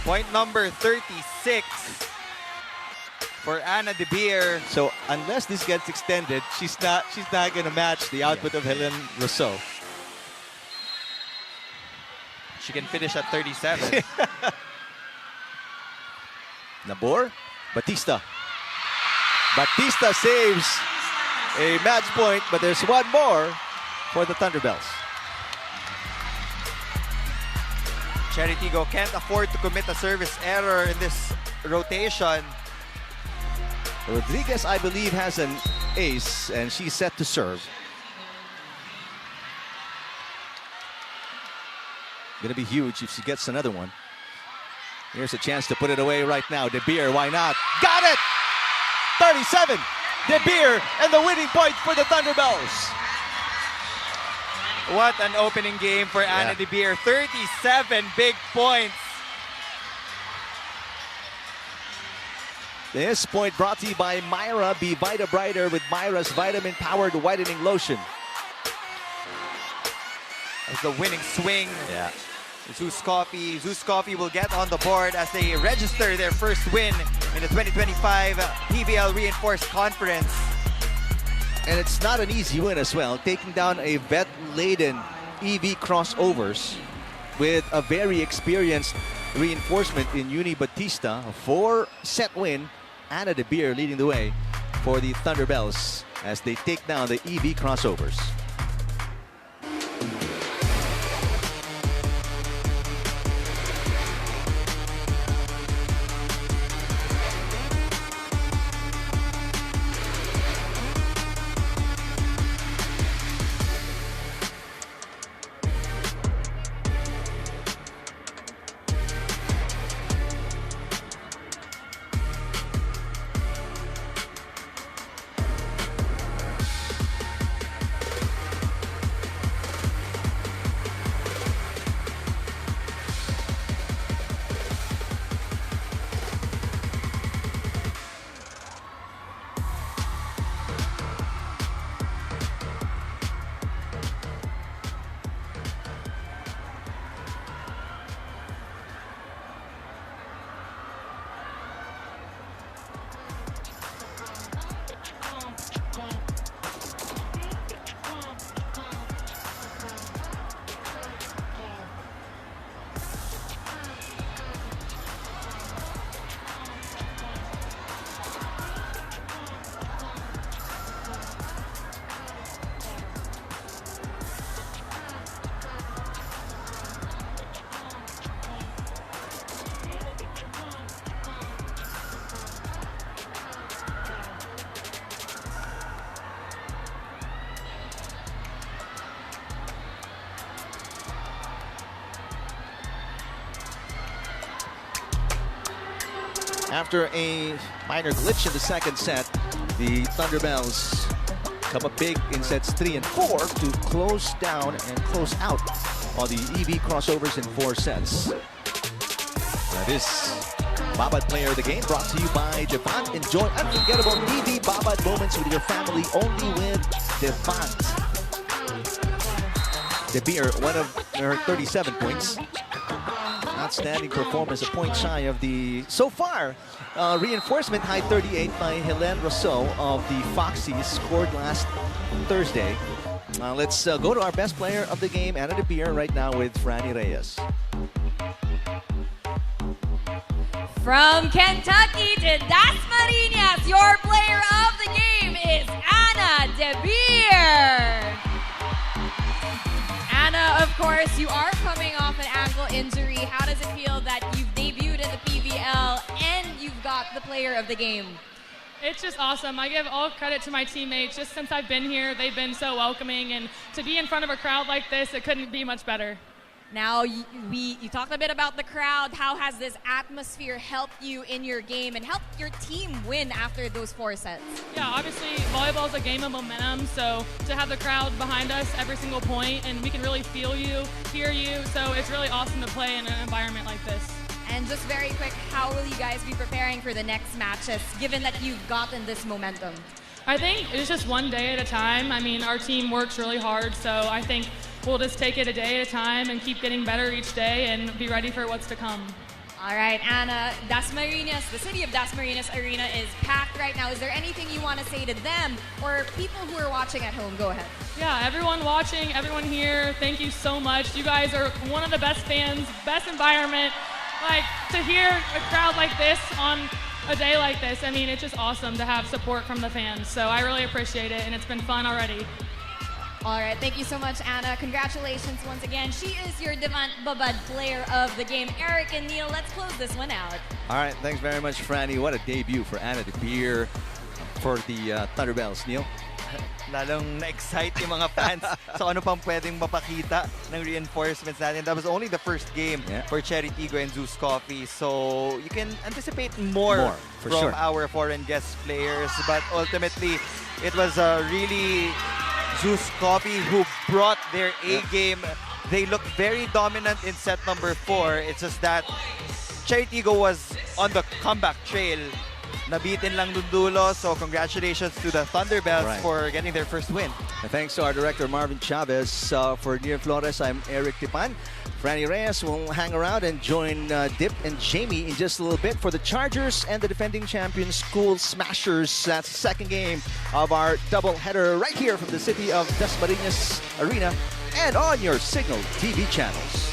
Point number 36 for Ana De Beer. So unless this gets extended, she's not going to match the output of Helen Rousseau. She can finish at 37. Nabor, Batista. Batista saves a match point, but there's one more for the Thunderbells. CHERY Tiggo can't afford to commit a service error in this rotation. Rodriguez, I believe, has an ace, and she's set to serve. Gonna be huge if she gets another one. Here's a chance to put it away right now. De Beer, why not? Got it! 37! De Beer, and the winning point for the Thunderbells. What an opening game for Ana De Beer. 37 big points. This point brought to you by Myra. Be Vita Brighter with Myra's vitamin-powered whitening lotion. As the winning swing. Yeah. ZUS Coffee. ZUS Coffee will get on the board as they register their first win in the 2025 PVL Reinforced Conference. And it's not an easy win as well, taking down a vet-laden EV Crossovers with a very experienced reinforcement in Uni Batista. A 4-set win. Ana De Beer leading the way for the Thunderbells as they take down the EV Crossovers. After a minor glitch in the second set, the Thunderbells come up big in sets 3 and 4 to close down and close out on the EV Crossovers in 4 sets. This Babad Player of the Game brought to you by Devant. Enjoy unforgettable EV Babad moments with your family only with Devant. De Beer, one of her 37 points. Outstanding performance, a point shy of the, so far, reinforcement high 38 by Helen Rousseau of the Foxies, scored last Thursday. Let's go to our best player of the game, Ana De Beer, right now with Franny Reyes. From Kentucky to Dasmariñas, your player of the game is Ana De Beer. Ana, of course, you are coming off an ankle injury. How does it feel that you've debuted in the PVL and you've got the player of the game? It's just awesome. I give all credit to my teammates. Just since I've been here, they've been so welcoming, and to be in front of a crowd like this, it couldn't be much better. Now, you talked a bit about the crowd. How has this atmosphere helped you in your game and helped your team win after those 4 sets? Yeah, obviously volleyball is a game of momentum, so to have the crowd behind us every single point, and we can really feel you, hear you, so it's really awesome to play in an environment like this. And just very quick, how will you guys be preparing for the next matches, given that you've gotten this momentum? I think it's just one day at a time. I mean, our team works really hard, so I think we'll just take it a day at a time and keep getting better each day and be ready for what's to come. All right, Anna, Dasmariñas, the city of Dasmariñas Arena is packed right now. Is there anything you want to say to them or people who are watching at home? Go ahead. Yeah, everyone watching, everyone here, thank you so much. You guys are one of the best fans, best environment. Like, to hear a crowd like this on a day like this, I mean, it's just awesome to have support from the fans. So I really appreciate it, and it's been fun already. All right, thank you so much, Anna. Congratulations once again. She is your Devant Babad player of the game. Eric and Neil, let's close this one out. All right, thanks very much, Franny. What a debut for Anna to be here for the Thunderbells. Neil? Lalong na-excite yung mga fans so ano pang pwedeng mapakita ng reinforcements natin. That was only the first game for CHERY Tiggo and ZUS Coffee. So you can anticipate more for from sure. our foreign guest players. But ultimately, it was really ZUS Coffee who brought their A game. They looked very dominant in set number 4. It's just that CHERY Tiggo was on the comeback trail. Nabitin lang dun dulo, so congratulations to the Thunderbells for getting their first win. And thanks to our director, Marvin Chavez. For Neil Flores, I'm Eric Tipan. Franny Reyes will hang around and join Dip and Jamie in just a little bit for the Chargers and the defending champions, School Smashers. That's the second game of our doubleheader right here from the city of Dasmariñas Arena and on your Signal TV channels.